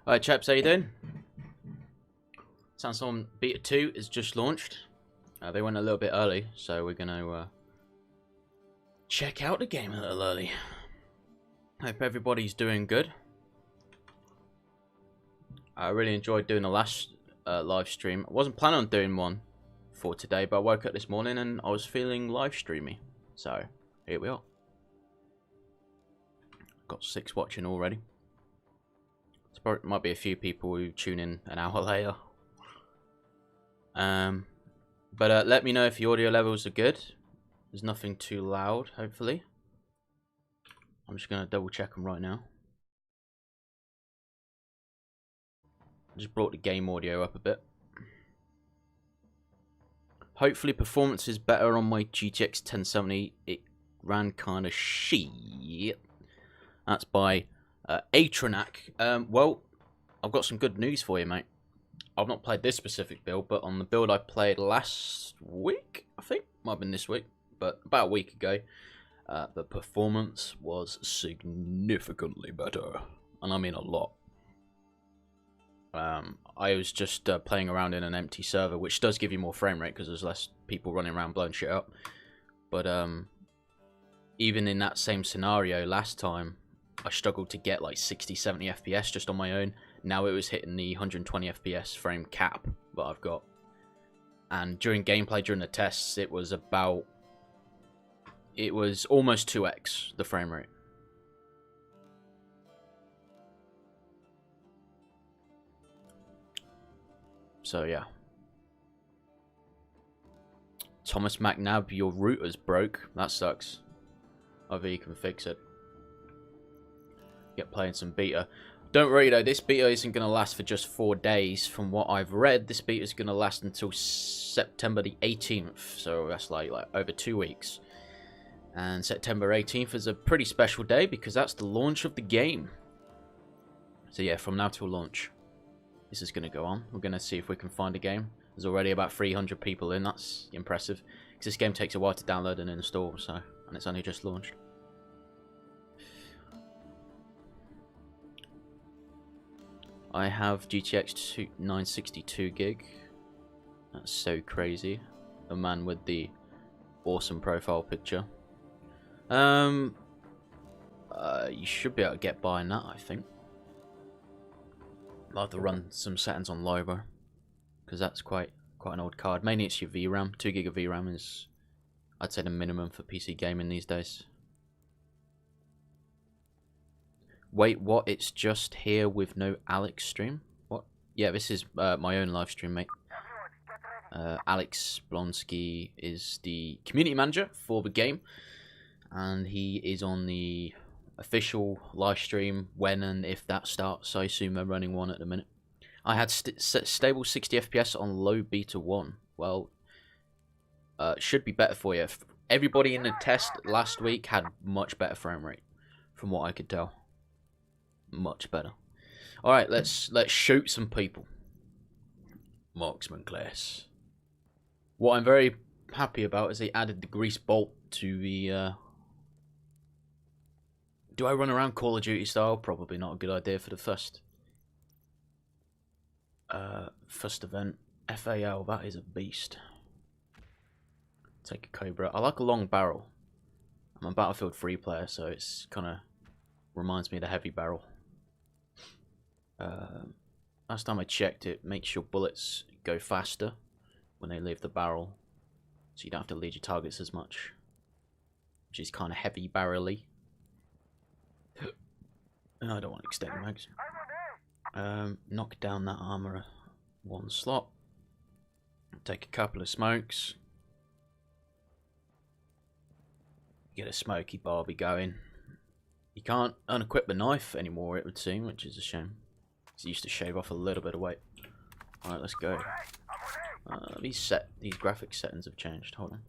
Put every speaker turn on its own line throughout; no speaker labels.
Alright chaps, how you doing? Sandstorm Beta 2 is just launched. They went a little bit early, so we're going to check out the game a little early. Hope everybody's doing good. I really enjoyed doing the last live stream. I wasn't planning on doing one for today, but I woke up this morning and I was feeling live streamy. So, here we are. Got 6 watching already. There might be a few people who tune in an hour later. But let me know if the audio levels are good. There's nothing too loud, hopefully. I'm just going to double check them right now. I just brought the game audio up a bit. Hopefully performance is better on my GTX 1070. It ran kind of shit. That's by Atronac. Well, I've got some good news for you, mate. I've not played this specific build, but on the build I played last week, I think, might have been this week, but about a week ago, the performance was significantly better, and I mean a lot. I was just playing around in an empty server, which does give you more frame rate because there's less people running around blowing shit up. But even in that same scenario last time, I struggled to get like 60-70 FPS just on my own. Now it was hitting the 120 FPS frame cap that I've got. And during gameplay, during the tests, it was almost 2x the frame rate. So yeah. Thomas McNabb, your router's broke. That sucks. Hopefully you can fix it. Get playing some beta. Don't worry though, this beta isn't going to last for just 4 days. From what I've read, this beta is going to last until September the 18th. So that's like over 2 weeks. And September 18th is a pretty special day because that's the launch of the game. So yeah, from now till launch, this is going to go on. We're going to see if we can find a game. There's already about 300 people in. That's impressive. Because this game takes a while to download and install, so, and it's only just launched. I have GTX 962 gig. That's so crazy. The man with the awesome profile picture. You should be able to get by in that, I think. I'll have to run some settings on low, because that's quite an old card. Mainly it's your VRAM. 2 gig of VRAM is, I'd say, the minimum for PC gaming these days. Wait, what? It's just here with no Alex stream? What? Yeah, this is my own live stream, mate. Alex Blonsky is the community manager for the game, and he is on the official live stream when and if that starts. I assume they're running one at the minute. I had stable 60 FPS on low beta 1. Well, should be better for you. Everybody in the test last week had much better frame rate, from what I could tell. Much better. Alright, let's shoot some people. Marksman class. What I'm very happy about is they added the grease bolt to the... Do I run around Call of Duty style? Probably not a good idea for the first event. FAL, that is a beast. Take a Cobra. I like a long barrel. I'm a Battlefield 3 player, so it's kind of reminds me of the heavy barrel. Last time I checked, it makes your bullets go faster when they leave the barrel, so you don't have to lead your targets as much, which is kind of heavy barrel-y. I don't want to extend mags. Knock down that armor 1 slot. Take a couple of smokes. Get a smoky Barbie going. You can't unequip the knife anymore, it would seem, which is a shame. It used to shave off a little bit of weight. Alright, let's go. These graphics settings have changed. Hold on.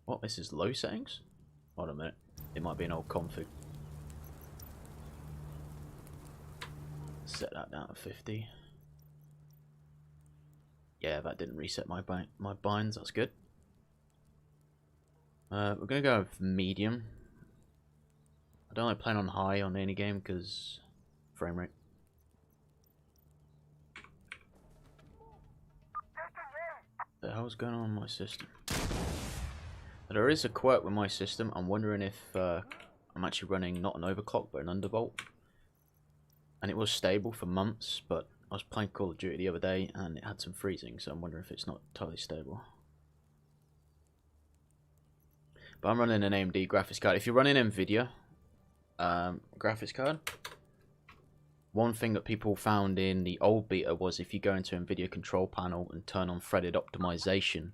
What? This is low settings? Hold on a minute. It might be an old config. Set that down to 50. Yeah, that didn't reset my binds. That's good. We're gonna go with medium. I don't like playing on high on any game because frame rate. What the hell's going on in my system? There is a quirk with my system. I'm wondering if I'm actually running not an overclock but an undervolt. And it was stable for months, but I was playing Call of Duty the other day and it had some freezing, so I'm wondering if it's not totally stable. But I'm running an AMD graphics card. If you're running NVIDIA graphics card, one thing that people found in the old beta was if you go into NVIDIA control panel and turn on threaded optimization,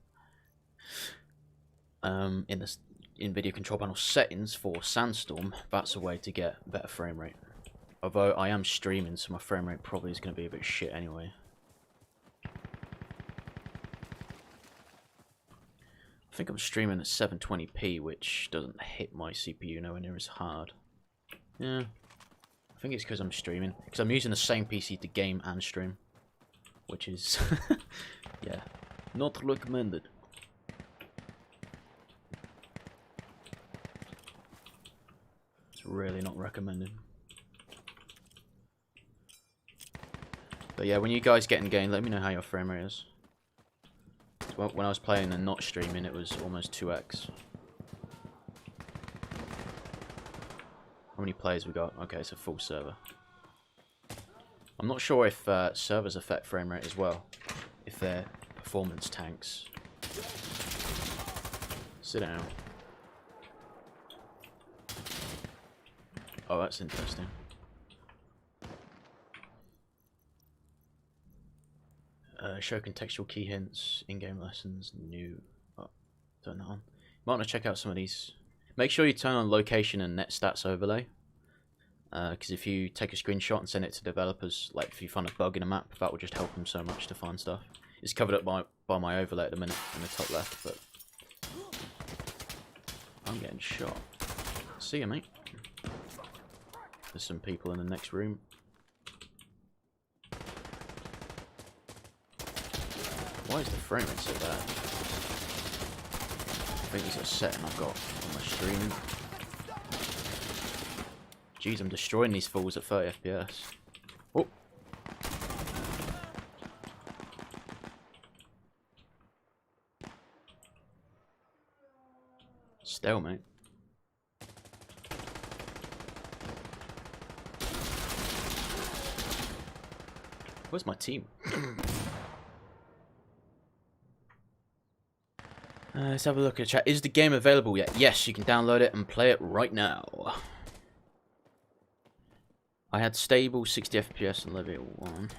in the NVIDIA control panel settings for Sandstorm, that's a way to get better frame rate. Although I am streaming, so my frame rate probably is going to be a bit shit anyway. I think I'm streaming at 720p, which doesn't hit my CPU nowhere near as hard. Yeah, I think it's because I'm streaming. Because I'm using the same PC to game and stream. Which is, yeah, not recommended. It's really not recommended. But yeah, when you guys get in game, let me know how your frame rate is. Well, when I was playing and not streaming, it was almost 2x. How many players we got? Okay, it's a full server. I'm not sure if servers affect frame rate as well. If they're performance tanks. Sit down. Oh, that's interesting. Show contextual key hints, in-game lessons, new. Oh, turn that on. You might want to check out some of these. Make sure you turn on location and net stats overlay. Because if you take a screenshot and send it to developers, like if you find a bug in a map, that will just help them so much to find stuff. It's covered up by my overlay at the minute in the top left, but I'm getting shot. See ya, mate. There's some people in the next room. Why is the frame rate so bad? I think it's a setting I've got on my streaming. Jeez, I'm destroying these fools at 30 FPS. Oh! Stalemate. Where's my team? Let's have a look at the chat. Is the game available yet? Yes, you can download it and play it right now. I had stable 60 FPS in level 1.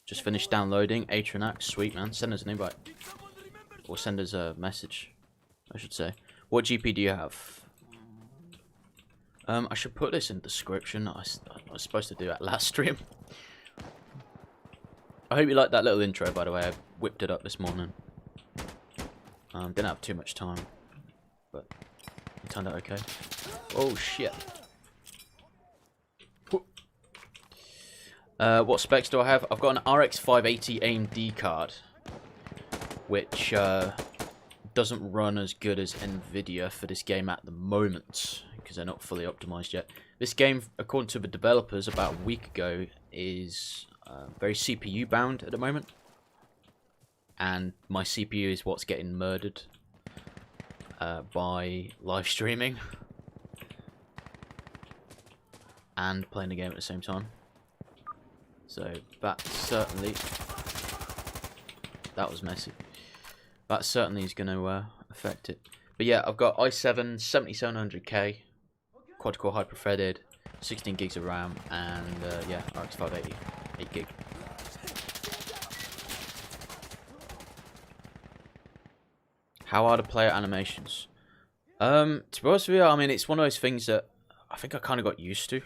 Just finished downloading Atronax. Sweet, man. Send us an invite. Or send us a message, I should say. What GP do you have? I should put this in the description. I was supposed to do that last stream. I hope you liked that little intro, by the way. I whipped it up this morning. Didn't have too much time, but it turned out okay. Oh shit. What specs do I have? I've got an RX 580 AMD card, which doesn't run as good as NVIDIA for this game at the moment, because they're not fully optimized yet. This game, according to the developers about a week ago, is very CPU bound at the moment. And my CPU is what's getting murdered by live streaming and playing the game at the same time. So that certainly, that was messy. That certainly is going to affect it. But yeah, I've got i7 7700K, quad-core hyper-threaded, 16 gigs of RAM, and yeah, RX 580, 8 gig. How are the player animations? To be honest with you, I mean, it's one of those things that I think I kind of got used to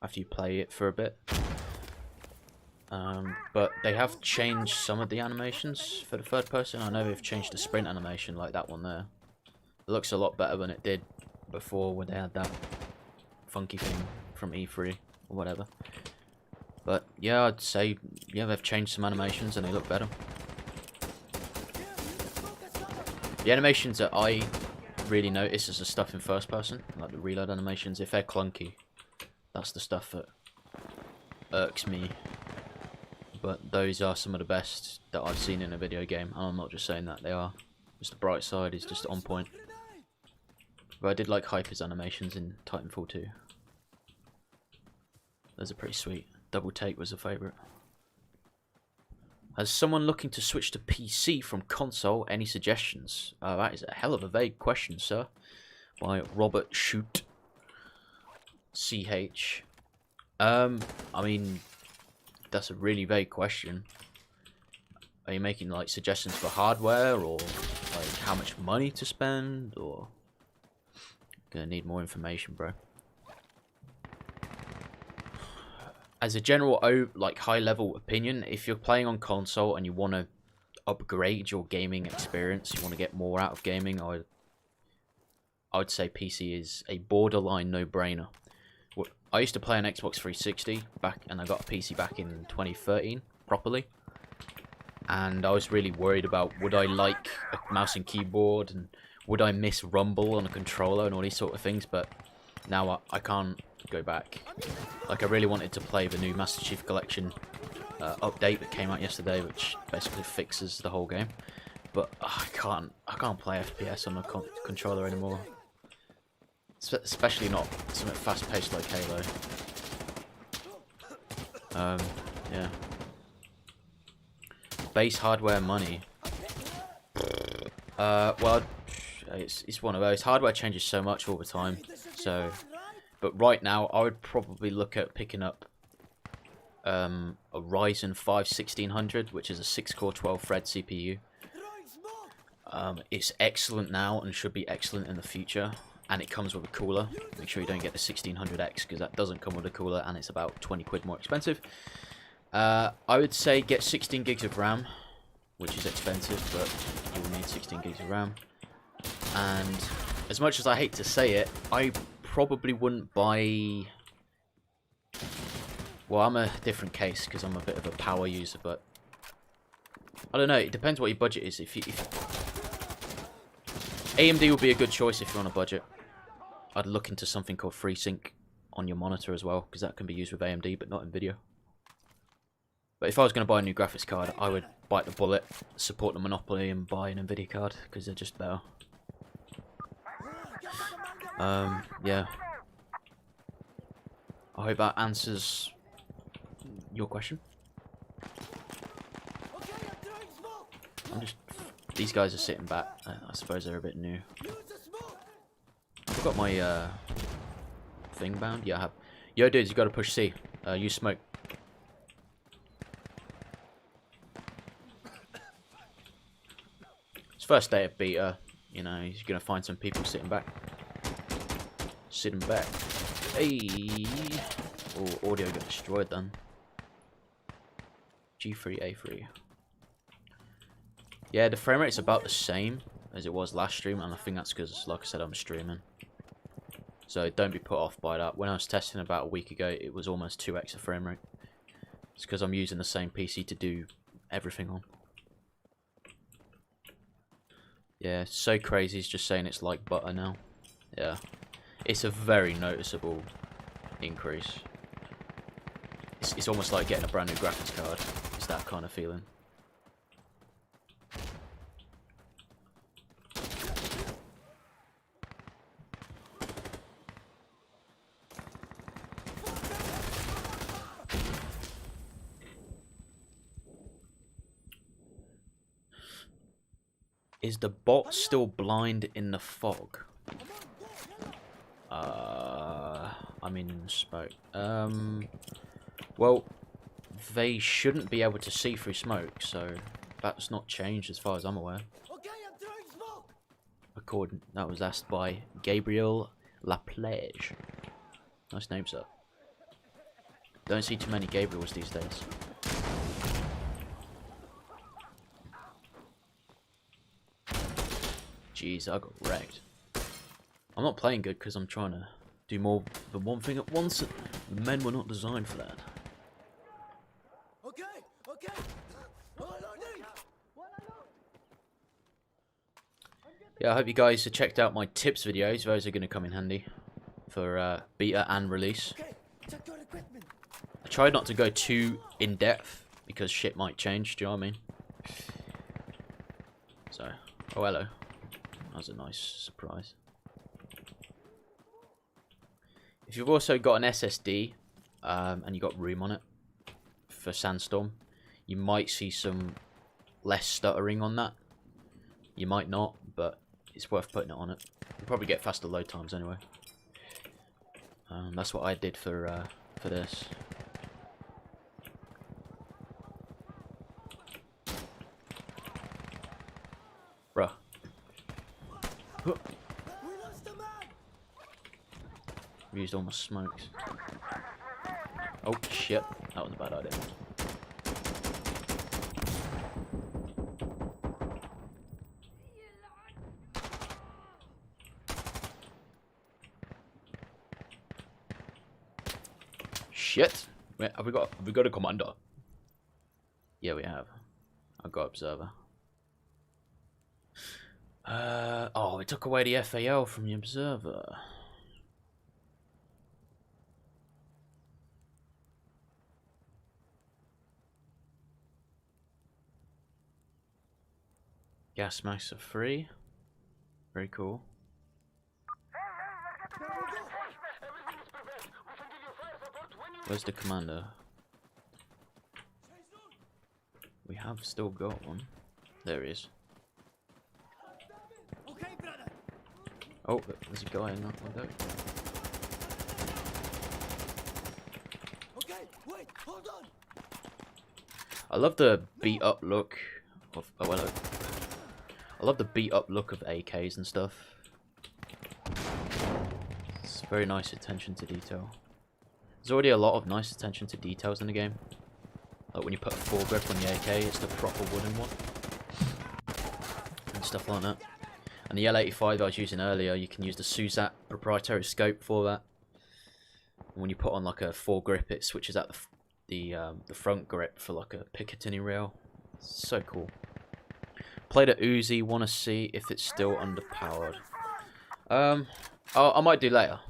after you play it for a bit. But they have changed some of the animations for the third person. I know they've changed the sprint animation, like that one there. It looks a lot better than it did before when they had that funky thing from E3 or whatever. But yeah, I'd say, yeah, they've changed some animations and they look better. The animations that I really notice is the stuff in first person, like the reload animations. If they're clunky, that's the stuff that irks me. But those are some of the best that I've seen in a video game. And I'm not just saying that, they are. Just the bright side is just on point. But I did like Hyper's animations in Titanfall 2. Those are pretty sweet. Double Take was a favourite. As someone looking to switch to PC from console, any suggestions? That is a hell of a vague question, sir. By Robert Shoot. CH. I mean, that's a really vague question. Are you making like suggestions for hardware, or like how much money to spend, or gonna need more information, bro? As a general, like high-level opinion, if you're playing on console and you want to upgrade your gaming experience, you want to get more out of gaming, I would say PC is a borderline no-brainer. I used to play on Xbox 360 back, and I got a PC back in 2013 properly, and I was really worried about would I like a mouse and keyboard, and would I miss rumble on a controller and all these sort of things. But now I can't go back. Like, I really wanted to play the new Master Chief Collection update that came out yesterday, which basically fixes the whole game. But I can't play FPS on a controller anymore. Especially not something fast-paced like Halo. Yeah. Base hardware money. Well, it's one of those. Hardware changes so much all the time. So, but right now, I would probably look at picking up a Ryzen 5 1600, which is a 6-core 12-thread CPU. It's excellent now and should be excellent in the future. And it comes with a cooler. Make sure you don't get the 1600X, because that doesn't come with a cooler, and it's about 20 quid more expensive. I would say get 16 gigs of RAM, which is expensive, but you will need 16 gigs of RAM. And as much as I hate to say it, I probably wouldn't buy... Well, I'm a different case, because I'm a bit of a power user, but... I don't know, it depends what your budget is. AMD would be a good choice if you're on a budget. I'd look into something called FreeSync on your monitor as well, because that can be used with AMD, but not in video. But if I was going to buy a new graphics card, I would bite the bullet, support the monopoly, and buy an NVIDIA card, because they're just better. Yeah. I hope that answers your question. These guys are sitting back. I suppose they're a bit new. I've got my thing bound. Yeah, I have. Yo, dudes, you got to push C. Use smoke. It's first day of beta. You know, he's gonna find some people sitting back. Sitting back. Hey. Oh, audio got destroyed then. G3, A3. Yeah, the frame rate's about the same as it was last stream, and I think that's because, like I said, I'm streaming. So don't be put off by that. When I was testing about a week ago, it was almost 2x the frame rate. It's because I'm using the same PC to do everything on. Yeah, it's so crazy. It's just saying it's like butter now. Yeah. It's a very noticeable increase. It's almost like getting a brand new graphics card. It's that kind of feeling. Is the bot still blind in the fog? I'm in smoke. Well, they shouldn't be able to see through smoke, so that's not changed as far as I'm aware. According, that was asked by Gabriel Laplage. Nice name, sir. Don't see too many Gabriels these days. Jeez, I got wrecked. I'm not playing good because I'm trying to do more than one thing at once. The men were not designed for that.
Okay, okay.
Yeah, I hope you guys have checked out my tips videos. Those are going to come in handy for beta and release.
Okay, check your equipment.
I try not to go too in depth because shit might change. Do you know what I mean? So, oh hello. That was a nice surprise. If you've also got an SSD and you got room on it for Sandstorm, you might see some less stuttering on that. You might not, but it's worth putting it on it. You'll probably get faster load times anyway. That's what I did for this. Bruh.
We lost a man.
Used all my smokes. Oh shit, that was a bad idea. Shit! Wait, have we got a commander? Yeah, we have. I've got observer. Oh, we took away the FAL from the observer. Gas masks are free. Very cool. Where's the commander? We have still got one. There he is.
Okay, brother.
Oh, there's a guy in that window.
Okay, wait, hold on.
I love the beat up look of I love the beat up look of AKs and stuff. It's very nice attention to detail. There's already a lot of nice attention to details in the game. Like when you put a foregrip on the AK, it's the proper wooden one. And stuff like that. And the L85 I was using earlier, you can use the Suzat proprietary scope for that. And when you put on like a foregrip, it switches out the front grip for like a Picatinny rail. It's so cool. Played at Uzi, want to see if it's still underpowered. I might do later.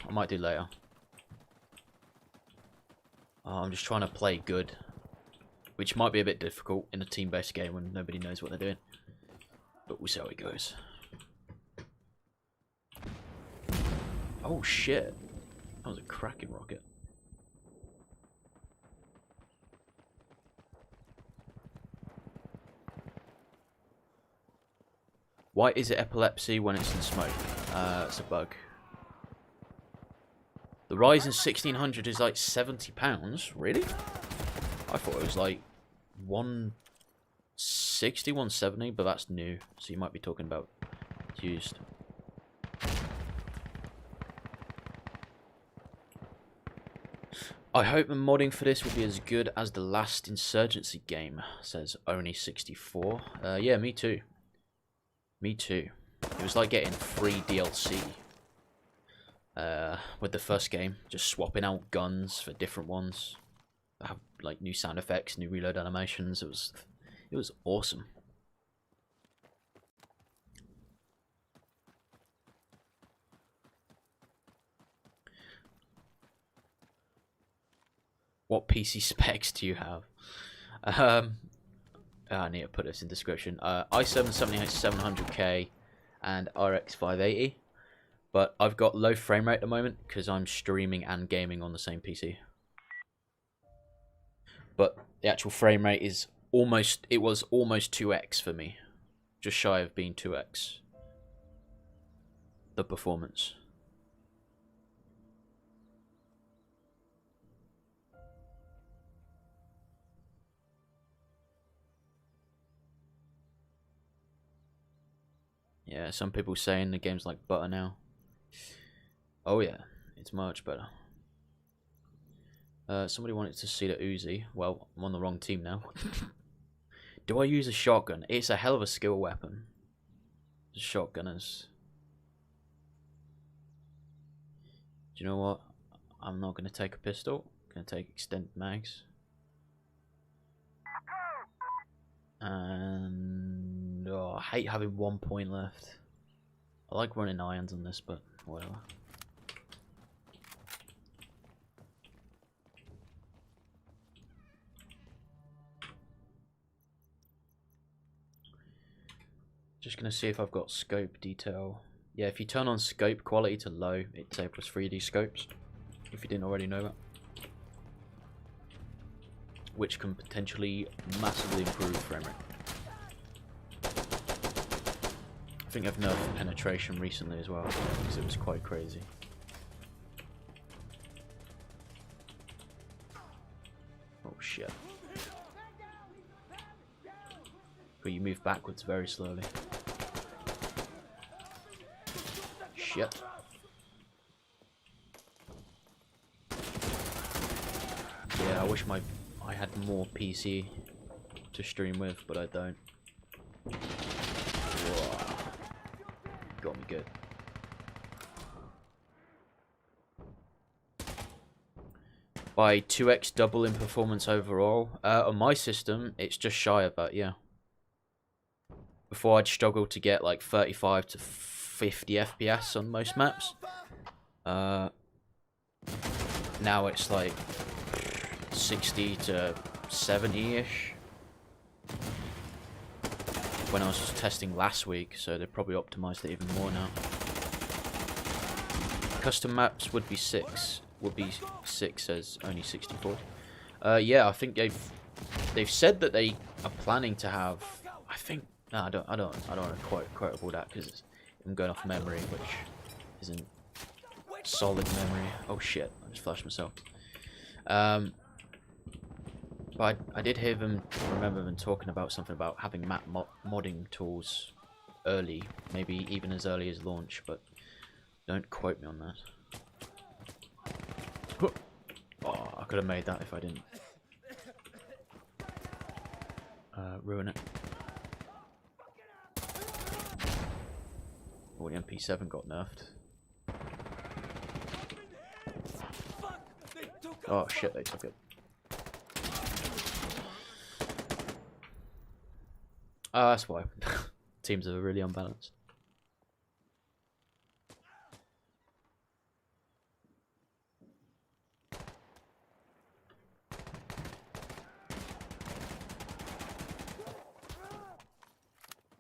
I'm just trying to play good, which might be a bit difficult in a team-based game when nobody knows what they're doing. But we'll see how it goes. Oh shit. That was a cracking rocket. Why is it epilepsy when it's in smoke? It's a bug. The Ryzen 1600 is like £70. Really? I thought it was like 160, 170, but that's new. So you might be talking about used. I hope the modding for this will be as good as the last Insurgency game, says Oni64. Yeah, me too. Me too. It was like getting free DLC with the first game, just swapping out guns for different ones. I have like new sound effects, new reload animations. It was awesome. What PC specs do you have? I need to put this in description. i7 700K and RX 580. But I've got low frame rate at the moment because I'm streaming and gaming on the same PC. But the actual frame rate is almost 2x for me. Just shy of being 2x. The performance. Yeah, some people saying the game's like butter now. Oh yeah, it's much better. Somebody wanted to see the Uzi. Well, I'm on the wrong team now. Do I use a shotgun? It's a hell of a skill weapon. The shotgunners. Do you know what? I'm not going to take a pistol. I'm going to take extended mags. And oh, I hate having 1 point left. I like running irons on this, but whatever. Just gonna see if I've got scope detail. Yeah, if you turn on scope quality to low, it tables 3D scopes. If you didn't already know that. Which can potentially massively improve frame rate. I think I've nerfed penetration recently as well, because it was quite crazy. Oh shit. But you move backwards very slowly. Shit. Yeah, I wish I had more PC to stream with, but I don't. Whoa. Got me good. By 2x double in performance overall. On my system, it's just shy of that, yeah. Before I'd struggle to get like 35 to 50 FPS on most maps. Now it's like 60 to 70-ish. When I was just testing last week, so they probably optimized it even more now. Custom maps would be 6. Would be 6 as only 64. Yeah, I think they've said that they are planning to have. I think no, I don't want to quote all that because I'm going off memory, which isn't solid memory. Oh shit! I just flashed myself. But I did hear them, remember them talking about something about having map modding tools early, maybe even as early as launch, but don't quote me on that. Oh, I could have made that if I didn't ruin it. Oh, the MP7 got nerfed. Oh shit, they took it. That's why. Teams are really unbalanced.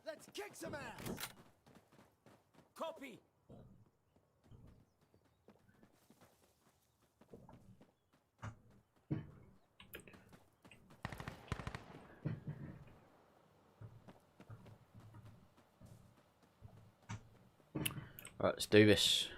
Let's kick some ass. Copy.
Right, let's do this.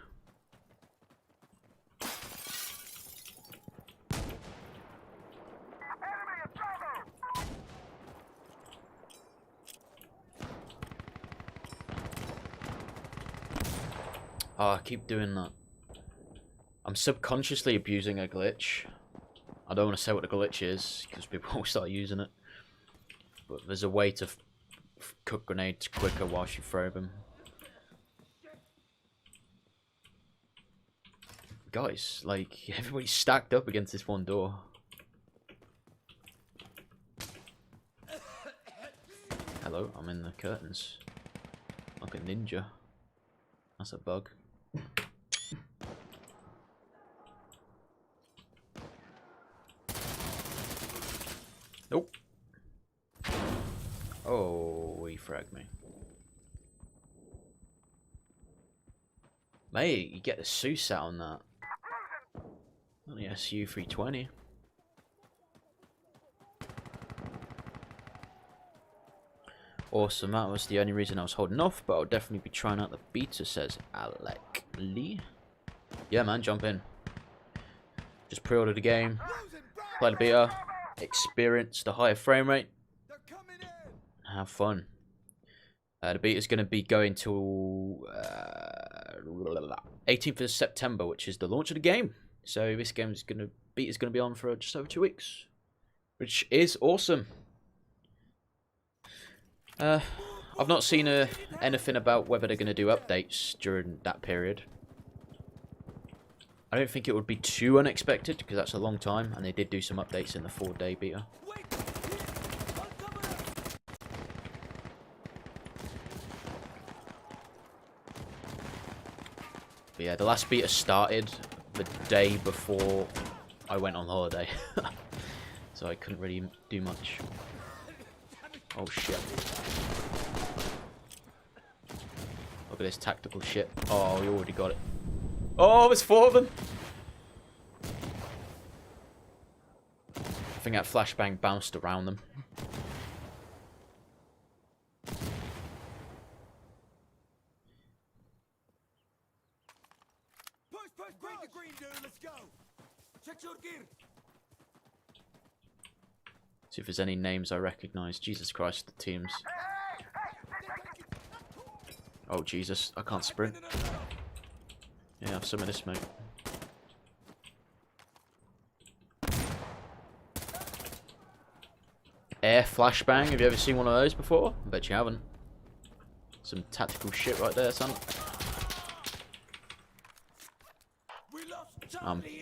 Oh, I keep doing that. I'm subconsciously abusing a glitch. I don't want to say what the glitch is, because people will start using it. But there's a way to cook grenades quicker whilst you throw them. Guys, like, everybody's stacked up against this one door. Hello, I'm in the curtains. Like a ninja. That's a bug. Nope. Oh, he fragged me. Mate, you get the Seuss out on that. Only SU 320. Awesome, that was the only reason I was holding off, but I'll definitely be trying out the beta, says Alec Lee. Yeah, man, jump in. Just pre-order the game, play the beta, experience the higher frame rate, and have fun. The beta is going to be going till 18th of September, which is the launch of the game. So this game is going to be on for just over 2 weeks, which is awesome. I've not seen anything about whether they're going to do updates during that period. I don't think it would be too unexpected, because that's a long time, and they did do some updates in the 4-day beta. But yeah, the last beta started the day before I went on holiday. So I couldn't really do much. Oh shit. Look at this tactical shit. Oh, we already got it. Oh, there's 4 of them. I think that flashbang bounced around them.
Push, green to green, dude. Let's go. Check your gear.
See if there's any names I recognise. Jesus Christ, the teams. Oh, Jesus. I can't sprint. Yeah, have some of this, mate. Air flashbang. Have you ever seen one of those before? I bet you haven't. Some tactical shit right there, son.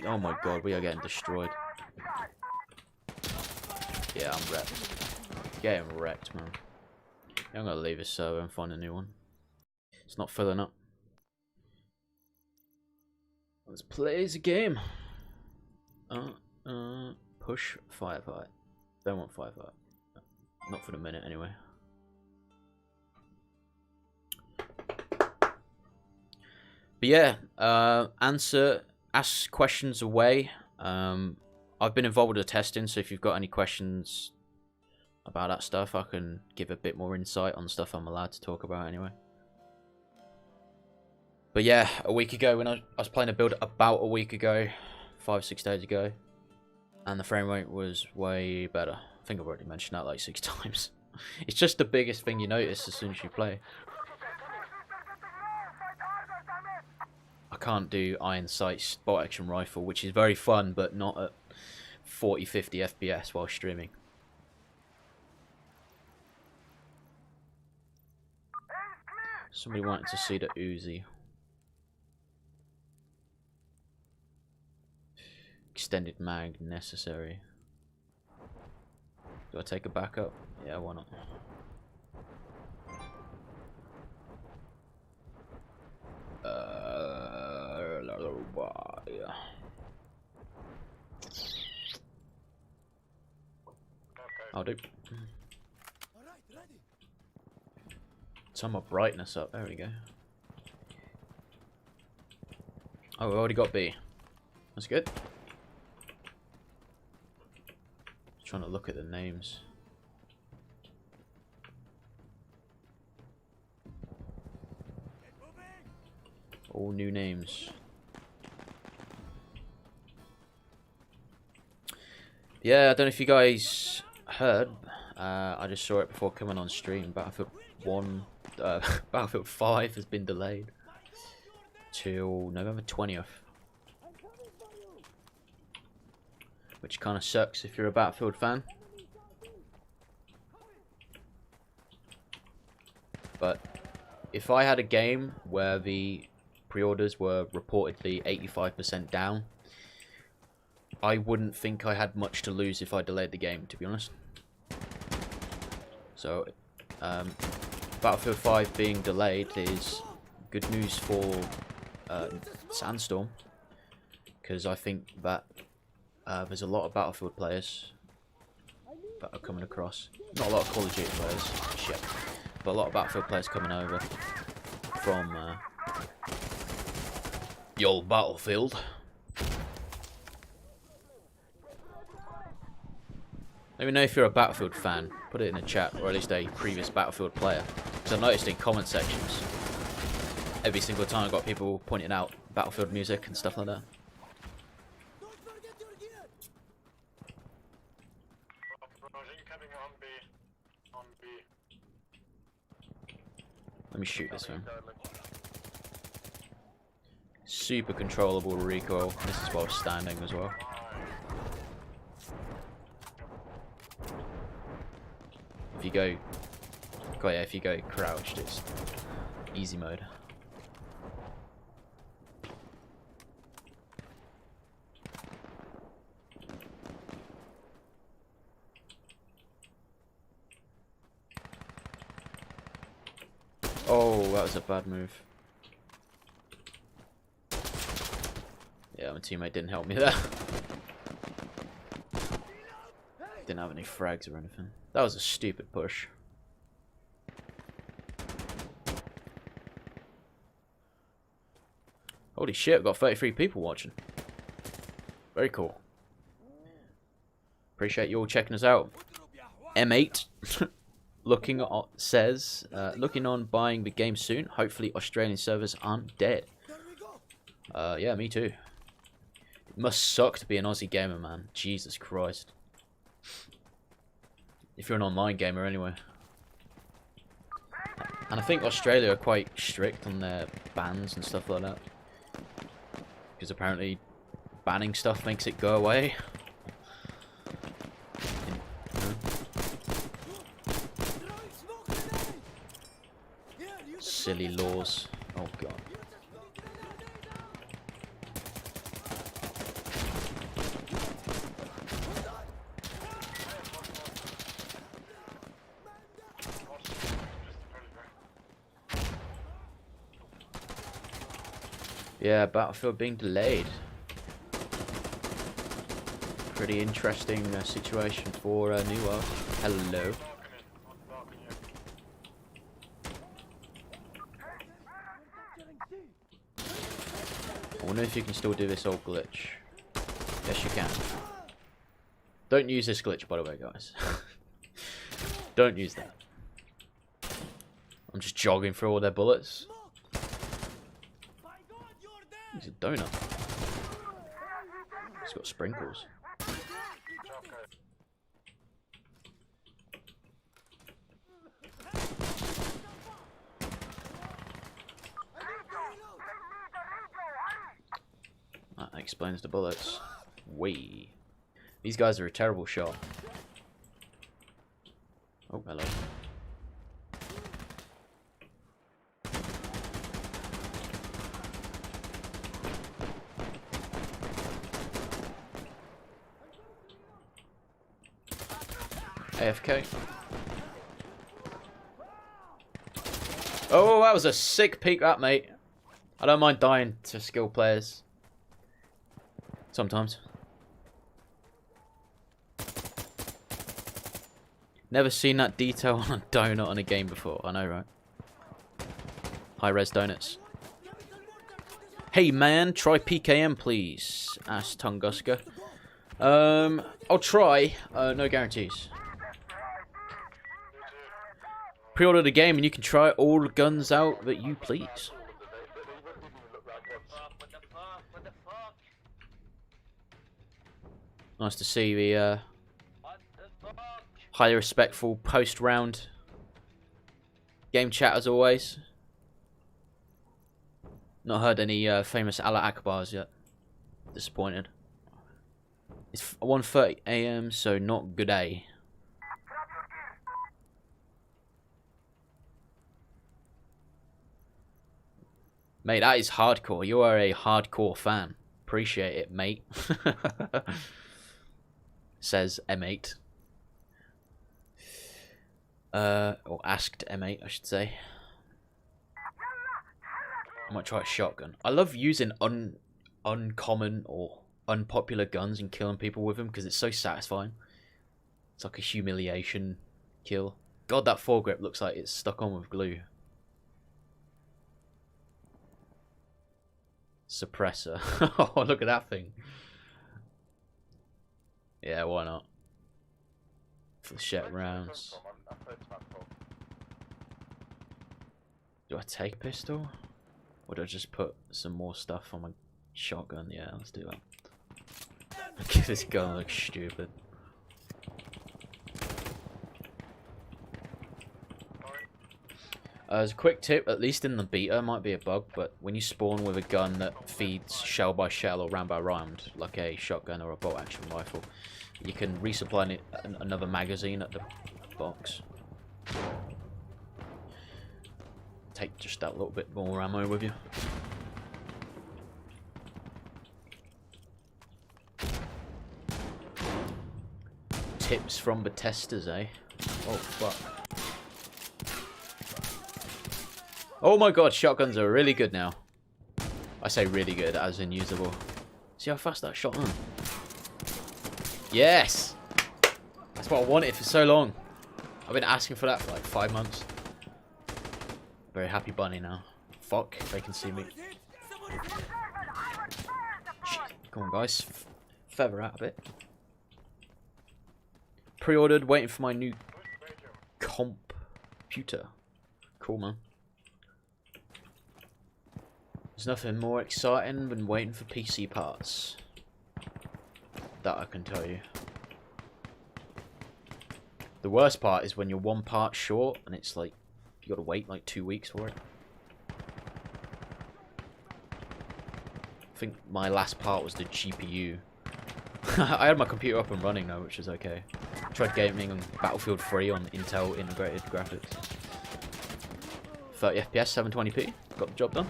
Oh my god, we are getting destroyed. Yeah, I'm wrecked. Getting wrecked, man. Yeah, I'm gonna leave this server and find a new one. It's not filling up. Let's play the game. Push firefight. Don't want firefight. Not for the minute, anyway. But yeah, ask questions away. I've been involved with the testing, so if you've got any questions about that stuff, I can give a bit more insight on stuff I'm allowed to talk about anyway. But yeah, a week ago when I was playing a build about a week ago, 5-6 days ago, and the frame rate was way better. I think I've already mentioned that like 6 times. It's just the biggest thing you notice as soon as you play. I can't do iron sights bolt action rifle, which is very fun, but not at 40-50 FPS while streaming. Somebody wanted to see the Uzi. Extended mag necessary. Do I take a backup? Yeah, why not? I'll do. Turn my brightness up. There we go. Oh, we already got B. That's good. Just trying to look at the names. All new names. Yeah, I don't know if you guys heard. I just saw it before coming on stream. Battlefield 5 has been delayed till November 20th. Which kind of sucks if you're a Battlefield fan. But if I had a game where the pre-orders were reportedly 85% down, I wouldn't think I had much to lose if I delayed the game, to be honest. So, Battlefield 5 being delayed is good news for Sandstorm, because I think that there's a lot of Battlefield players that are coming across. Not a lot of Call of Duty players, shit, but a lot of Battlefield players coming over from the old Battlefield. Let me know if you're a Battlefield fan. Put it in the chat, or at least a previous Battlefield player. Because I've noticed in comment sections, every single time I've got people pointing out Battlefield music and stuff like that. Let me shoot this one. Super controllable recoil. This is while standing as well. If you go, oh yeah, if you go crouched, it's easy mode. Oh, that was a bad move. Yeah, my teammate didn't help me there. Didn't have any frags or anything. That was a stupid push. Holy shit, I've got 33 people watching. Very cool. Appreciate you all checking us out. M8 looking on buying the game soon. Hopefully Australian servers aren't dead. Yeah, me too. It must suck to be an Aussie gamer, man. Jesus Christ. If you're an online gamer anyway. And I think Australia are quite strict on their bans and stuff like that. Because apparently banning stuff makes it go away. Silly laws. Oh god. Yeah, Battlefield being delayed. Pretty interesting situation for New World. Hello. I wonder if you can still do this old glitch. Yes, you can. Don't use this glitch, by the way, guys. Don't use that. I'm just jogging through all their bullets. He's a donut. It's got sprinkles. That explains the bullets. Wee. These guys are a terrible shot. Oh, hello. AFK. Oh, that was a sick peek, that, mate. I don't mind dying to skilled players. Sometimes. Never seen that detail on a donut on a game before. I know, right? High-res donuts. Hey, man, try PKM, please. Asked Tunguska. I'll try. No guarantees. Pre-order the game and you can try all the guns out that you please. Nice to see the highly respectful post-round game chat as always. Not heard any famous Allah Akbars yet. Disappointed. It's 1:30 AM, so not good day. Mate, that is hardcore. You are a hardcore fan. Appreciate it, mate. Says M8. Or asked M8, I should say. I might try a shotgun. I love using uncommon or unpopular guns and killing people with them because it's so satisfying. It's like a humiliation kill. God, that foregrip looks like it's stuck on with glue. Suppressor. Oh, look at that thing. Yeah, why not? Flechette rounds. Do I take a pistol? Or do I just put some more stuff on my shotgun? Yeah, let's do that. Look at this gun, looks stupid. As a quick tip, at least in the beta, might be a bug, but when you spawn with a gun that feeds shell by shell or round by round, like a shotgun or a bolt action rifle, you can resupply another magazine at the box. Take just that little bit more ammo with you. Tips from the testers, eh? Oh, fuck. Oh my god, shotguns are really good now. I say really good, as in usable. See how fast that shot on? Yes! That's what I wanted for so long. I've been asking for that for like 5 months. Very happy bunny now. Fuck, they can see me. Come on, guys. Feather out a bit. Pre-ordered, waiting for my new computer. Cool, man. There's nothing more exciting than waiting for PC parts. That I can tell you. The worst part is when you're one part short and it's like, you gotta wait like 2 weeks for it. I think my last part was the GPU. I had my computer up and running though, which is okay. Tried gaming on Battlefield 3 on Intel integrated graphics. 30 FPS, 720p. Got the job done.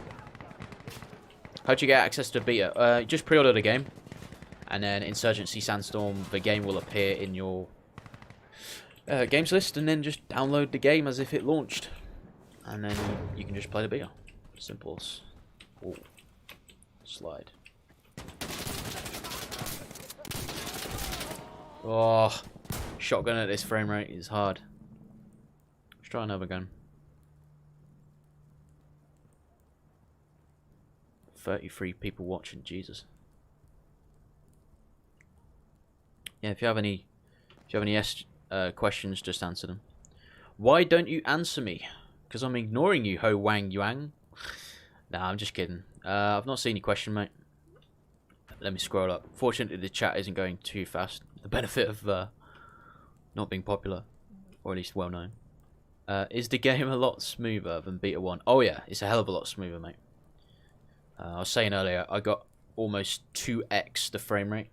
How'd you get access to beta? You just pre-order the game, and then Insurgency Sandstorm, the game will appear in your games list, and then just download the game as if it launched, and then you can just play the beta. Simple as. Ooh. Slide. Oh, shotgun at this frame rate is hard. Let's try another gun. 33 people watching, Jesus. Yeah, if you have any questions, just answer them. Why don't you answer me? Because I'm ignoring you, Ho Wang Yuang. Nah, I'm just kidding. I've not seen your question, mate. Let me scroll up. Fortunately, the chat isn't going too fast. The benefit of not being popular, or at least well known. Is the game a lot smoother than Beta 1? Oh yeah, it's a hell of a lot smoother, mate. I was saying earlier, I got almost 2x the frame rate.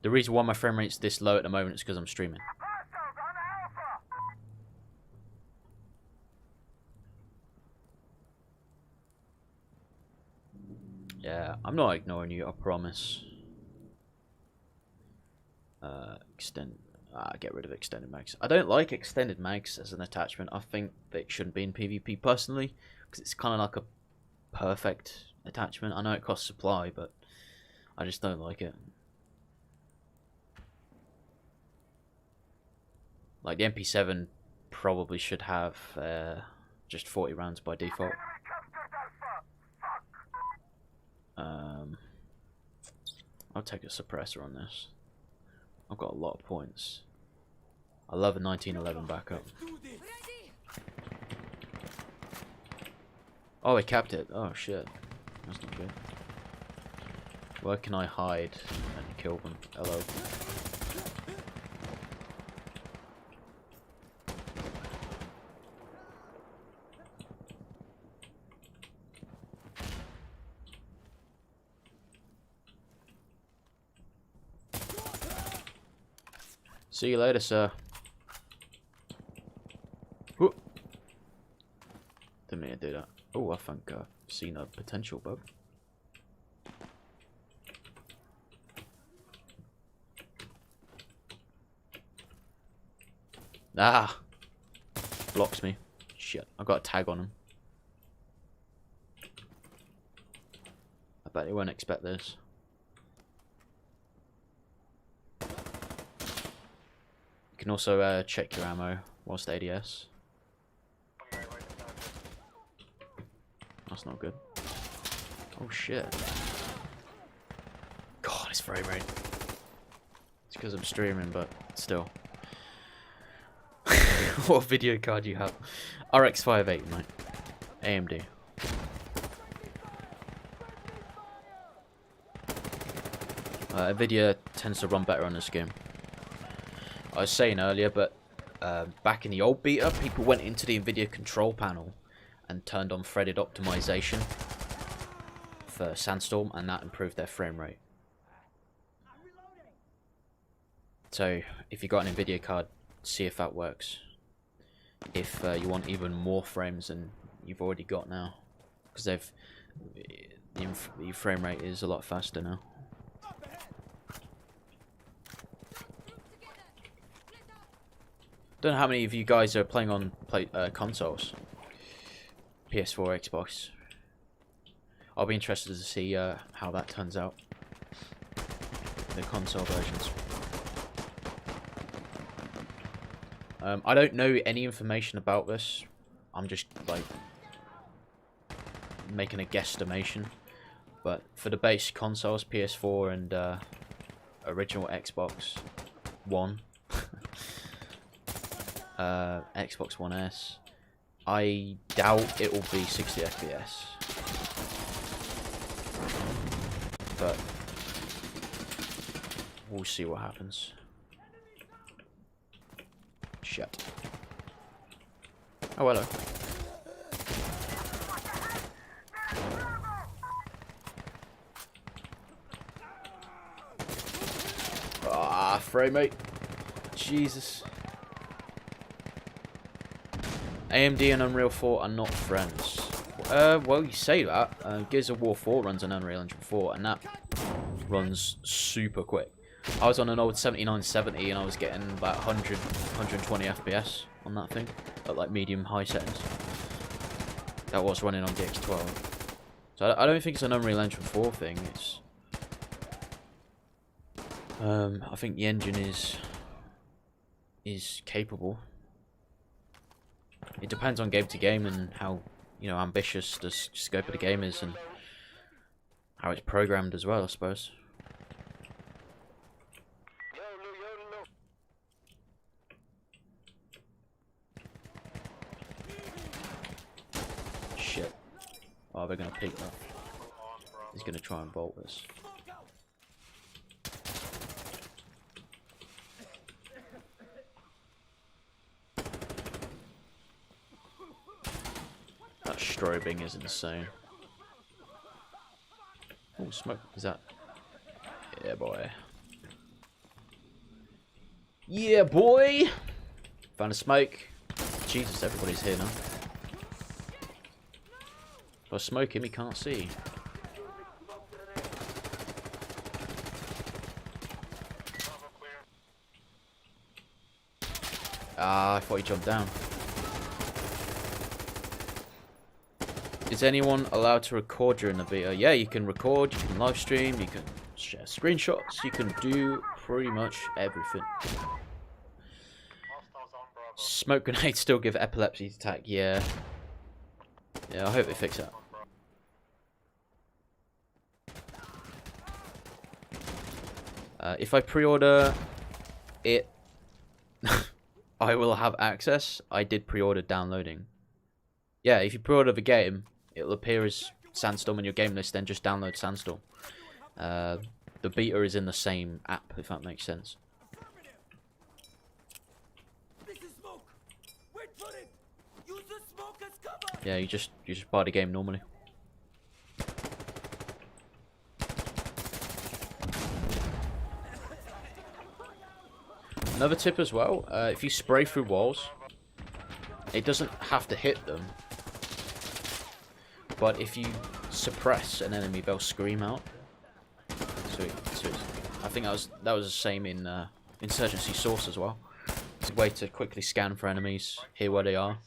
The reason why my frame rate's this low at the moment is because I'm streaming. Yeah, I'm not ignoring you, I promise. Get rid of extended mags. I don't like extended mags as an attachment. I think they shouldn't be in PvP personally, because it's kind of like a perfect attachment. I know it costs supply, but I just don't like it. Like the MP7 probably should have just 40 rounds by default. I'll take a suppressor on this. I've got a lot of points. I love a 1911 backup. Oh, he capped it. Oh shit, that's not good. Where can I hide and kill them? Hello. See you later, sir. Whoop. Didn't mean to do that. Oh, I think I've seen a potential bug. Ah! Blocks me. Shit, I got a tag on him. I bet he won't expect this. You can also check your ammo whilst ADS. That's not good. Oh shit. God, it's frame rate. It's because I'm streaming, but still. What video card do you have? RX 58, mate. AMD. Nvidia tends to run better on this game. I was saying earlier, but back in the old beta, people went into the Nvidia control panel and turned on threaded optimization for Sandstorm, and that improved their frame rate. So if you got an Nvidia card, see if that works. If you want even more frames than you've already got now, because the frame rate is a lot faster now. Don't know how many of you guys are playing on consoles. PS4, Xbox. I'll be interested to see how that turns out. The console versions. I don't know any information about this. I'm just like making a guesstimation. But for the base consoles, PS4 and original Xbox One, Xbox One S, I doubt it will be 60 FPS. But we'll see what happens. Shit. Oh, hello. Ah, frame mate. Jesus. AMD and Unreal 4 are not friends. Well, you say that. Gears of War 4 runs on Unreal Engine 4, and that runs super quick. I was on an old 7970, and I was getting about 100, 120 FPS on that thing, at like medium-high settings. That was running on DX12. So I don't think it's an Unreal Engine 4 thing. It's I think the engine is capable. It depends on game to game and how, you know, ambitious the scope of the game is and how it's programmed as well, I suppose. Shit. Oh, they're gonna peek that. He's gonna try and bolt this. That strobing is insane. Oh, smoke. Is that? Yeah, boy. Yeah, boy! Found a smoke. Jesus, everybody's here now. If I smoke him, he can't see. Ah, I thought he jumped down. Is anyone allowed to record during the beta? Yeah, you can record, you can live stream, you can share screenshots, you can do pretty much everything. Smoke grenades still give epilepsy attack, yeah. Yeah, I hope they fix that. If I pre-order it, I will have access. I did pre-order downloading. Yeah, if you pre-order the game, it'll appear as Sandstorm in your game list, then just download Sandstorm. The beta is in the same app, if that makes sense. Yeah, you just buy the game normally. Another tip as well, if you spray through walls, it doesn't have to hit them. But if you suppress an enemy, they'll scream out. So I think that was the same in Insurgency Source as well. It's a way to quickly scan for enemies, hear where they are.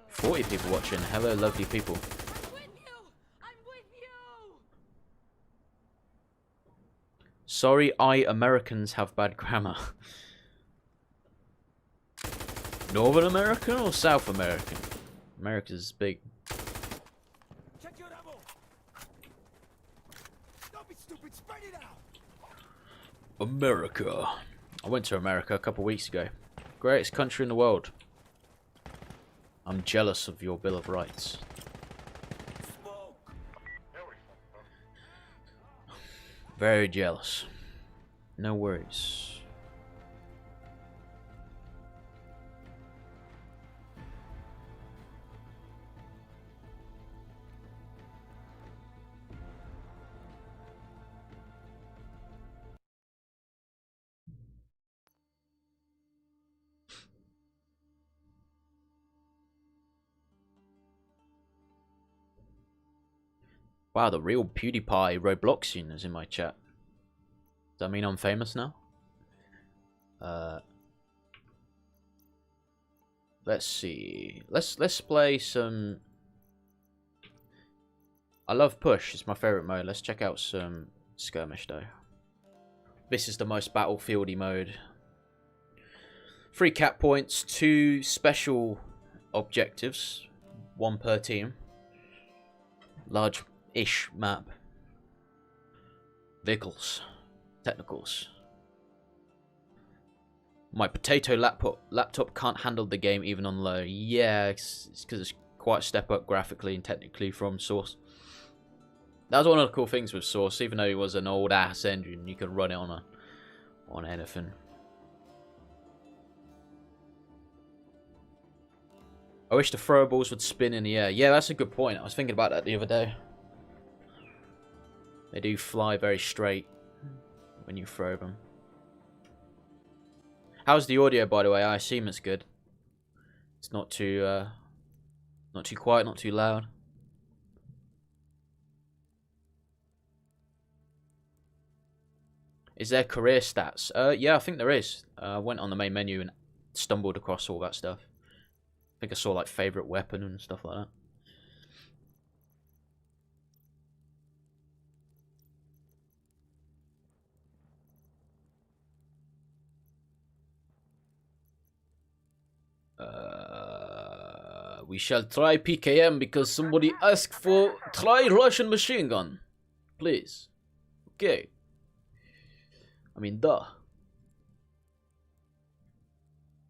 "40 people watching. Hello, lovely people." Sorry, Americans have bad grammar. Northern American or South American? America's big.
Check your ammo. Don't be stupid, spread it out.
America. I went to America a couple weeks ago. Greatest country in the world. I'm jealous of your Bill of Rights. Very jealous. No worries. Wow, the real PewDiePie Robloxian is in my chat. Does that mean I'm famous now? Let's see. Let's play some. I love push. It's my favorite mode. Let's check out some skirmish though. This is the most battlefieldy mode. 3 cat points, 2 special objectives, 1 per team. Large-ish map. Vehicles. Technicals. My potato laptop can't handle the game even on low. Yeah, it's because it's quite a step up graphically and technically from Source. That was one of the cool things with Source. Even though it was an old ass engine, you could run it on anything. I wish the throwables would spin in the air. Yeah, that's a good point. I was thinking about that the other day. They do fly very straight when you throw them. How's the audio, by the way? I assume it's good. It's not too quiet, not too loud. Is there career stats? Yeah, I think there is. I went on the main menu and stumbled across all that stuff. I think I saw like favorite weapon and stuff like that. We shall try PKM because somebody asked for try Russian machine gun. Please. Okay. I mean, duh.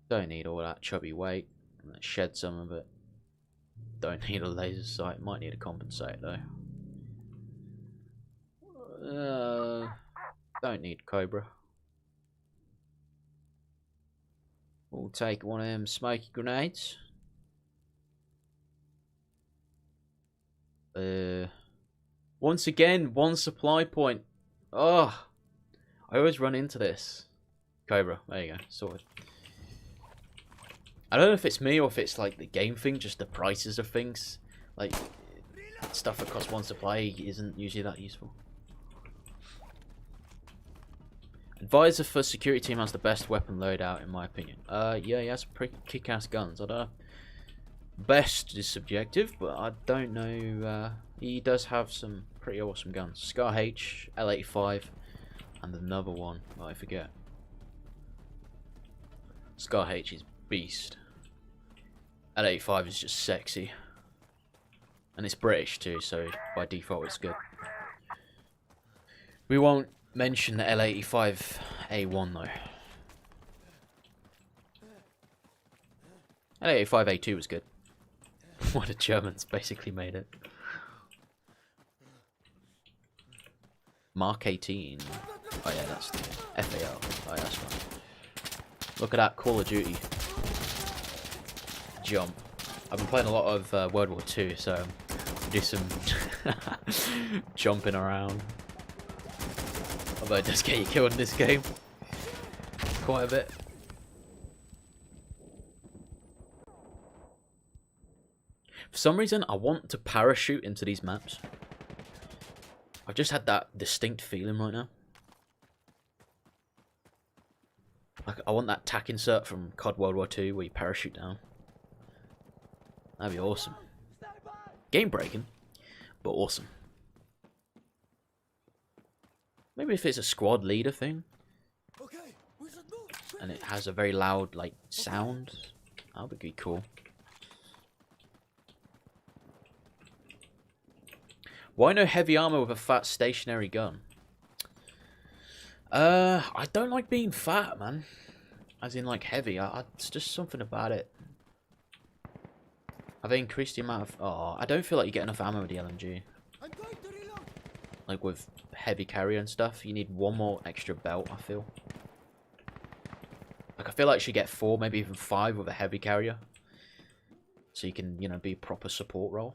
Don't need all that chubby weight. Let's shed some of it. Don't need a laser sight. Might need a compensate though. Don't need Cobra. We'll take one of them smoky grenades. Once again, 1 supply point. Oh, I always run into this. Cobra, there you go, sorted. I don't know if it's me or if it's like the game thing, just the prices of things. Like, stuff that costs 1 supply isn't usually that useful. Advisor for security team has the best weapon loadout in my opinion. Yeah, he has pretty kick-ass guns. I don't know. Best is subjective, but I don't know. He does have some pretty awesome guns. Scar H, L85, and another one that I forget. Scar H is beast. L85 is just sexy. And it's British too, so by default it's good. We won't mention the L85A1 though. L85A2 was good. What the Germans basically made it. Mark 18. Oh yeah, that's the FAL. Oh yeah, that's right. Look at that Call of Duty. Jump. I've been playing a lot of World War II, so I do some jumping around. Although it does get you killed in this game. Quite a bit. For some reason, I want to parachute into these maps. I've just had that distinct feeling right now. Like, I want that tack insert from COD World War II where you parachute down. That'd be awesome. Game breaking, but awesome. Maybe if it's a squad leader thing, and it has a very loud like sound, that would be cool. Why no heavy armor with a fat stationary gun? I don't like being fat, man. As in like heavy. It's just something about it. Have they increased the amount of... Oh, I don't feel like you get enough ammo with the LMG. Like with heavy carrier and stuff, you need 1 more extra belt, I feel. Like, I feel like you should get 4, maybe even 5 with a heavy carrier. So you can, you know, be a proper support role.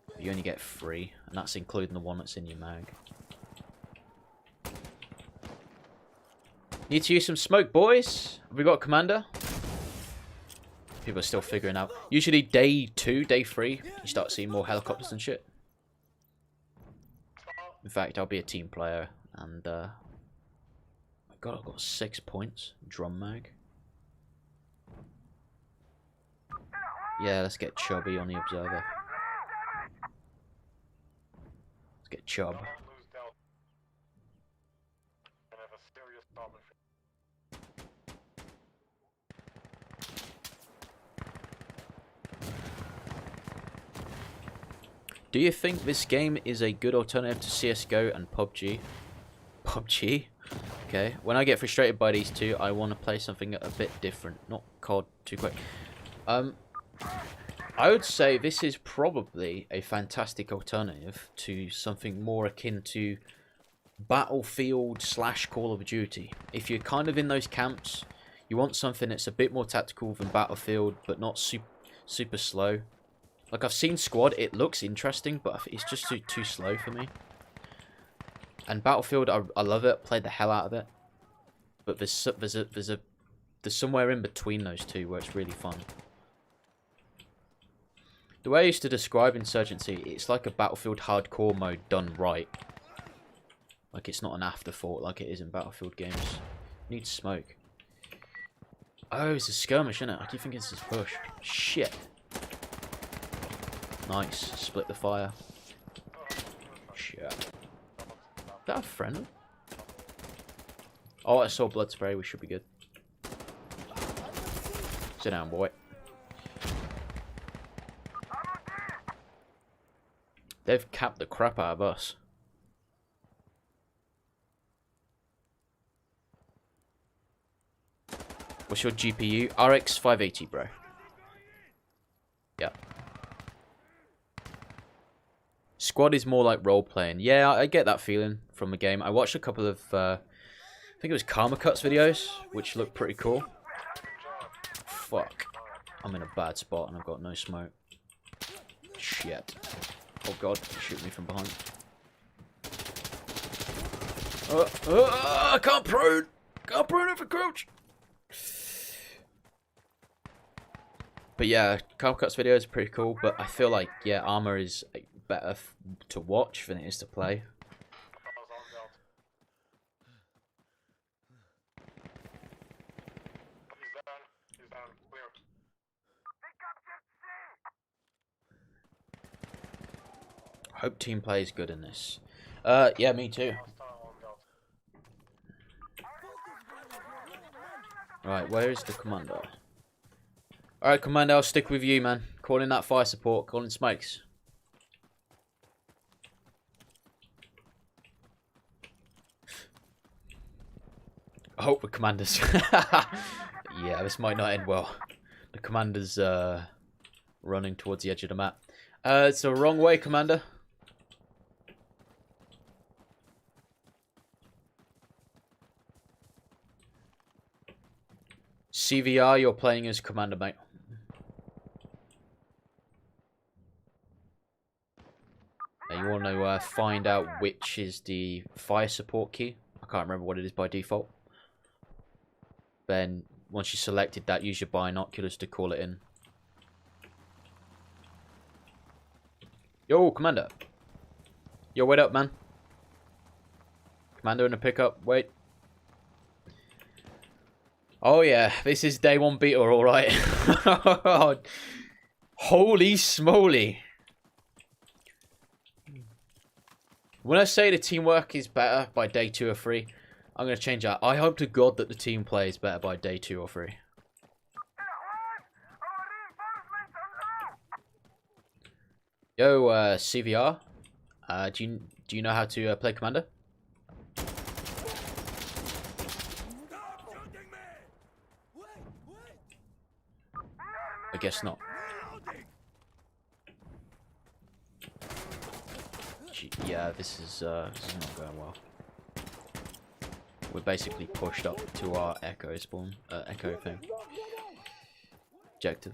But you only get 3, and that's including the one that's in your mag. Need to use some smoke, boys. Have we got a commander? People are still figuring out. Usually day 2, day 3, you start seeing more helicopters and shit. In fact, I'll be a team player, and my god, I've got 6 points. Drum mag. Yeah, let's get chubby on the observer. Let's get chub. Do you think this game is a good alternative to CSGO and PUBG? PUBG? Okay. When I get frustrated by these two, I want to play something a bit different. Not COD too quick. I would say this is probably a fantastic alternative to something more akin to Battlefield / Call of Duty. If you're kind of in those camps, you want something that's a bit more tactical than Battlefield, but not super slow. Like, I've seen Squad, it looks interesting, but it's just too slow for me. And Battlefield, I love it, played the hell out of it. But there's somewhere in between those two where it's really fun. The way I used to describe Insurgency, it's like a Battlefield hardcore mode done right. Like, it's not an afterthought like it is in Battlefield games. Need smoke. Oh, it's a skirmish, isn't it? I keep thinking it's a push. Shit. Nice. Split the fire. Shit. Is that a friend? Oh, I saw blood spray. We should be good. Sit down, boy. They've capped the crap out of us. What's your GPU? RX 580, bro. Yeah. Squad is more like role-playing. Yeah, I get that feeling from the game. I watched a couple of, I think it was Karma Cuts videos, which looked pretty cool. Fuck. I'm in a bad spot and I've got no smoke. Shit. Oh god, he's shooting me from behind. I can't prune! Can't prune if I crouch! But yeah, Karma Cuts videos are pretty cool, but I feel like, yeah, Armor is better to watch than it is to play. Hope team play is good in this. Yeah, me too. Right, where is the commander? Alright, commander, I'll stick with you, man. Calling that fire support, calling smokes. I hope the commander's... yeah, this might not end well. The commander's running towards the edge of the map. It's the wrong way, commander. CVR, you're playing as commander, mate. Now you want to find out which is the fire support key. I can't remember what it is by default. Then, once you selected that, use your binoculars to call it in. Yo, commander. Yo, wait up, man. Commander in a pickup. Wait. Oh, yeah. This is day one beta, alright. Holy smoly. When I say the teamwork is better by day 2 or 3, I'm going to change that. I hope to God that the team play is better by day 2 or 3. Yo, CVR. Do you know how to play commander? I guess not. Yeah, this is not going well. We're basically pushed up to our echo spawn, echo thing. Objective.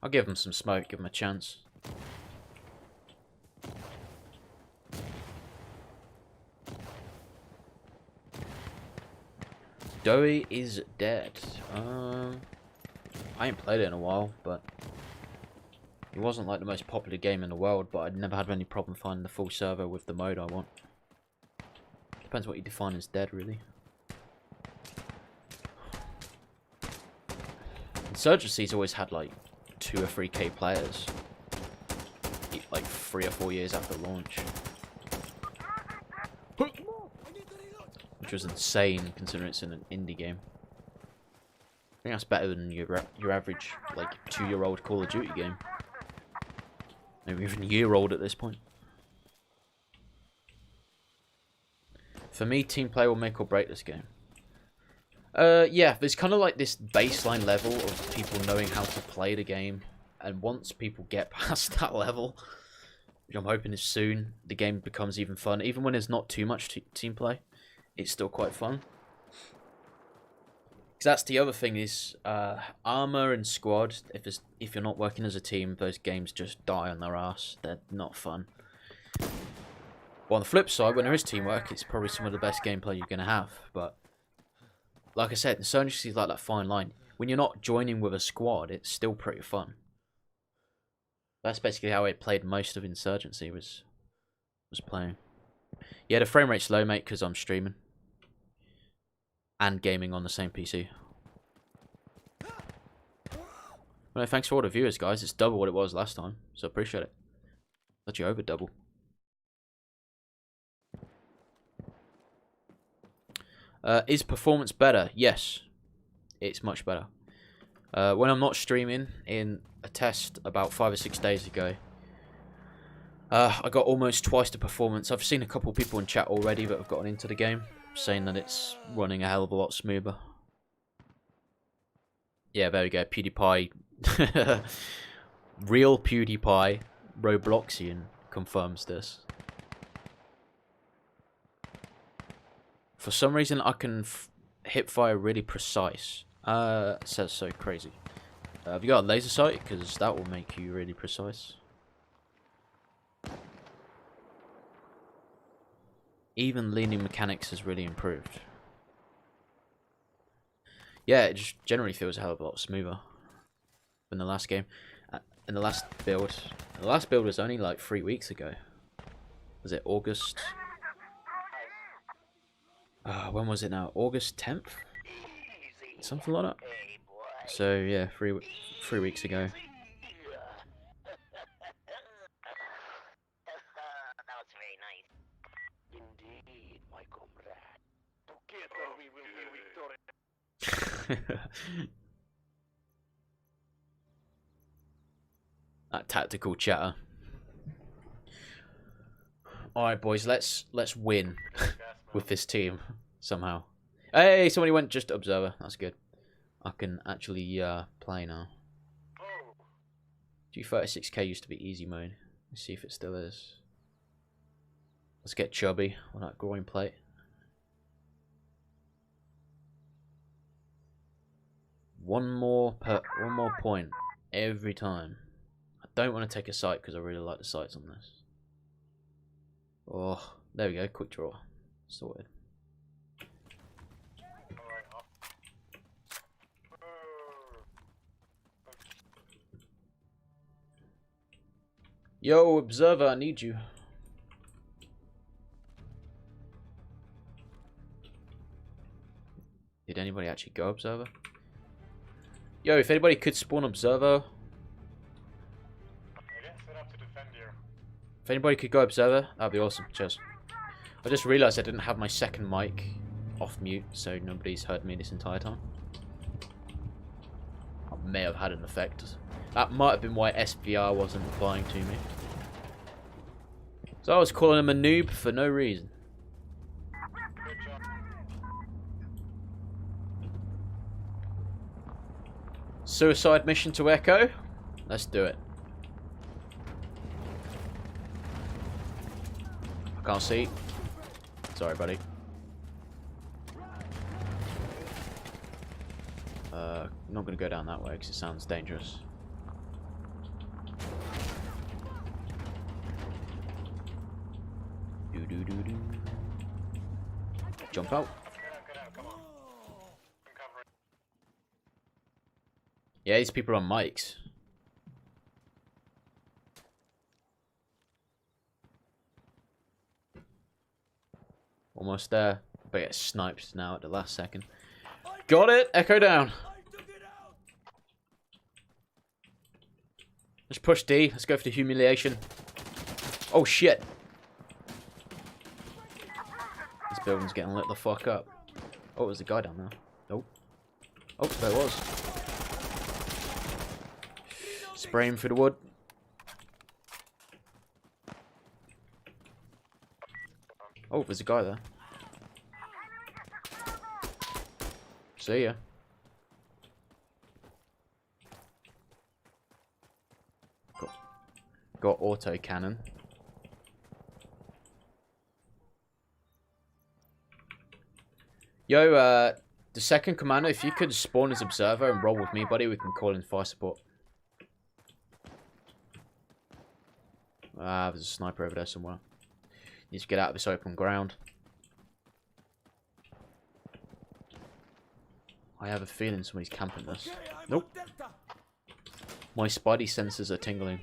I'll give them some smoke, give them a chance. Doey is dead. I ain't played it in a while, but it wasn't like the most popular game in the world, but I'd never had any problem finding the full server with the mode I want. Depends what you define as dead, really. Insurgency's always had like 2 or 3k players, like 3 or 4 years after launch, which was insane considering it's in an indie game. I think that's better than your average like 2-year-old Call of Duty game. Maybe even a year old at this point. For me, team play will make or break this game. Yeah, there's kind of like this baseline level of people knowing how to play the game. And once people get past that level, which I'm hoping is soon, the game becomes even fun. Even when there's not too much team play, it's still quite fun. Because that's the other thing is, armor and squad, if you're not working as a team, those games just die on their ass. They're not fun. But on the flip side, when there is teamwork, it's probably some of the best gameplay you're going to have. But like I said, Insurgency is like that fine line. When you're not joining with a squad, it's still pretty fun. That's basically how I played most of Insurgency, was playing. Yeah, the frame rate's low, mate, because I'm streaming. And gaming on the same PC. Well, thanks for all the viewers, guys. It's double what it was last time, so appreciate it. Thought you over double. Is performance better? Yes. It's much better. When I'm not streaming, in a test about 5 or 6 days ago, I got almost twice the performance. I've seen a couple of people in chat already that have gotten into the game, saying that it's running a hell of a lot smoother. Yeah, there we go. PewDiePie. Real PewDiePie Robloxian confirms this. For some reason, I can hip fire really precise. It says so crazy. Have you got a laser sight? Because that will make you really precise. Even leaning mechanics has really improved. Yeah, it just generally feels a hell of a lot smoother than the last game. In the last build. The last build was only like 3 weeks ago. Was it August? When was it now? August 10th? Something like that. So yeah, three weeks ago.
That was very nice. Indeed, my comrade. Together we will be victorious.
That tactical chatter. Alright boys, let's win with this team somehow. Hey, somebody went just observer. That's good. I can actually play now. G36K used to be easy mode. Let's see if it still is. Let's get chubby on that groin plate. One more point every time. I don't want to take a sight because I really like the sights on this. Oh, there we go. Quick draw. Sorted. Yo, observer, I need you. Did anybody actually go observer? Yo, if anybody could spawn observer. If anybody could go observer, that'd be awesome. Cheers. I just realised I didn't have my second mic off mute, so nobody's heard me this entire time. I may have had an effect. That might have been why SVR wasn't replying to me. So I was calling him a noob for no reason. Suicide mission to Echo? Let's do it. I can't see. Sorry, buddy. I'm not going to go down that way because it sounds dangerous. Do. Jump out. Yeah, these people are on mics. Almost there. But get sniped now at the last second. Got it! Echo down. Let's push D. Let's go for the humiliation. Oh shit. This building's getting lit the fuck up. Oh, there's a guy down there. Nope. Oh, there it was. Spray him through the wood. Oh, there's a guy there. See ya. Got auto cannon. Yo, the second commander, if you could spawn as observer and roll with me, buddy, we can call in fire support. Ah, there's a sniper over there somewhere. Need to get out of this open ground. I have a feeling somebody's camping this. Nope. My spidey senses are tingling.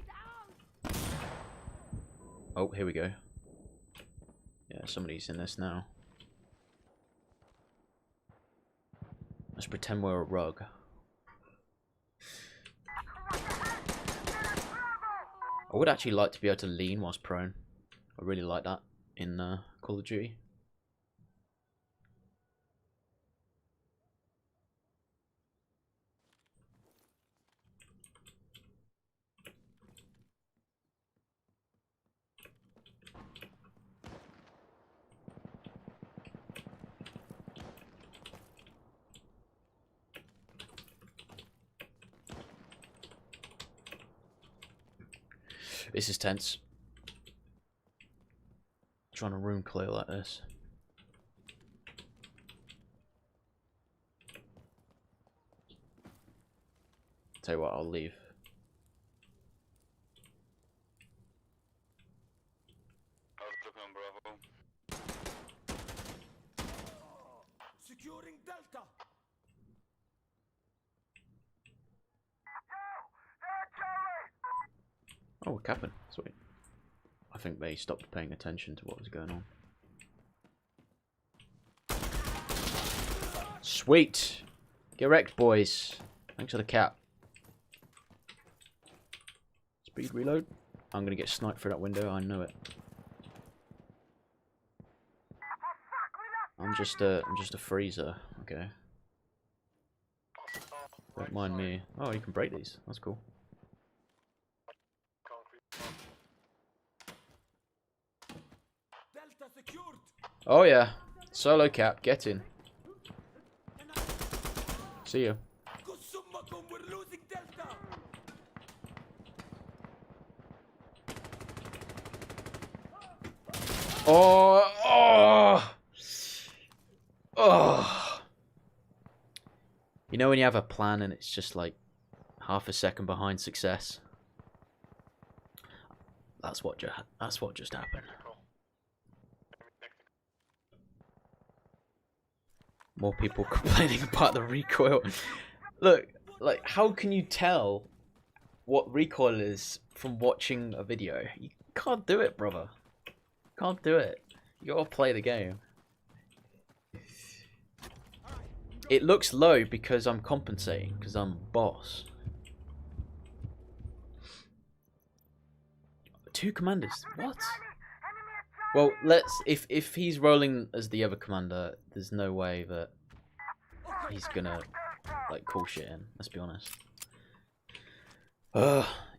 Oh, here we go. Yeah, somebody's in this now. Let's pretend we're a rug. I would actually like to be able to lean whilst prone. I really like that in Call of Duty. This is tense. Trying to room clear like this. Tell you what, I'll leave.
Securing Delta.
Oh, we're capping. Sweet. I think they stopped paying attention to what was going on. Sweet! Get wrecked, boys. Thanks for the cap. Speed reload. I'm gonna get sniped through that window, I know it. I'm just a freezer, okay. Don't mind me. Oh, you can break these. That's cool.
Delta secured.
Oh yeah. Solo cap, get in. See ya.
Kusummakum, we're losing Delta.
Oh, oh, oh. You know when you have a plan and it's just like half a second behind success? That's what just happened. More people complaining about the recoil. Look, like, how can you tell what recoil is from watching a video? You can't do it, brother. Can't do it. You gotta play the game. It looks low because I'm compensating, because I'm boss. 2 commanders. What? Well, if he's rolling as the other commander, there's no way that he's gonna like call shit in. Let's be honest.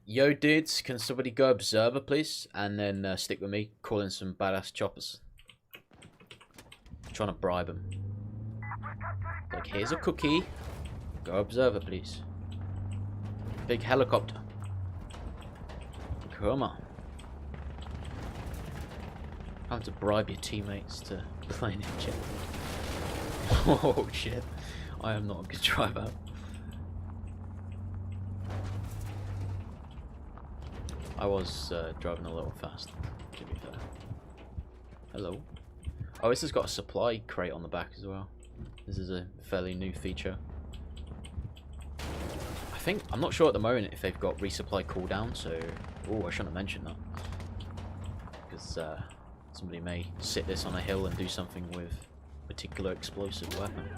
Yo, dudes, can somebody go observer, please, and then stick with me, call in some badass choppers. I'm trying to bribe him. Like, here's a cookie. Go observer, please. Big helicopter. Come on. How to bribe your teammates to play ninja. Oh shit. I am not a good driver. I was driving a little fast, to be fair. Hello. Oh, this has got a supply crate on the back as well. This is a fairly new feature. I'm not sure at the moment if they've got resupply cooldown, so... Oh, I shouldn't have mentioned that. Because somebody may sit this on a hill and do something with a particular explosive weapon.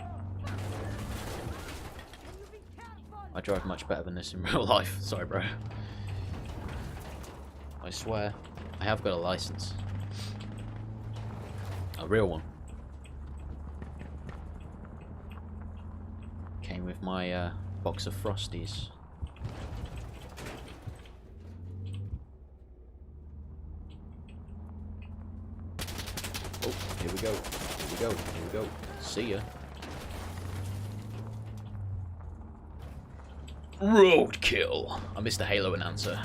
I drive much better than this in real life. Sorry, bro. I swear, I have got a license. A real one. Came with my box of Frosties. Oh. Here we go. Here we go. Here we go. See ya. Roadkill. I missed the Halo announcer.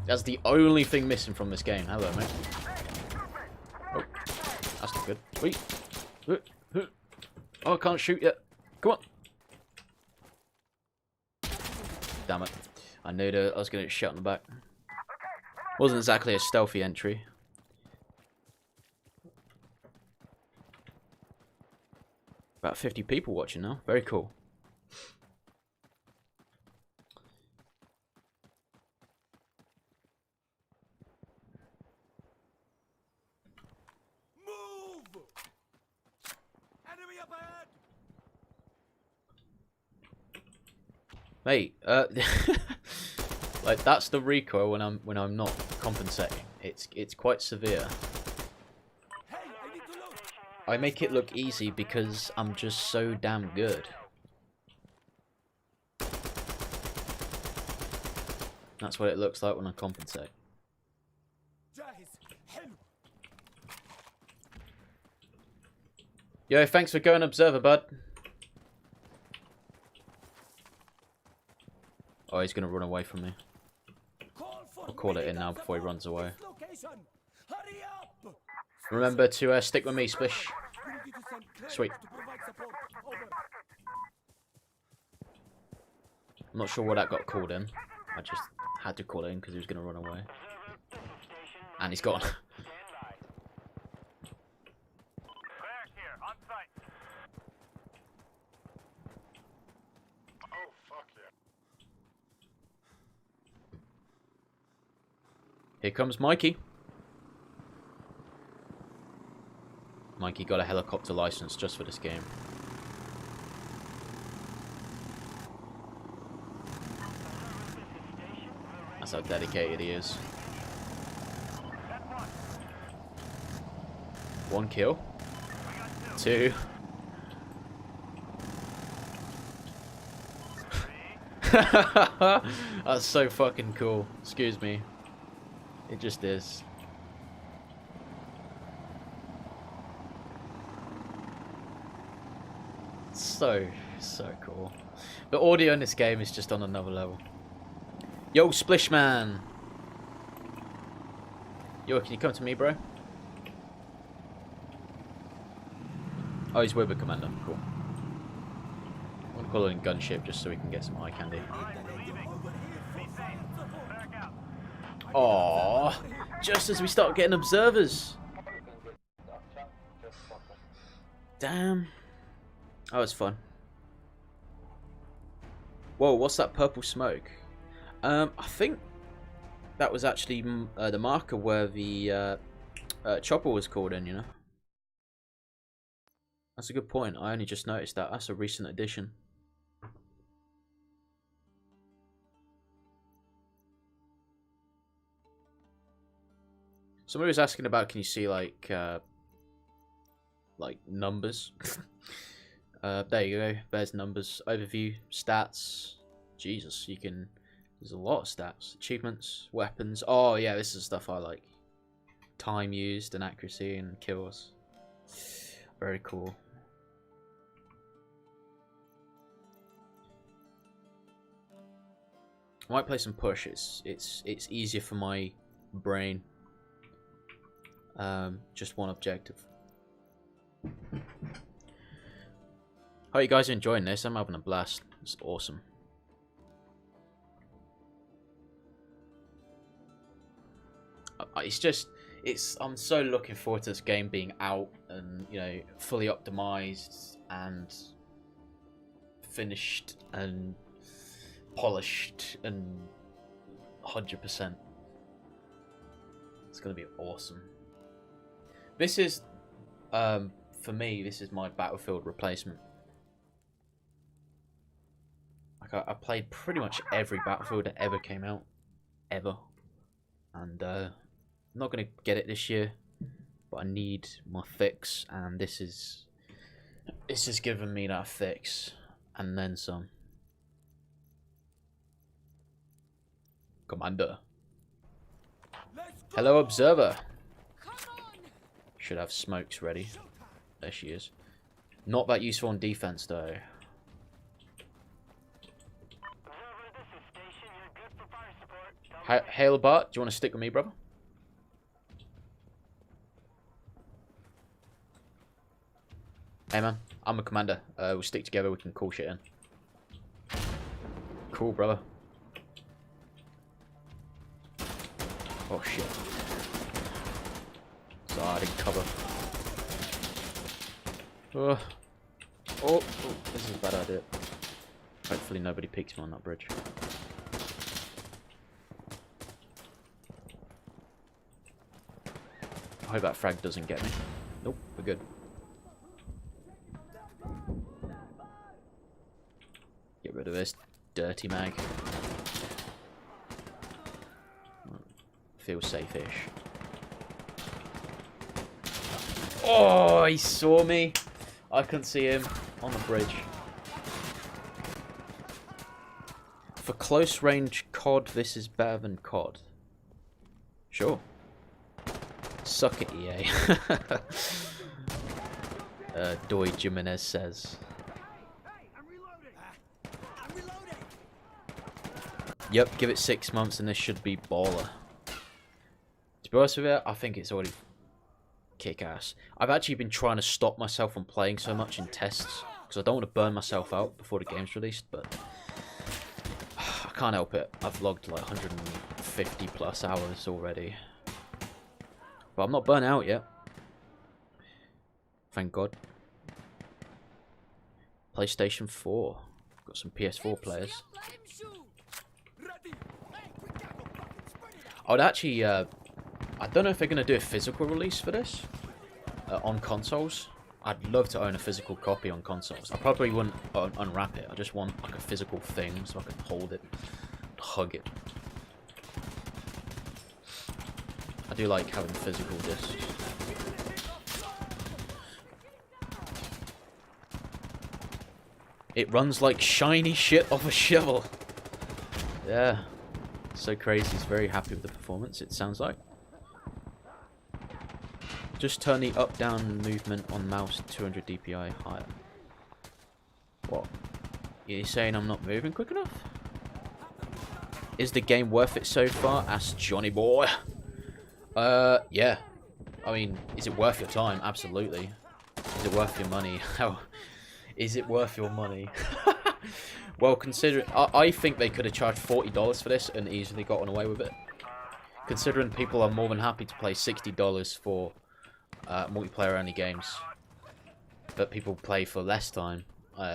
That's the only thing missing from this game. Hello, mate. Oh, that's not good. Wait. Oh, I can't shoot yet. Come on. Damn it. I knew that I was going to get shot in the back. Wasn't exactly a stealthy entry. About 50 people watching now. Very cool.
Move! Enemy up ahead!
Mate, like that's the recoil when I'm not compensating. It's quite severe.
Hey, I need to load!
I make it look easy because I'm just so damn good. That's what it looks like when I compensate. Yo, thanks for going observer, bud. Oh, he's gonna run away from me. I'll call it in now before he runs away. Remember to stick with me, Splish. Sweet. I'm not sure what that got called in. I just had to call it in because he was gonna run away. And he's gone. Here comes Mikey. Mikey got a helicopter license just for this game. That's how dedicated he is. 1 kill. 2. That's so fucking cool. Excuse me. It just is. So cool. The audio in this game is just on another level. Yo, Splish Man! Yo, can you come to me, bro? Oh, he's with a commander. Cool. I want to call it in gunship just so we can get some eye candy. Aww, just as we start getting observers. Damn. That was fun. Whoa, what's that purple smoke? I think that was actually the marker where the chopper was called in, you know? That's a good point. I only just noticed that. That's a recent addition. Somebody was asking about, can you see like numbers? There you go. There's numbers. Overview, stats. Jesus, you can. There's a lot of stats. Achievements, weapons. Oh yeah, this is stuff I like. Time used and accuracy and kills. Very cool. I might play some push. It's easier for my brain. Just one objective. How are you guys enjoying this? I'm having a blast. It's awesome. I'm so looking forward to this game being out and, you know, fully optimized and finished and polished and 100%. It's gonna be awesome. This is, for me, this is my Battlefield replacement. Like I played pretty much every Battlefield that ever came out, ever, and I'm not gonna get it this year, but I need my fix, and this is giving me that fix, and then some. Commander. Hello, observer. Should have smokes ready. There she is. Not that useful on defense, though. Hail Bart, do you want to stick with me, brother? Hey, man. I'm a commander. We'll stick together. We can call shit in. Cool, brother. Oh, shit. Sorry, I didn't cover. Oh, this is a bad idea. Hopefully nobody peeks me on that bridge. I hope that frag doesn't get me. Nope, we're good. Get rid of this dirty mag. Feels safe-ish. Oh, he saw me. I couldn't see him on the bridge. For close range COD, this is better than COD. Sure. Suck it, EA. Doy Jimenez says. Yep, give it 6 months and this should be baller. To be honest with you, I think it's already kick-ass. I've actually been trying to stop myself from playing so much in tests because I don't want to burn myself out before the game's released, but I can't help it. I've logged like 150 plus hours already. But I'm not burnt out yet. Thank God. PlayStation 4. Got some PS4 players. I would actually, I don't know if they're going to do a physical release for this on consoles. I'd love to own a physical copy on consoles. I probably wouldn't unwrap it. I just want like a physical thing so I can hold it, hug it. I do like having physical discs. It runs like shiny shit off a shovel. Yeah. So crazy. He's very happy with the performance, it sounds like. Just turn the up-down movement on mouse 200 dpi higher. What? You're saying I'm not moving quick enough? Is the game worth it so far? Asked Johnny Boy. Yeah. I mean, is it worth your time? Absolutely. Is it worth your money? How? Is it worth your money? Well, considering... I think they could have charged $40 for this and easily gotten away with it. Considering people are more than happy to pay $60 for multiplayer-only games. But people play for less time.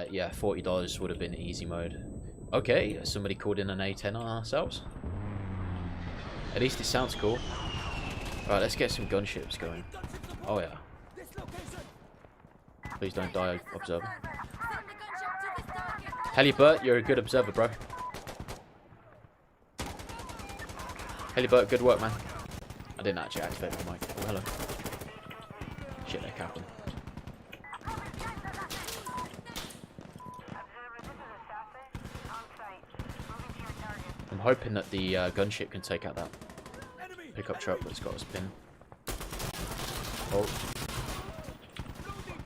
Yeah, $40 would have been easy mode. Okay, somebody called in an A10 on ourselves. At least it sounds cool. Alright, let's get some gunships going. Oh yeah. Please don't die, observer. Helibert, you're a good observer, bro. Helibert, good work, man. I didn't actually activate my mic. Oh, hello. Shit there, Captain. I'm hoping that the gunship can take out that pickup truck that's got us pinned. Oh.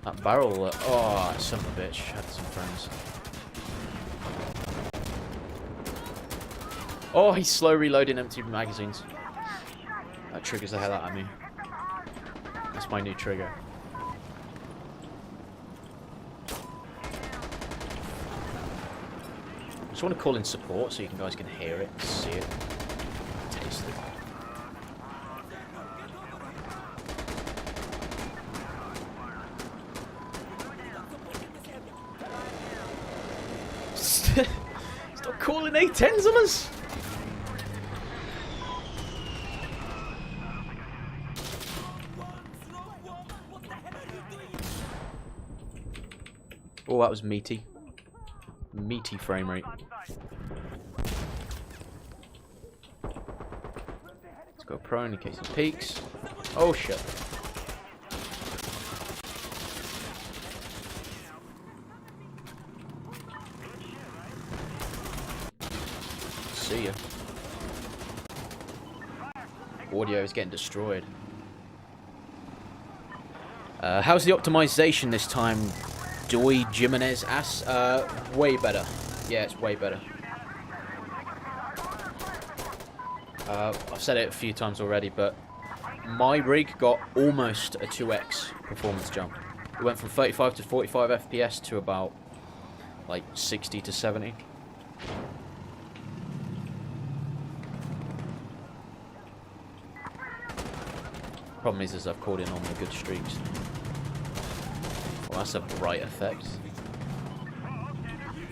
That barrel, oh, son of a bitch. Had some friends. Oh, he's slow reloading empty magazines. That triggers the hell out of me. That's my new trigger. I just want to call in support so you guys can hear it, see it, taste it. Stop calling A10s on us! Oh, that was meaty. Meaty frame rate. Let's go prone in case it peaks. Oh shit. See ya. Audio is getting destroyed. How's the optimization this time, Joy Jimenez asks? Way better. Yeah, it's way better. I've said it a few times already, but my rig got almost a 2x performance jump. It went from 35 to 45 FPS to about like 60 to 70. Problem is I've called in on the good streaks. Well, that's a bright effect.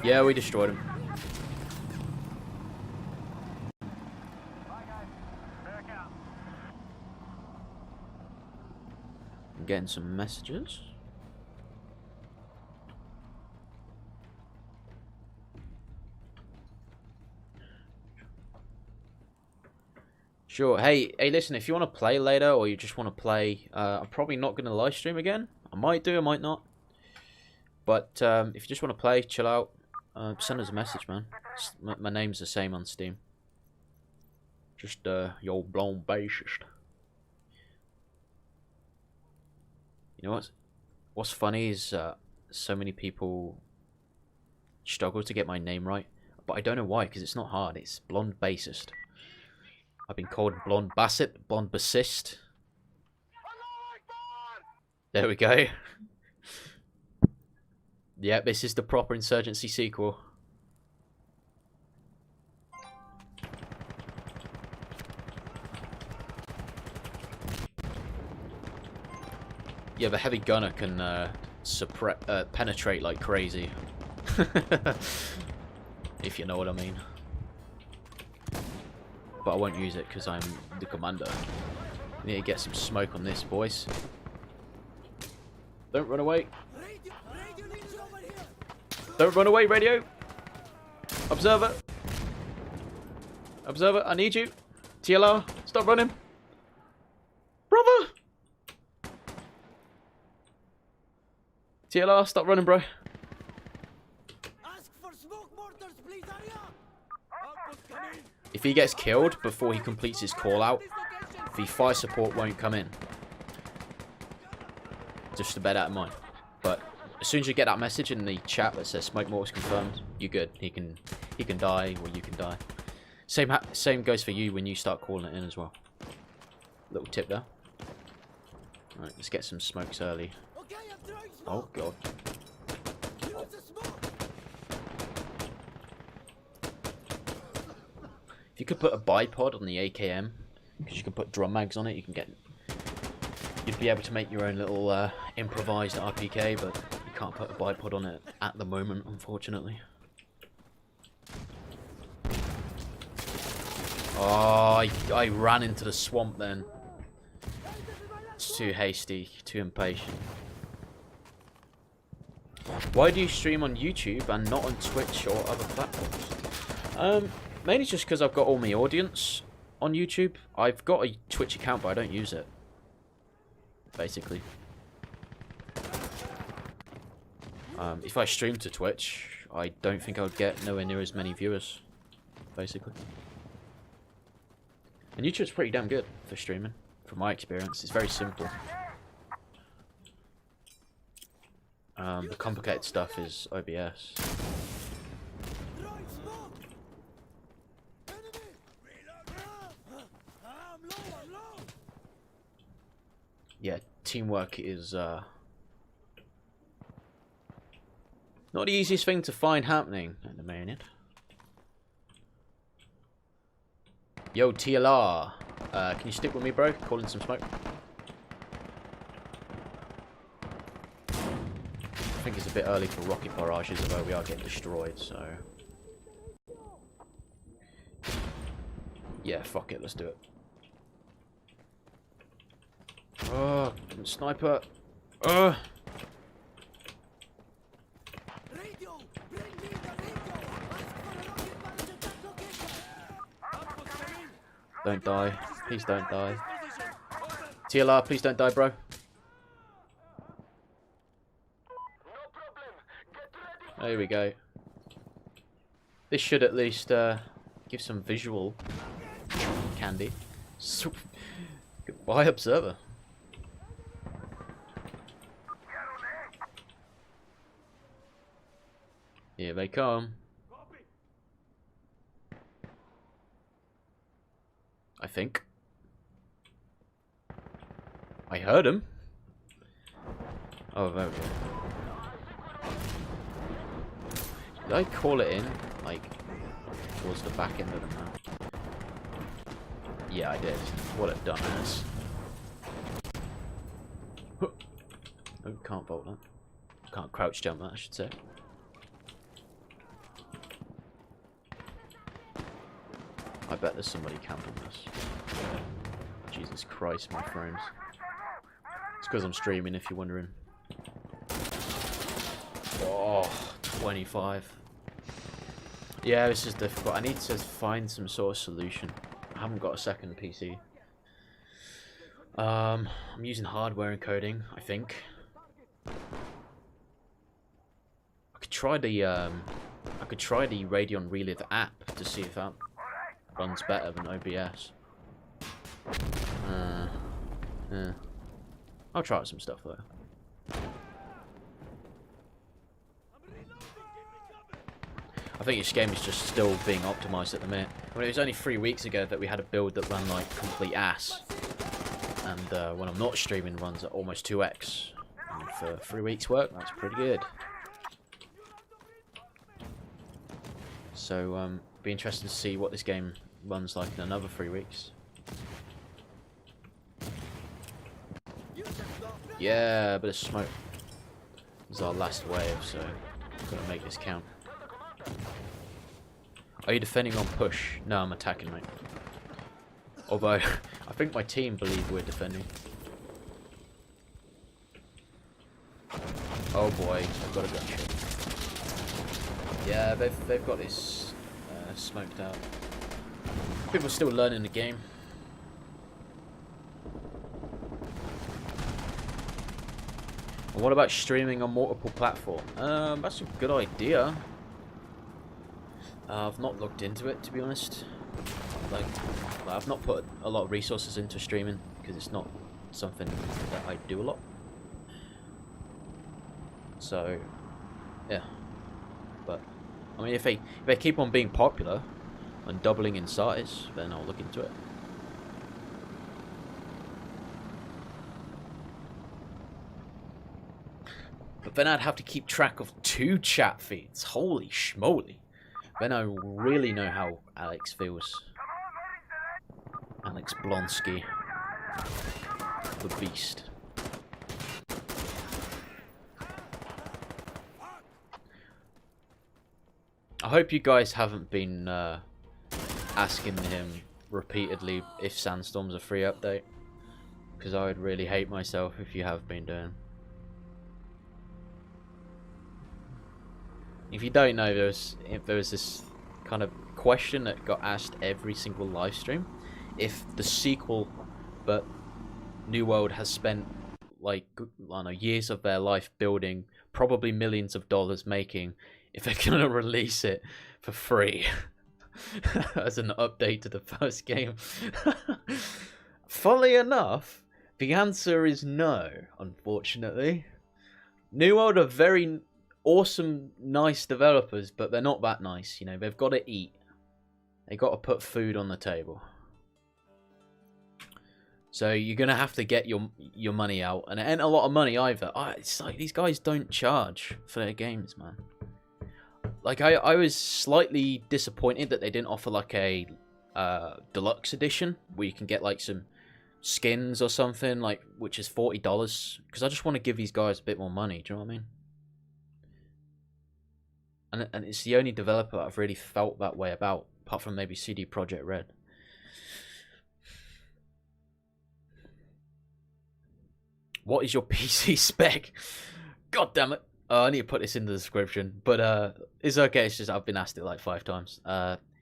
Yeah, we destroyed him. I'm getting some messages. Sure. Hey, listen, if you want to play later or you just want to play, I'm probably not going to live stream again. I might do, I might not. But if you just want to play, chill out, send us a message, man. My name's the same on Steam. Just your blondbassist. You know what's funny is so many people struggle to get my name right, but I don't know why, because it's not hard. It's blondbassist. I've been called blondbassist. There we go. Yep, this is the proper Insurgency sequel. Yeah, the heavy gunner can penetrate like crazy. If you know what I mean. But I won't use it because I'm the commander. We need to get some smoke on this, boys. Don't run away. Don't run away, radio. Observer. Observer, I need you. TLR, stop running. Brother. TLR, stop running, bro.
Ask for smoke mortars, please, Arya. Outpost coming.
If he gets killed before he completes his call out, the fire support won't come in. Just to bear that in mind. But as soon as you get that message in the chat that says smoke mortars confirmed, you're good. He can die or you can die. Same goes for you when you start calling it in as well. Little tip there. Alright, let's get some smokes early.
Okay, I'm throwing
Oh
smoke.
god.
Use the smoke.
If you could put a bipod on the AKM, because you can put drum mags on it, you'd be able to make your own little improvised RPK, but you can't put a bipod on it at the moment, unfortunately. Oh, I ran into the swamp then. It's too hasty, too impatient. Why do you stream on YouTube and not on Twitch or other platforms? Mainly just because I've got all my audience on YouTube. I've got a Twitch account, but I don't use it. Basically. If I stream to Twitch, I don't think I would get nowhere near as many viewers. Basically. And YouTube's pretty damn good for streaming, from my experience. It's very simple. The complicated stuff is OBS.
Throwing smoke. Enemy. I'm low.
Yeah, teamwork is not the easiest thing to find happening at the minute. Yo, TLR, can you stick with me, bro? Calling some smoke. I think it's a bit early for rocket barrages, although we are getting destroyed, so... Yeah, fuck it, let's do it. Oh, sniper.
Radio. Bring me the radio. Ask for a rocket launch at that location. Outpost coming.
Don't die. Please don't die. TLR, please don't die, bro. There we go. This should at least give some visual candy. Goodbye, observer. Here they come. I think. I heard him. Oh, there we go. Did I call it in? Like, towards the back end of the map? Yeah, I did. What a dumbass. Oh, can't vault that. Can't crouch jump that, I should say. I bet there's somebody camping this. Jesus Christ, my frames. It's because I'm streaming, if you're wondering. Oh, 25. Yeah, this is difficult. I need to find some sort of solution. I haven't got a second PC. I'm using hardware encoding, I think. I could try the Radeon Relive app to see if that runs better than OBS. Yeah. I'll try some stuff though. I think this game is just still being optimized at the minute. I mean, it was only 3 weeks ago that we had a build that ran like complete ass. And when I'm not streaming, runs at almost 2x. And for 3 weeks work, that's pretty good. So, be interesting to see what this game runs like in another 3 weeks. Yeah, a bit of smoke. This is our last wave, so I'm gonna make this count. Are you defending on push? No, I'm attacking, mate. Although, I think my team believe we're defending. Oh boy, I've got a gunshot. Yeah, they've got this smoked out. People are still learning the game. And what about streaming on multiple platforms? That's a good idea. I've not looked into it, to be honest. Like, I've not put a lot of resources into streaming because it's not something that I do a lot. So, yeah. But I mean, if they keep on being popular and doubling in size, then I'll look into it. But then I'd have to keep track of 2 chat feeds. Holy schmoly. Then I really know how Alex feels. Alex Blonsky. The beast. I hope you guys haven't been asking him repeatedly if Sandstorm's a free update. Because I would really hate myself if you have been doing. If you don't know, there was this kind of question that got asked every single live stream. If the sequel, but New World has spent like, I don't know, years of their life building, probably millions of dollars making, if they're gonna release it for free as an update to the first game. Funnily enough, the answer is no, unfortunately. New World are very awesome, nice developers, but they're not that nice. You know, they've got to eat. They got to put food on the table. So you're gonna have to get your money out, and it ain't a lot of money either. It's like these guys don't charge for their games, man. Like I was slightly disappointed that they didn't offer like a deluxe edition where you can get like some skins or something, like, which is $40, because I just want to give these guys a bit more money. Do you know what I mean? And it's the only developer I've really felt that way about, apart from maybe CD Projekt Red. What is your PC spec? God damn it. I need to put this in the description. But it's okay, it's just I've been asked it like 5 times.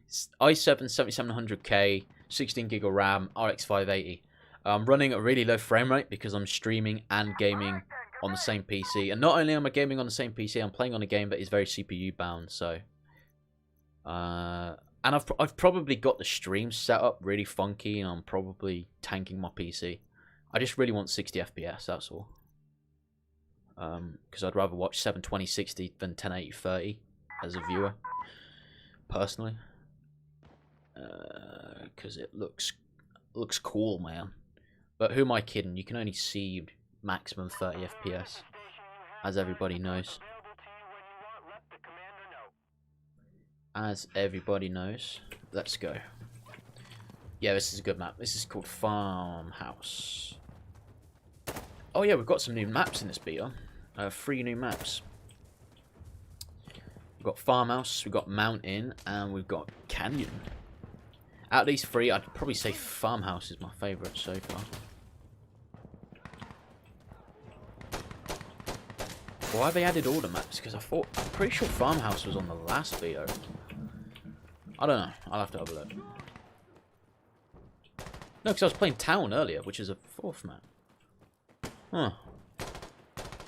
It's i7 7700K, 16 gig of RAM, RX 580. I'm running at a really low frame rate because I'm streaming and gaming on the same PC. And not only am I gaming on the same PC, I'm playing on a game that is very CPU bound. So, and I've probably got the stream set up really funky, and I'm probably tanking my PC. I just really want 60 FPS, that's all. Because I'd rather watch 720 60 than 1080 30. as a viewer, personally, because it looks cool, man. But who am I kidding? You can only see maximum 30 FPS, as everybody knows. As everybody knows. Let's go. Yeah, this is a good map. This is called Farmhouse. Oh yeah, we've got some new maps in this beta. 3 new maps. We've got Farmhouse, we've got Mountain, and we've got Canyon. Out of these 3, I'd probably say Farmhouse is my favourite so far. Why have they added all the maps? Because I'm pretty sure Farmhouse was on the last beta. I don't know. I'll have to have a look. No, because I was playing Town earlier, which is a 4th map. Huh.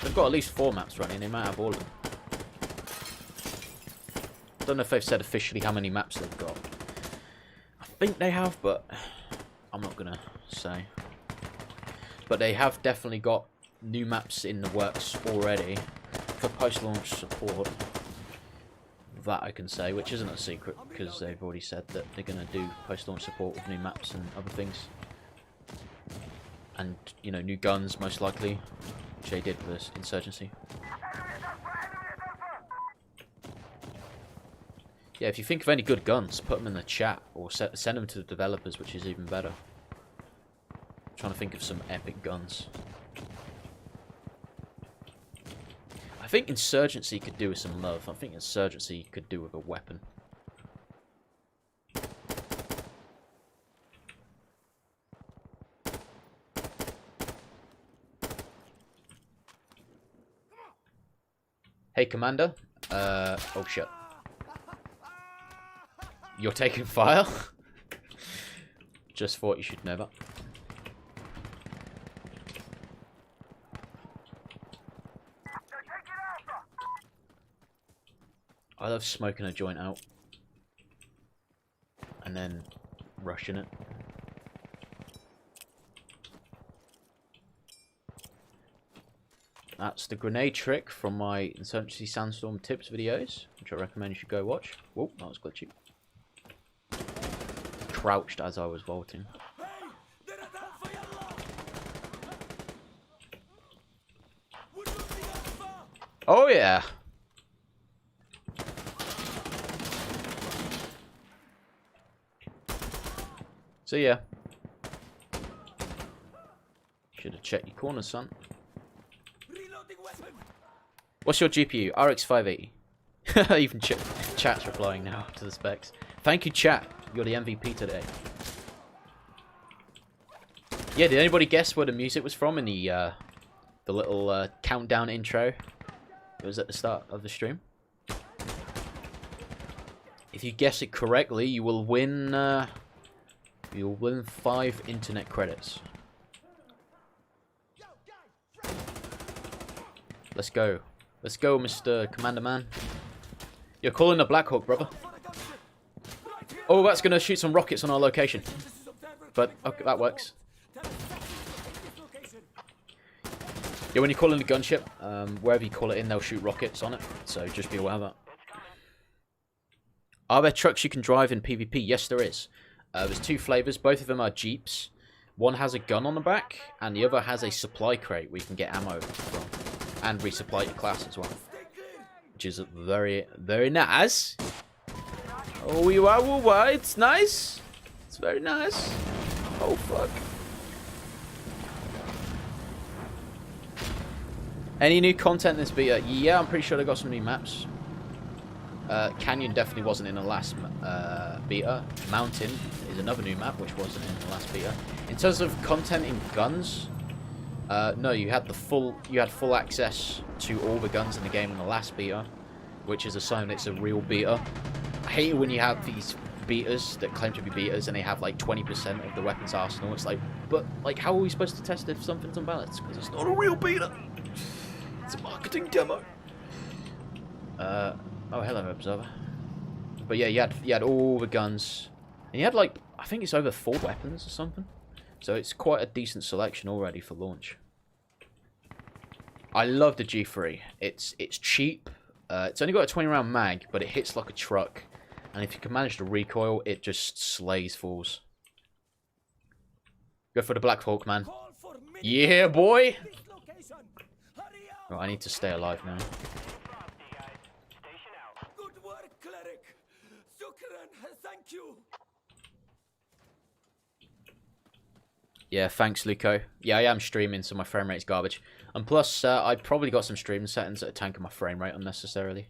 They've got at least 4 maps running. They might have all of them. Don't know if they've said officially how many maps they've got. I think they have, but I'm not going to say. But they have definitely got new maps in the works already for post-launch support. That I can say, which isn't a secret, because they've already said that they're going to do post-launch support with new maps and other things. And, you know, new guns, most likely, which they did with Insurgency. Yeah, if you think of any good guns, put them in the chat, or send them to the developers, which is even better. I'm trying to think of some epic guns. I think Insurgency could do with some love. I think Insurgency could do with a weapon. Hey, Commander. Oh shit. You're taking fire? Just thought you should know that. I love smoking a joint out. And then rushing it. That's the grenade trick from my Insurgency Sandstorm tips videos, which I recommend you should go watch. Whoa, that was glitchy. Crouched as I was vaulting. Oh yeah! So yeah. Should have checked your corners, son. What's your GPU? RX 580. Even chat's replying now to the specs. Thank you, chat. You're the MVP today. Yeah, did anybody guess where the music was from in the little countdown intro? It was at the start of the stream. If you guess it correctly, you will win. You'll win 5 internet credits. Let's go. Let's go, Mr. Commander Man. You're calling the Black Hawk, brother. Oh, that's going to shoot some rockets on our location. But, okay, that works. Yeah, when you call in the gunship, wherever you call it in, they'll shoot rockets on it. So just be aware of that. Are there trucks you can drive in PvP? Yes, there is. There's 2 flavors. Both of them are Jeeps. One has a gun on the back, and the other has a supply crate where you can get ammo from. And resupply your class as well. Which is very, very nice. Oh, you are, oh, it's nice. It's very nice. Oh, fuck. Any new content in this beta? Yeah, I'm pretty sure they got some new maps. Canyon definitely wasn't in the last beta. Mountain is another new map, which wasn't in the last beta. In terms of content in guns, no, you had full access to all the guns in the game in the last beta, which is a sign it's a real beta. I hate it when you have these betas that claim to be betas and they have like 20% of the weapons arsenal. It's like, but like, how are we supposed to test if something's unbalanced? Because it's not a real beta. It's a marketing demo. Oh, hello, Observer. But yeah, you had all the guns, and you had like, I think it's over 4 weapons or something. So it's quite a decent selection already for launch. I love the G3. It's cheap. It's only got a 20 round mag, but it hits like a truck. And if you can manage to recoil, it just slays fools. Go for the Black Hawk, man. Yeah, boy! Right, I need to stay alive now.
Good work, cleric. Shukran, thank you.
Yeah, thanks, Luco. Yeah, I am streaming, so my frame rate's garbage. And plus, I probably got some streaming settings that are tanking my frame rate unnecessarily.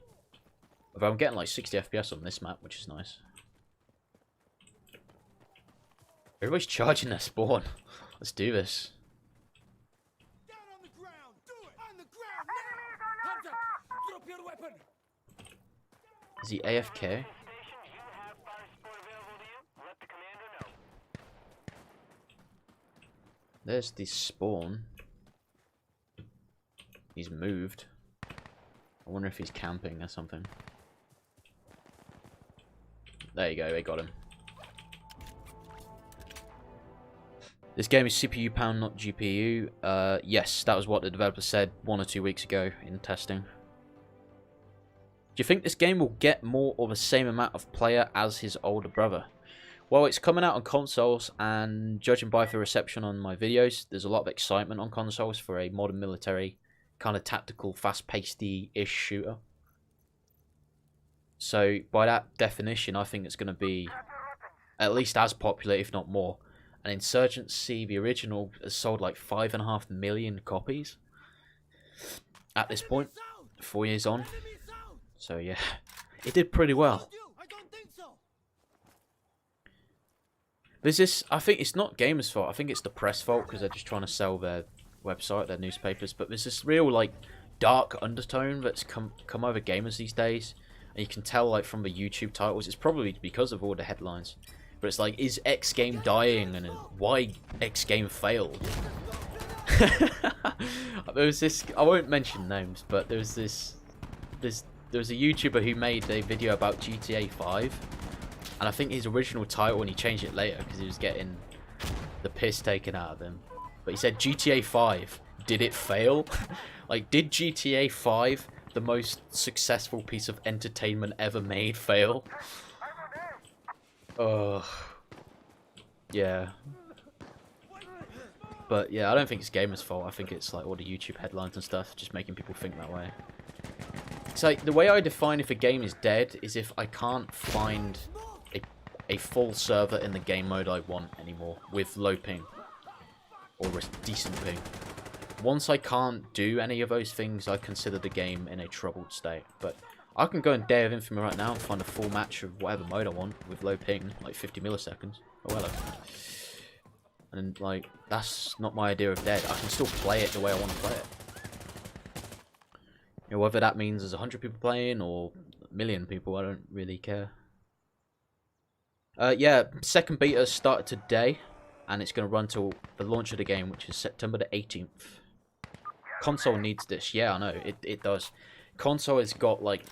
Although I'm getting like 60 FPS on this map, which is nice. Everybody's charging their spawn. Let's do this.
Down on the ground. Do it. On the ground now. Hands up. Drop your weapon.
Is he AFK? There's the spawn. He's moved. I wonder if he's camping or something. There you go, they got him. This game is CPU pound, not GPU. Yes, that was what the developer said 1 or 2 weeks ago in testing. Do you think this game will get more or the same amount of player as his older brother? Well, it's coming out on consoles, and judging by the reception on my videos, there's a lot of excitement on consoles for a modern military, kind of tactical, fast-paced-ish shooter. So, by that definition, I think it's going to be at least as popular, if not more. And Insurgency, the original, has sold like 5.5 million copies at this point, 4 years on. So, yeah, it did pretty well. There's this, I think it's not gamers' fault, I think it's the press fault, because they're just trying to sell their website, their newspapers, but there's this real, like, dark undertone that's come over gamers these days, and you can tell, like, from the YouTube titles, it's probably because of all the headlines, but it's like, is X game dying, and why X game failed? There was this, I won't mention names, but there was there was a YouTuber who made a video about GTA 5, and I think his original title, and he changed it later because he was getting the piss taken out of him. But he said, GTA 5, did it fail? Like, did GTA 5, the most successful piece of entertainment ever made, fail? Ugh. Yeah. But yeah, I don't think it's gamers' fault. I think it's like all the YouTube headlines and stuff just making people think that way. It's like, the way I define if a game is dead is if I can't find a full server in the game mode I want anymore with low ping or a decent ping. Once I can't do any of those things, I consider the game in a troubled state. But I can go in Day of Infamy right now and find a full match of whatever mode I want with low ping, like 50 milliseconds. Oh well. And like, that's not my idea of dead. I can still play it the way I want to play it. You know, whether that means there's 100 people playing or a million people, I don't really care. Yeah, second beta started today, and it's going to run till the launch of the game, which is September the 18th. Console needs this. Yeah, I know, it does. Console has got, like,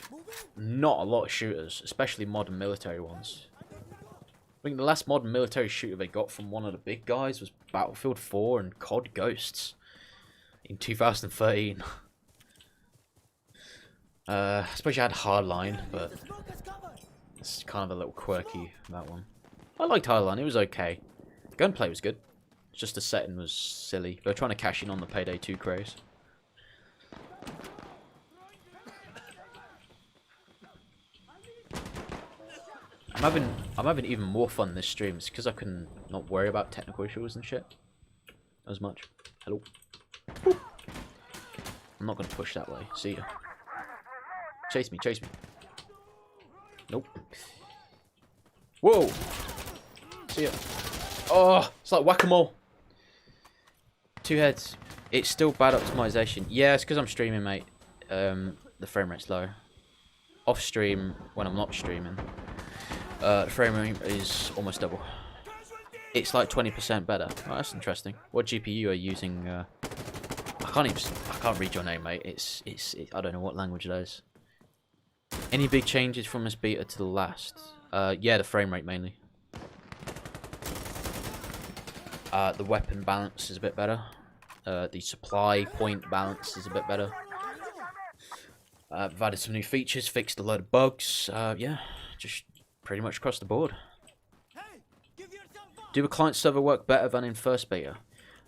not a lot of shooters, especially modern military ones. I think the last modern military shooter they got from one of the big guys was Battlefield 4 and COD Ghosts in 2013. I suppose you had Hardline, but it's kind of a little quirky, that one. I liked Hardline, it was okay. Gunplay was good. It's just the setting was silly. They're trying to cash in on the Payday 2 craze. I'm having even more fun this stream. It's because I can not worry about technical issues and shit as much. Hello. Woo. I'm not gonna push that way. See ya. Chase me, chase me. Nope. Whoa! See ya. Oh, it's like whack-a-mole. 2 heads. It's still bad optimization. Yeah, it's because I'm streaming, mate. The frame rate's low. Off stream, when I'm not streaming, the frame rate is almost double. It's like 20% better. Oh, that's interesting. What GPU are you using? I can't read your name, mate. It's I don't know what language that is. Any big changes from this beta to the last? Yeah, the frame rate mainly. The weapon balance is a bit better. The supply point balance is a bit better. I've added some new features, fixed a load of bugs. Yeah, just pretty much across the board.
Hey, give yourself up.
Do the client server work better than in first beta?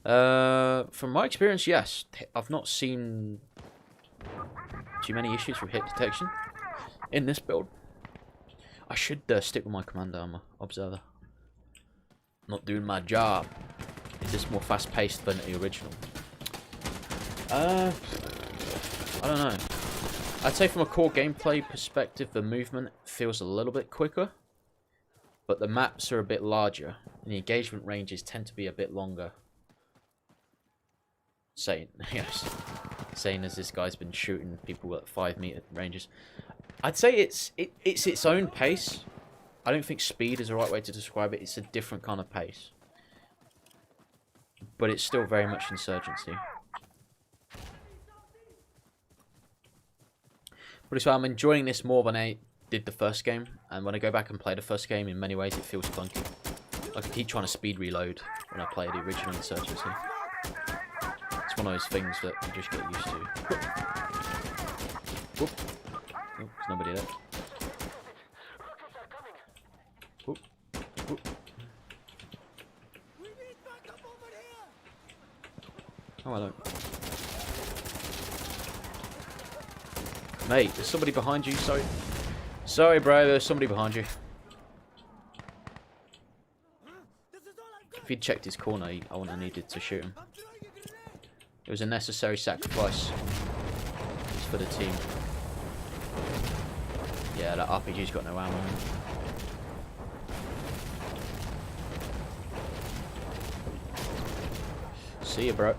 From my experience, yes. I've not seen too many issues with hit detection in this build. I should stick with my commander armor observer. Not doing my job. Is this more fast-paced than the original? I don't know. I'd say from a core gameplay perspective, the movement feels a little bit quicker, but the maps are a bit larger, and the engagement ranges tend to be a bit longer. Saying as this guy's been shooting people at 5-meter ranges. I'd say it's its own pace. I don't think speed is the right way to describe it. It's a different kind of pace. But it's still very much Insurgency. But so I'm enjoying this more than I did the first game. And when I go back and play the first game, in many ways it feels clunky. Like I keep trying to speed reload when I play the original Insurgency. It's one of those things that you just get used to. Whoop. Oh, there's nobody there. Whoop. Whoop.
We need backup over here.
Oh, hello. Mate, there's somebody behind you. Sorry. Sorry, bro. There's somebody behind you.
This is all I've got.
If he'd checked his corner, I wouldn't have needed to shoot him.
I'm throwing a grenade.
It was a necessary sacrifice. It's for the team. Yeah, that RPG's got no ammo. See ya, bro.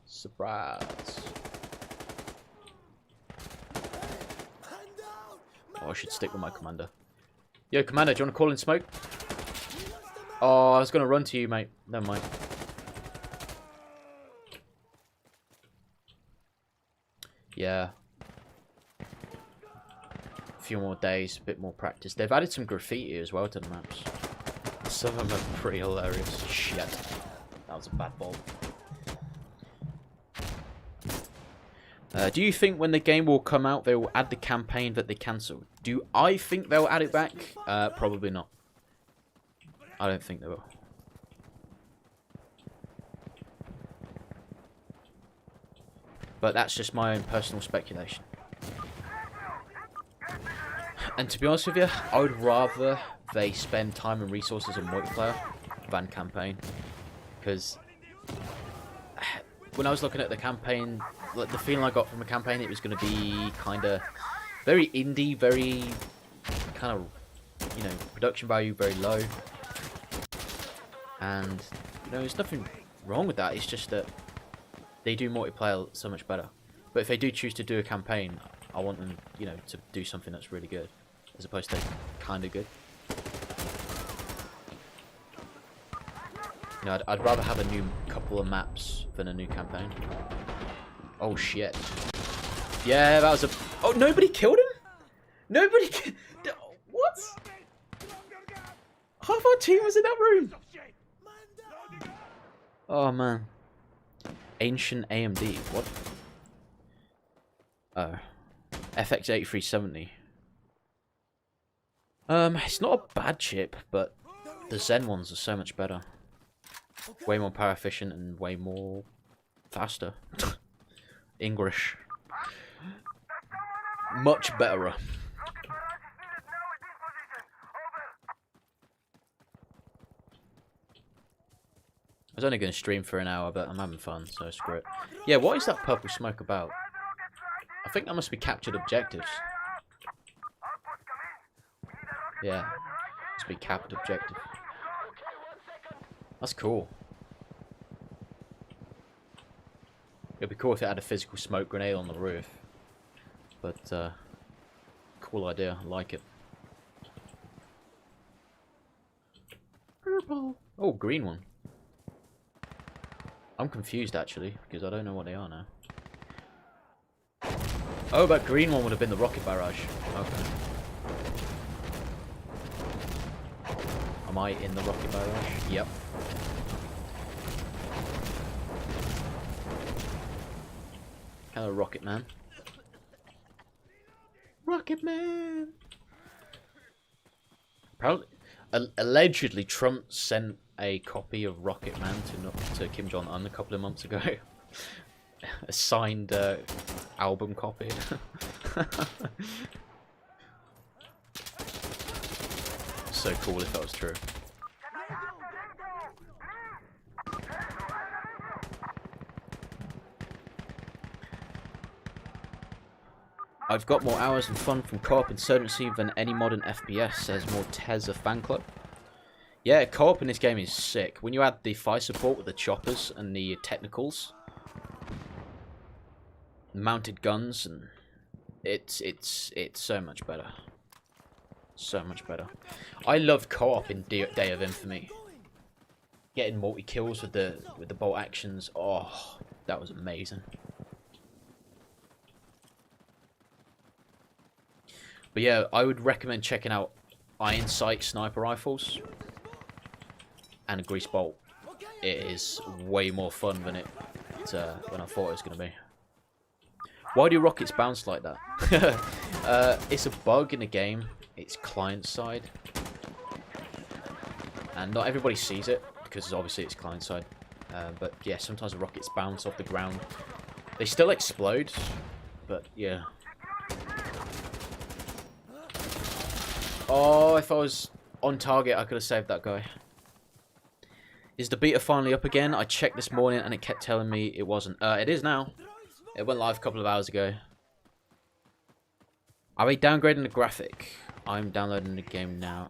Surprise.
Hand down.
Oh, I should stick with my commander. Yo, commander, do you want to call in smoke?
We lost the man.
Oh, I was going to run to you, mate. Never mind. Yeah. A few more days, a bit more practice. They've added some graffiti as well to the maps. Some of them are pretty hilarious. Shit. That was a bad ball. Do you think when the game will come out, they will add the campaign that they cancelled? Do I think they'll add it back? Probably not. I don't think they will. But that's just my own personal speculation. And to be honest with you, I would rather they spend time and resources on multiplayer than campaign. Because when I was looking at the campaign, like the feeling I got from the campaign, it was going to be kind of very indie, very kind of, you know, production value very low. And, you know, there's nothing wrong with that. It's just that they do multiplayer so much better. But if they do choose to do a campaign, I want them, you know, to do something that's really good, as opposed to kind of good. You know, I'd rather have a new couple of maps than a new campaign. Oh shit! Yeah, that was a. Oh, nobody killed him. Nobody. What? Half our team was in that room. Oh man. Ancient AMD. What? Oh. FX 8370. It's not a bad chip, but the Zen ones are so much better. Way more power efficient and way more faster. English. Much better. I was only going to stream for an hour, but I'm having fun, so screw it. Yeah, what is that purple smoke about? I think that must be captured objectives. Yeah, must be capped objective. That's cool. It'd be cool if it had a physical smoke grenade on the roof. But, cool idea. I like it. Purple. Oh, green one. I'm confused, actually, because I don't know what they are now. Oh, that green one would have been the rocket barrage. Okay. Am I in the rocket barrage? Yep. Hello, Rocket Man. Rocket Man. Apparently, allegedly, Trump sent a copy of Rocket Man to Kim Jong Un a couple of months ago. A signed album copy. So cool if that was true. I've got more hours and fun from co-op Insurgency than any modern FPS, says Morteza fan club. Yeah, co-op in this game is sick. When you add the fire support with the choppers and the technicals, mounted guns, and it's so much better. So much better. I love co-op in Day of Infamy. Getting multi-kills with the bolt actions. Oh, that was amazing. But yeah, I would recommend checking out Iron Sight sniper rifles and a grease bolt. It is way more fun than than I thought it was going to be. Why do rockets bounce like that? It's a bug in the game. It's client side, and not everybody sees it because obviously it's client side. But yeah, sometimes the rockets bounce off the ground. They still explode, but yeah. Oh, if I was on target, I could have saved that guy. Is the beta finally up again? I checked this morning and it kept telling me it wasn't. It is now. It went live a couple of hours ago. Are we downgrading the graphic? I'm downloading the game now.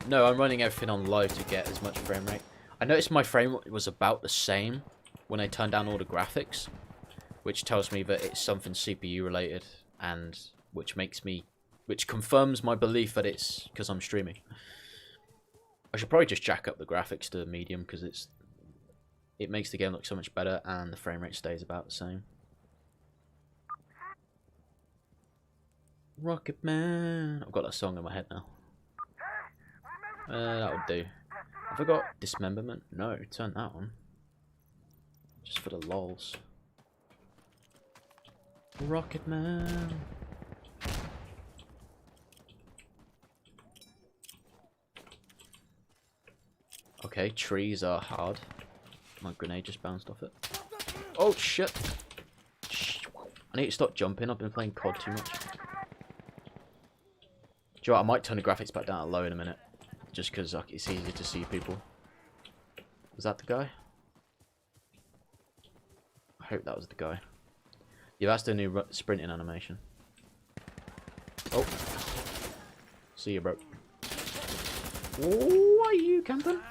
No, I'm running everything on low to get as much frame rate. I noticed my frame was about the same when I turned down all the graphics, which tells me that it's something CPU related, and which confirms my belief that it's because I'm streaming. I should probably just jack up the graphics to medium because it makes the game look so much better and the frame rate stays about the same. Rocket Man. I've got that song in my head now. That would do. Have I got dismemberment? No, turn that on. Just for the lols. Rocket Man. Okay, trees are hard. My grenade just bounced off it. Oh shit! I need to stop jumping. I've been playing COD too much. Do you know what? I might turn the graphics back down to low in a minute, just because it's easier to see people. Was that the guy? I hope that was the guy. Yeah, that's the new sprinting animation. Oh, see you, bro. Why are you camping?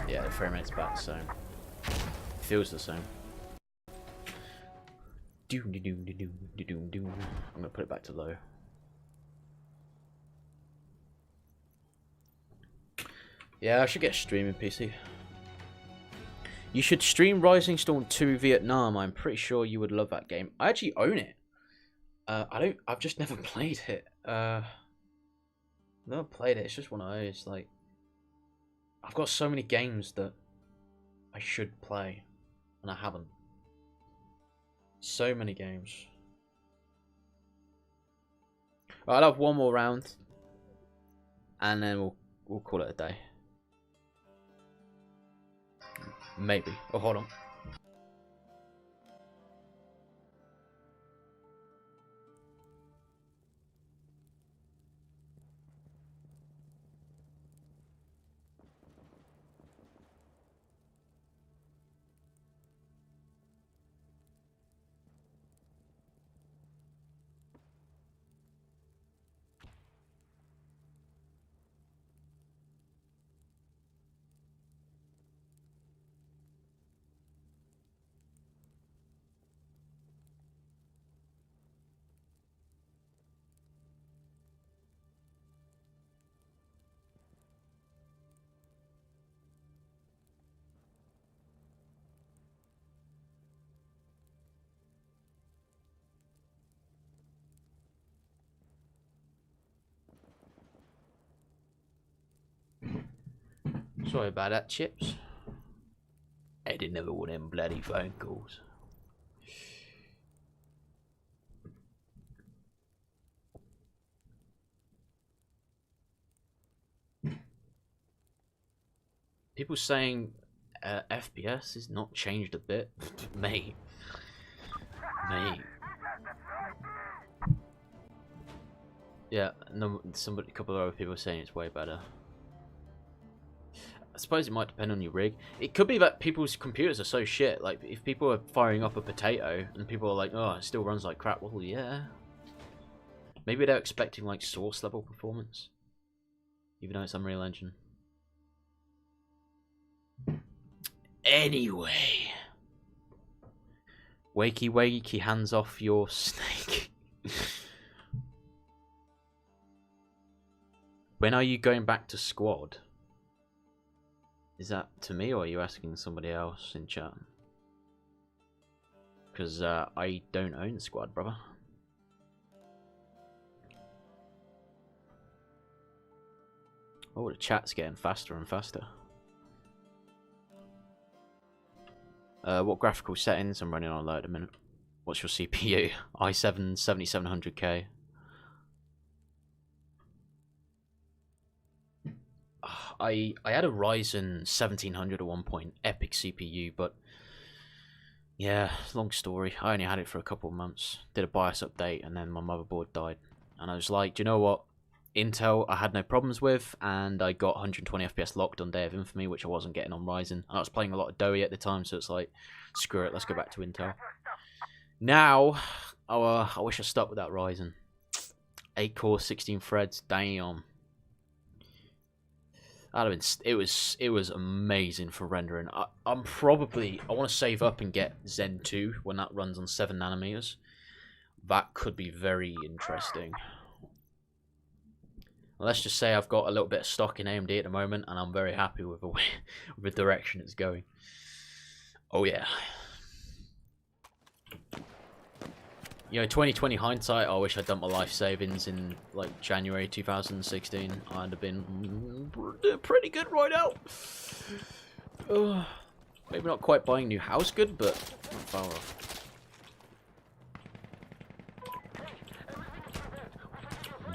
Yeah, the frame rate's about the same. Feels the same. I'm gonna put it back to low. Yeah, I should get a streaming PC. You should stream Rising Storm 2 Vietnam. I'm pretty sure you would love that game. I actually own it. I've just never played it. Never played it. It's just one of those, like, I've got so many games that I should play, and I haven't. So many games. Right, I'll have one more round, and then we'll call it a day. Maybe. Oh, hold on. Sorry about that, Chips. Eddie never want them bloody phone calls. People saying FPS has not changed a bit. Mate. Mate. Yeah, no, a couple of other people are saying it's way better. I suppose it might depend on your rig. It could be that people's computers are so shit. Like, if people are firing up a potato and people are like, oh, it still runs like crap. Well, yeah. Maybe they're expecting, like, source level performance. Even though it's Unreal Engine. Anyway. Wakey, wakey, hands off your snake. When are you going back to squad? Is that to me, or are you asking somebody else in chat? Because I don't own squad, brother. Oh, the chat's getting faster and faster. What graphical settings? I'm running on low at the minute. What's your CPU? i7 7700K. I had a Ryzen 1700 at one point, epic CPU, but yeah, long story. I only had it for a couple of months. Did a BIOS update, and then my motherboard died. And I was like, do you know what? Intel I had no problems with, and I got 120 FPS locked on Day of Infamy, which I wasn't getting on Ryzen. And I was playing a lot of Doey at the time, so it's like, screw it, let's go back to Intel. Now, I wish I stuck with that Ryzen. 8 core, 16 threads, damn. That'd have been, it was amazing for rendering. I want to save up and get Zen 2 when that runs on 7 nanometers. That could be very interesting. Let's just say I've got a little bit of stock in AMD at the moment, and I'm very happy with the way, with the direction it's going. Oh yeah. You know, 2020 hindsight, I wish I'd done my life savings in like January 2016. I'd have been pretty good right now. Maybe not quite buying a new house good, but not far off.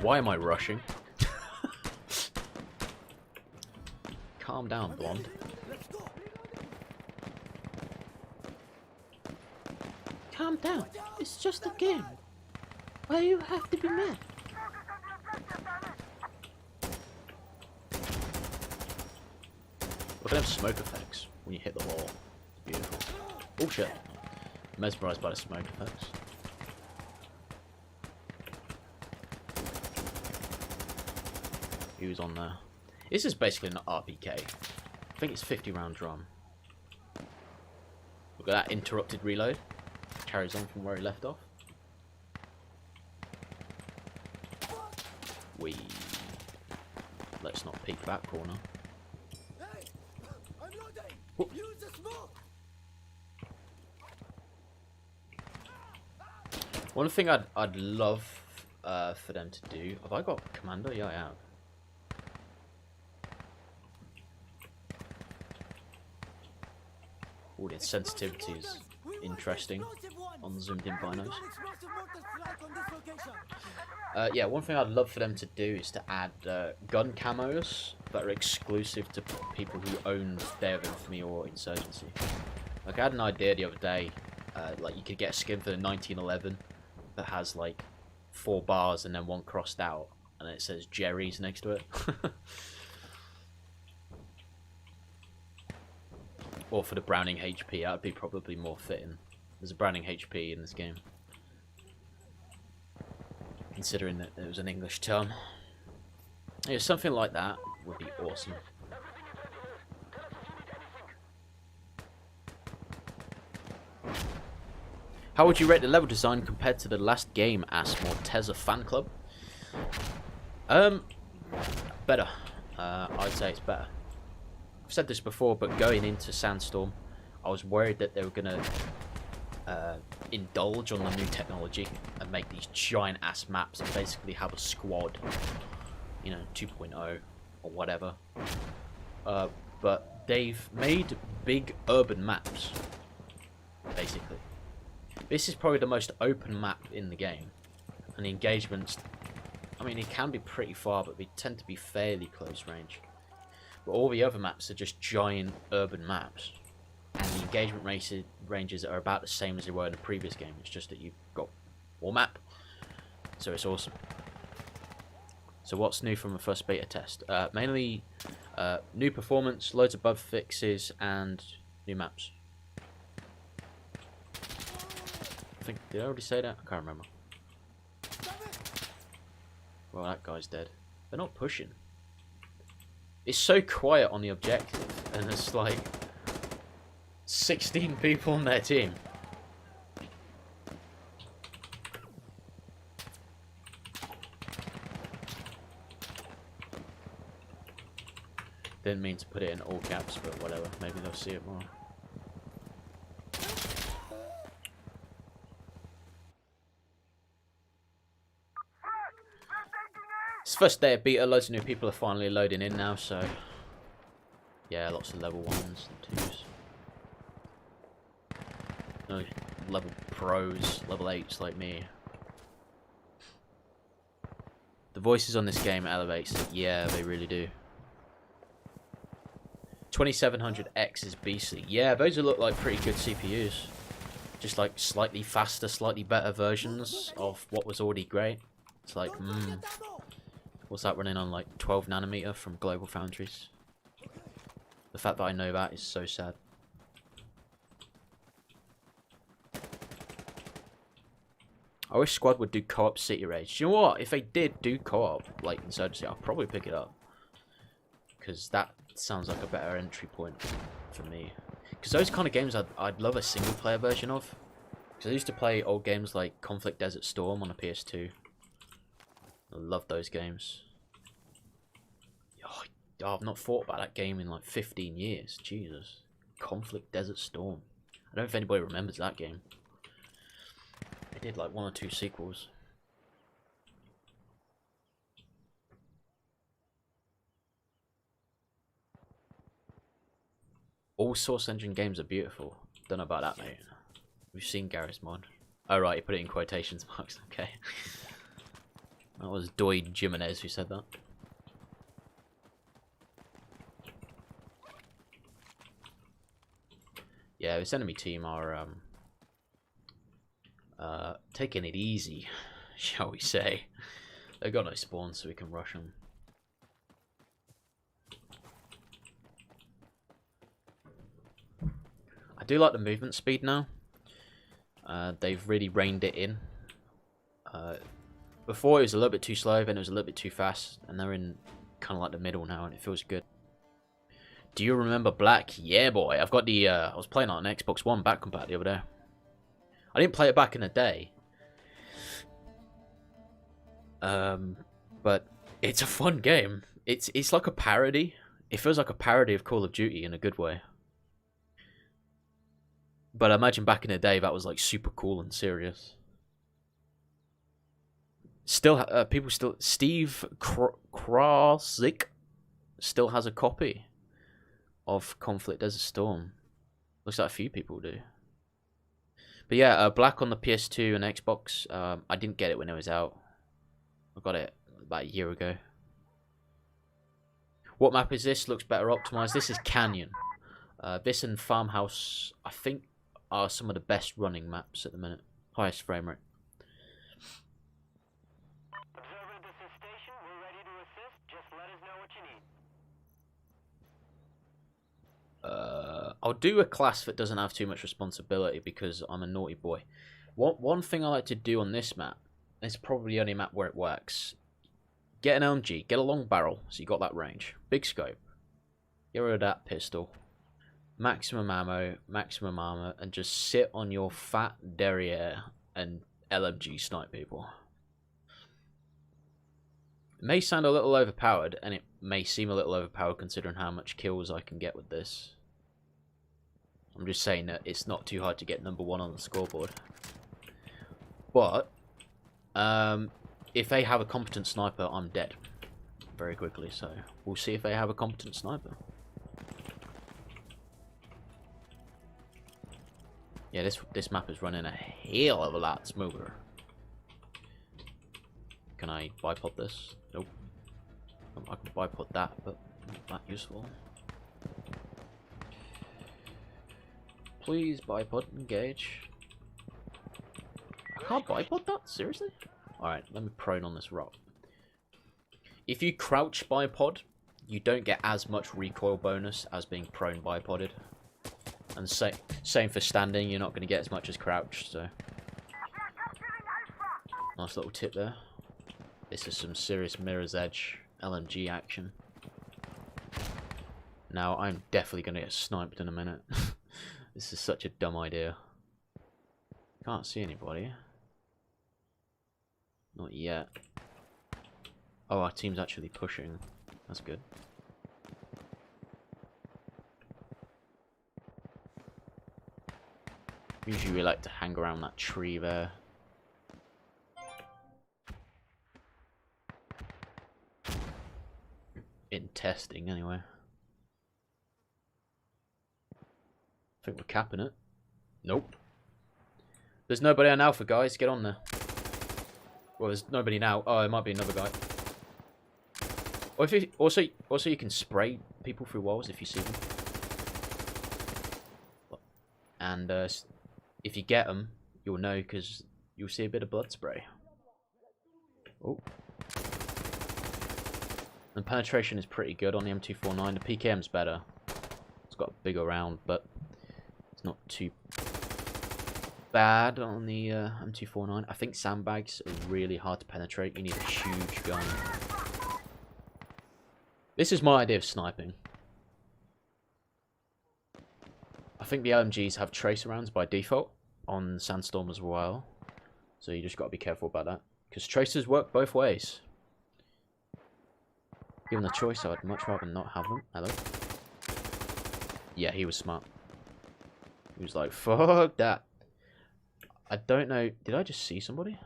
Why am I rushing? Calm down, blonde. Calm down. It's just a game. Why do you have to be mad? Look at them smoke effects when you hit the wall. It's beautiful. Oh shit. I'm mesmerized by the smoke effects. Who's on there? This is basically an RPK. I think it's 50 round drum. Look at that interrupted reload. Carries on from where he left off. Let's not peek that corner.
Hey, I'm loading. Use the smoke.
One thing I'd love for them to do. Have I got Commander? Yeah, I have. All the sensitivity is interesting on zoomed in binos. Yeah, one thing I'd love for them to do is to add gun camos that are exclusive to people who own Day of Infamy or Insurgency. Like, I had an idea the other day, like you could get a skin for the 1911 that has like 4 bars and then 1 crossed out, and it says Jerry's next to it. Or for the Browning HP, that would be probably more fitting. There's a Browning HP in this game. Considering that it was an English term. Yeah, something like that would be awesome. How would you rate the level design compared to the last game, asked Morteza Fan Club? Better. I'd say it's better. I've said this before, but going into Sandstorm, I was worried that they were going to indulge on the new technology and make these giant ass maps and basically have a squad, you know, 2.0 or whatever. but they've made big urban maps, basically. This is probably the most open map in the game, and the engagements, I mean, it can be pretty far, but they tend to be fairly close range. But all the other maps are just giant urban maps, and the engagement ranges are about the same as they were in the previous game. It's just that you've got more map, so it's awesome. So what's new from the first beta test? Mainly new performance, loads of bug fixes, and new maps. I think, did I already say that? I can't remember. Well, that guy's dead. They're not pushing. It's so quiet on the objective, and there's like 16 people on their team. Didn't mean to put it in all caps, but whatever. Maybe they'll see it more. It's first day of beta, loads of new people are finally loading in now, so yeah, lots of level 1s and 2s. No level pros, level 8s like me. The voices on this game elevates it, yeah, they really do. 2700X is beastly. Yeah, those look like pretty good CPUs. Just like slightly faster, slightly better versions of what was already great. It's like, what's that running on, like 12 nanometer from Global Foundries? The fact that I know that is so sad. I wish Squad would do co-op City Rage. Do you know what? If they did do co-op, like Insurgency, I'll probably pick it up. Because that sounds like a better entry point for me. Because those kind of games I'd love a single player version of. Because I used to play old games like Conflict Desert Storm on a PS2. I love those games. Oh, I've not thought about that game in like 15 years. Jesus. Conflict Desert Storm. I don't know if anybody remembers that game. They did like 1 or 2 sequels. All Source Engine games are beautiful. Don't know about that, mate. We've seen Garry's mod. Oh right, he put it in quotations marks. Okay. That was Doyd Jimenez who said that. Yeah, this enemy team are taking it easy, shall we say. They've got no spawns, so we can rush them. I do like the movement speed now. They've really reined it in. Before it was a little bit too slow, then it was a little bit too fast, and they're in kind of like the middle now, and it feels good. Do you remember Black? Yeah, boy. I've got the. I was playing on an Xbox One back compat the other day. I didn't play it back in the day, but it's a fun game. It's like a parody. It feels like a parody of Call of Duty in a good way. But I imagine back in the day that was like super cool and serious. Still, people still. Steve Krasick still has a copy of Conflict Desert Storm. Looks like a few people do. But yeah, Black on the PS2 and Xbox. I didn't get it when it was out. I got it about a year ago. What map is this? Looks better optimized. This is Canyon. This and Farmhouse, I think, are some of the best running maps at the minute. Highest frame rate.
Observer, this is station. We're ready to assist. Just let us know what you need.
I'll do a class that doesn't have too much responsibility because I'm a naughty boy. One thing I like to do on this map, it's probably the only map where it works. Get an LMG, get a long barrel, so you got that range. Big scope. Get rid of that pistol. Maximum ammo, and just sit on your fat derriere and LMG snipe people. It may sound a little overpowered, and it may seem a little overpowered considering how much kills I can get with this. I'm just saying that it's not too hard to get number 1 on the scoreboard. But, if they have a competent sniper, I'm dead very quickly, so we'll see if they have a competent sniper. Yeah, this map is running a hell of a lot smoother. Can I bipod this? Nope. I can bipod that, but not that useful. Please bipod engage. I can't bipod that? Seriously? Alright, let me prone on this rock. If you crouch bipod, you don't get as much recoil bonus as being prone bipoded. And same for standing, you're not going to get as much as crouched, so. Nice little tip there. This is some serious Mirror's Edge LMG action. Now, I'm definitely going to get sniped in a minute. This is such a dumb idea. Can't see anybody. Not yet. Oh, our team's actually pushing. That's good. Usually we like to hang around that tree there. In testing, anyway. I think we're capping it. Nope. There's nobody on Alpha, guys. Get on there. Well, there's nobody now. Oh, it might be another guy. Or if you, also you can spray people through walls if you see them. And if you get them, you'll know because you'll see a bit of blood spray. Oh. And penetration is pretty good on the M249. The PKM's better. It's got a bigger round, but it's not too bad on the M249. I think sandbags are really hard to penetrate. You need a huge gun. This is my idea of sniping. I think the LMGs have tracer rounds by default on Sandstorm as well. So you just got to be careful about that. Because tracers work both ways. Given the choice, I'd much rather not have them. Hello? Yeah, he was smart. He was like, fuck that. I don't know. Did I just see somebody?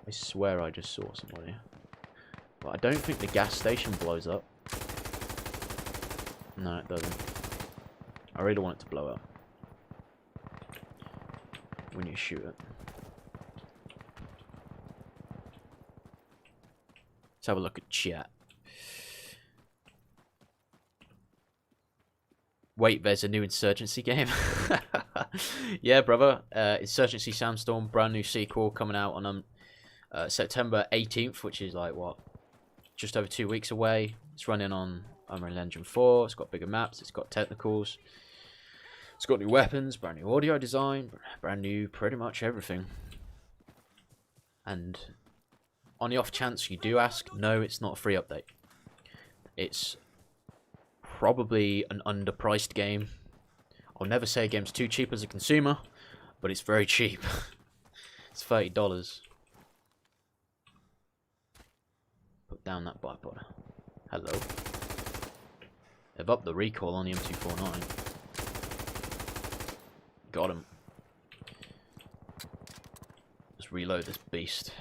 I swear I just saw somebody. But I don't think the gas station blows up. No, it doesn't. I really want it to blow up. When you shoot it. Let's have a look at chat. Wait, there's a new Insurgency game? Yeah, brother. Insurgency Sandstorm, brand new sequel coming out on September 18th, which is like, what? Just over 2 weeks away. It's running on Unreal Engine 4. It's got bigger maps. It's got technicals. It's got new weapons, brand new audio design, brand new pretty much everything. And on the off chance you do ask, no, it's not a free update. It's probably an underpriced game. I'll never say a game's too cheap as a consumer, but it's very cheap. It's $30. Put down that bipod. Hello. They've upped the recoil on the M249. Got him. Let's reload this beast.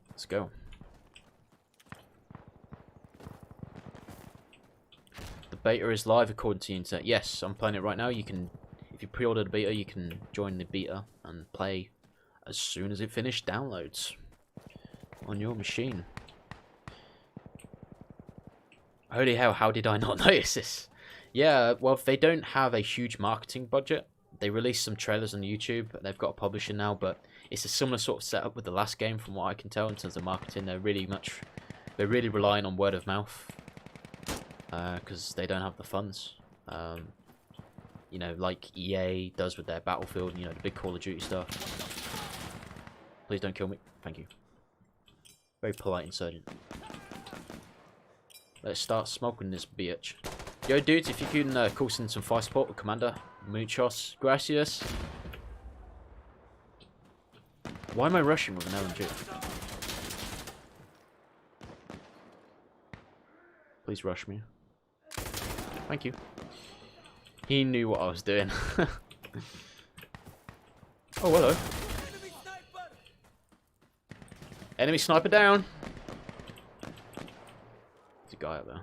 Let's go. The beta is live according to the internet. Yes, I'm playing it right now. You can, if you pre-order the beta, you can join the beta and play as soon as it finished downloads on your machine. Holy hell, how did I not notice this? Yeah, well, they don't have a huge marketing budget. They released some trailers on YouTube. They've got a publisher now, but it's a similar sort of setup with the last game from what I can tell in terms of marketing. They're really relying on word of mouth because they don't have the funds. You know, like EA does with their Battlefield, you know, the big Call of Duty stuff. Please don't kill me. Thank you. Very polite insurgent. Let's start smoking this bitch. Yo, dudes, if you can call in some fire support with Commander, muchos gracias. Why am I rushing with an LMG? Please rush me. Thank you. He knew what I was doing. Oh, hello. Enemy sniper down. There's a guy up there.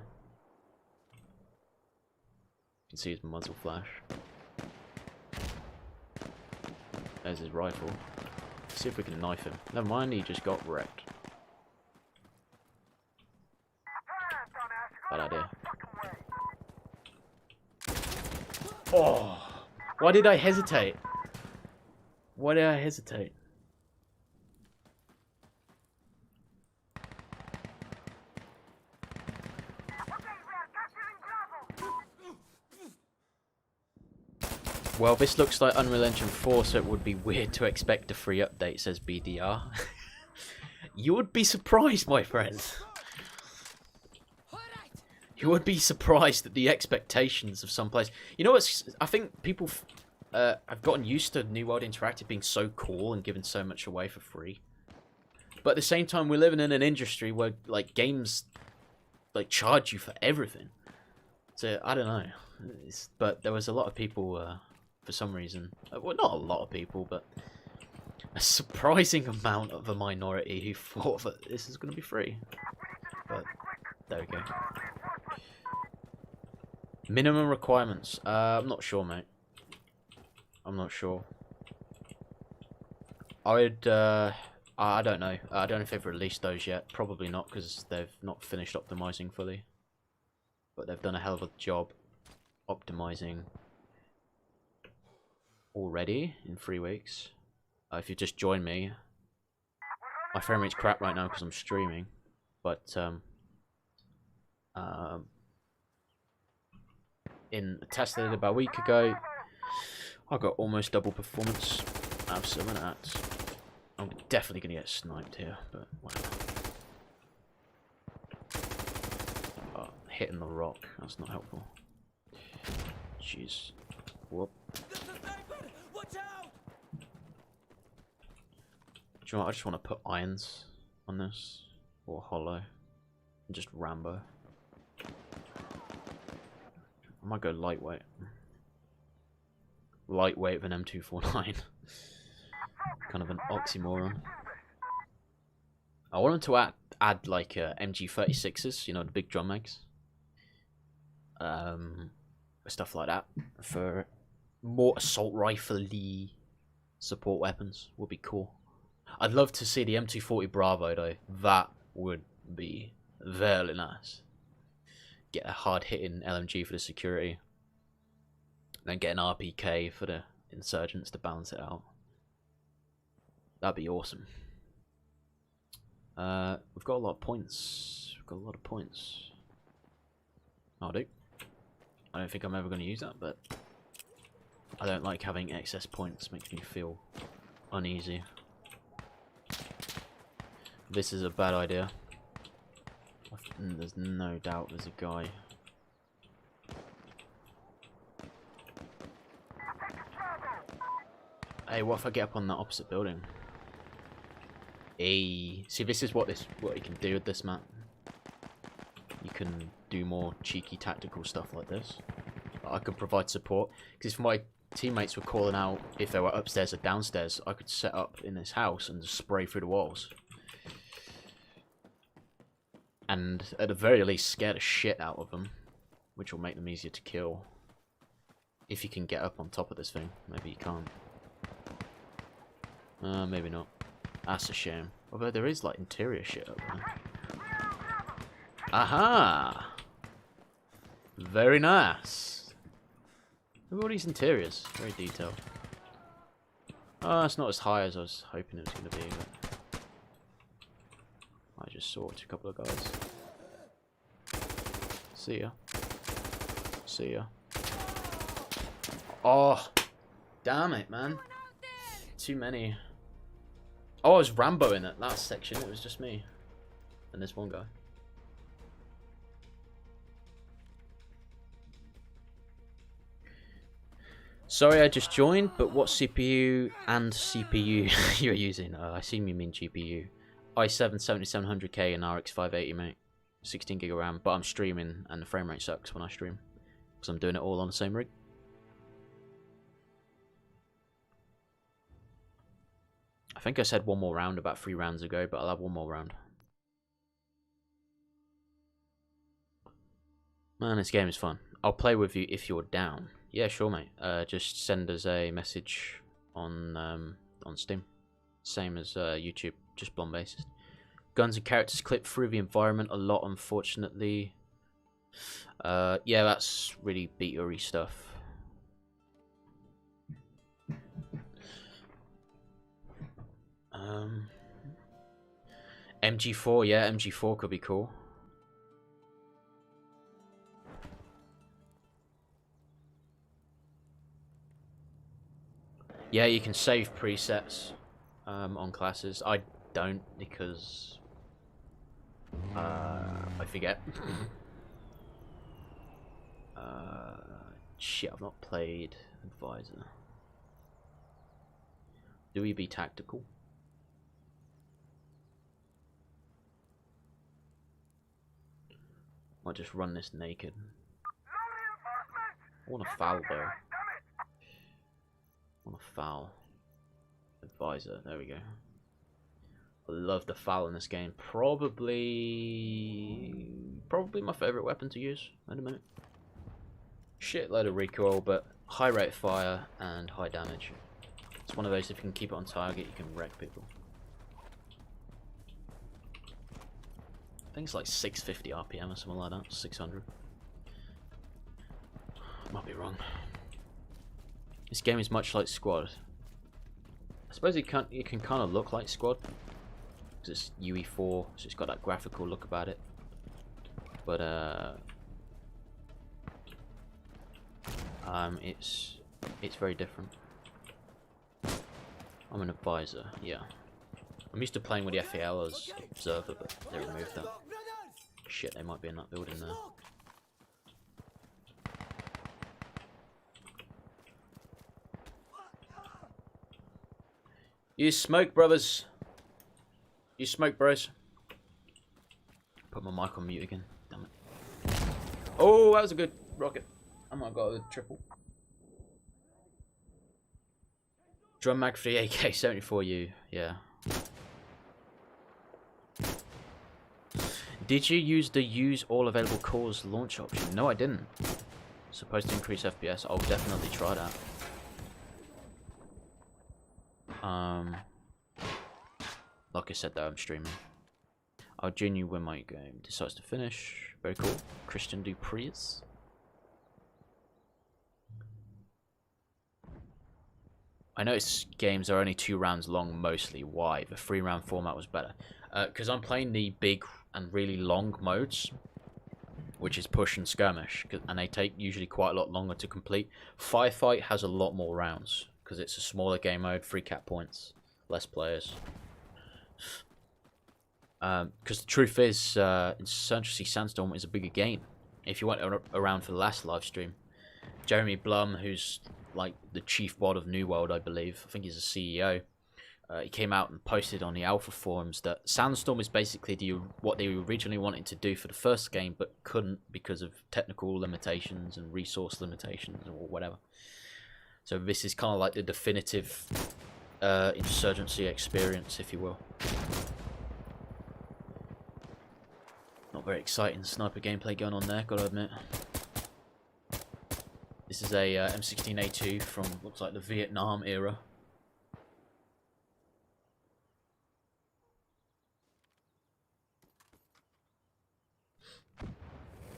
You can see his muzzle flash. There's his rifle. Let's see if we can knife him. Never mind, he just got wrecked. Bad idea. Oh! Why did I hesitate? Why did I hesitate? Well, this looks like Unreal Engine 4, so it would be weird to expect a free update, says BDR. You would be surprised, my friend. You would be surprised at the expectations of some place. You know what's... I think people have gotten used to New World Interactive being so cool and giving so much away for free. But at the same time, we're living in an industry where, like, games, like, charge you for everything. So, I don't know. But there was a lot of people... for some reason, well, not a lot of people, but a surprising amount of a minority who thought that this is going to be free. But there we go. Minimum requirements. I'm not sure, mate. I'm not sure. I don't know. I don't know if they've released those yet. Probably not, because they've not finished optimizing fully. But they've done a hell of a job optimizing already in 3 weeks. If you just joined me, my frame rate's crap right now because I'm streaming, but in a test I did about a week ago, I got almost double performance out of some of that. I'm definitely gonna get sniped here, but whatever. Oh, hitting the rock, that's not helpful. Jeez. Whoop. Do you know what? I just want to put irons on this, or hollow, and just Rambo. I might go lightweight. Lightweight of an M249. Kind of an oxymoron. I wanted to add like MG36s, you know, the big drum mags. Stuff like that for more assault rifle-y support weapons would be cool. I'd love to see the M240 Bravo though. That would be very nice. Get a hard-hitting LMG for the security, then get an RPK for the insurgents to balance it out. That'd be awesome. We've got a lot of points. We've got a lot of points. I'll do. I don't think I'm ever going to use that, but I don't like having excess points. Makes me feel uneasy. This is a bad idea. There's no doubt there's a guy. Hey, what if I get up on that opposite building? Hey, see, this is what you can do with this map. You can do more cheeky tactical stuff like this. I could provide support, because if my teammates were calling out if they were upstairs or downstairs, I could set up in this house and just spray through the walls. And at the very least scare the shit out of them, which will make them easier to kill. If you can get up on top of this thing. Maybe you can't. Maybe not. That's a shame. Although there is like interior shit up there. Aha! Very nice. Look at all these interiors. Very detailed. Oh, it's not as high as I was hoping it was going to be, but I just saw a couple of guys. See ya. See ya. Oh, damn it, man. Too many. Oh, I was Rambo in that last section. It was just me. And this one guy. Sorry, I just joined, but what CPU and CPU you're using? I assume you mean GPU. i7 7700K and RX 580, mate. 16 gig of RAM, but I'm streaming and the frame rate sucks when I stream. Because I'm doing it all on the same rig. I think I said one more round about 3 rounds ago, but I'll have one more round. Man, this game is fun. I'll play with you if you're down. Yeah, sure, mate. Just send us a message on Steam. Same as YouTube, just blondbassist. Guns and characters clip through the environment a lot, unfortunately. Yeah, that's really beta-y stuff. MG4, yeah, MG4 could be cool. Yeah, you can save presets on classes. I don't because I forget. Shit, I've not played Advisor. Do we be tactical? Might just run this naked. I want a foul though. I want a foul. Advisor, there we go. I love the foul in this game. Probably my favourite weapon to use at a minute. Shitload of recoil, but high rate of fire and high damage. It's one of those, if you can keep it on target, you can wreck people. I think it's like 650 RPM or something like that, 600. Might be wrong. This game is much like Squad. I suppose it can kind of look like Squad because it's UE4, so it's got that graphical look about it. But it's very different. I'm an advisor, yeah. I'm used to playing with the FAL as observer, but they removed that. Shit, they might be in that building there. You smoke, brothers. You smoke, bros. Put my mic on mute again. Damn it. Oh, that was a good rocket. I might have got a triple. Drum mag for the AK-74U, yeah. Did you use the use all available cores launch option? No, I didn't. Supposed to increase FPS. I'll definitely try that. Like I said though, I'm streaming. I'll genuinely when my game decides to finish. Very cool. Christian Dupreez. I noticed games are only 2 rounds long mostly. Why? The 3-round format was better. Because I'm playing the big and really long modes, which is push and skirmish, and they take usually quite a lot longer to complete. Firefight has a lot more rounds because it's a smaller game mode, 3 cap points, less players. Because the truth is, Insurgency Sandstorm is a bigger game. If you went around for the last live stream, Jeremy Blum, who's like the chief bod of New World, I believe, I think he's a CEO, he came out and posted on the alpha forums that Sandstorm is basically what they originally wanted to do for the first game, but couldn't because of technical limitations and resource limitations or whatever. So this is kind of like the definitive Insurgency experience, if you will. Not very exciting sniper gameplay going on there, gotta admit. This is a M16A2 from, looks like, the Vietnam era.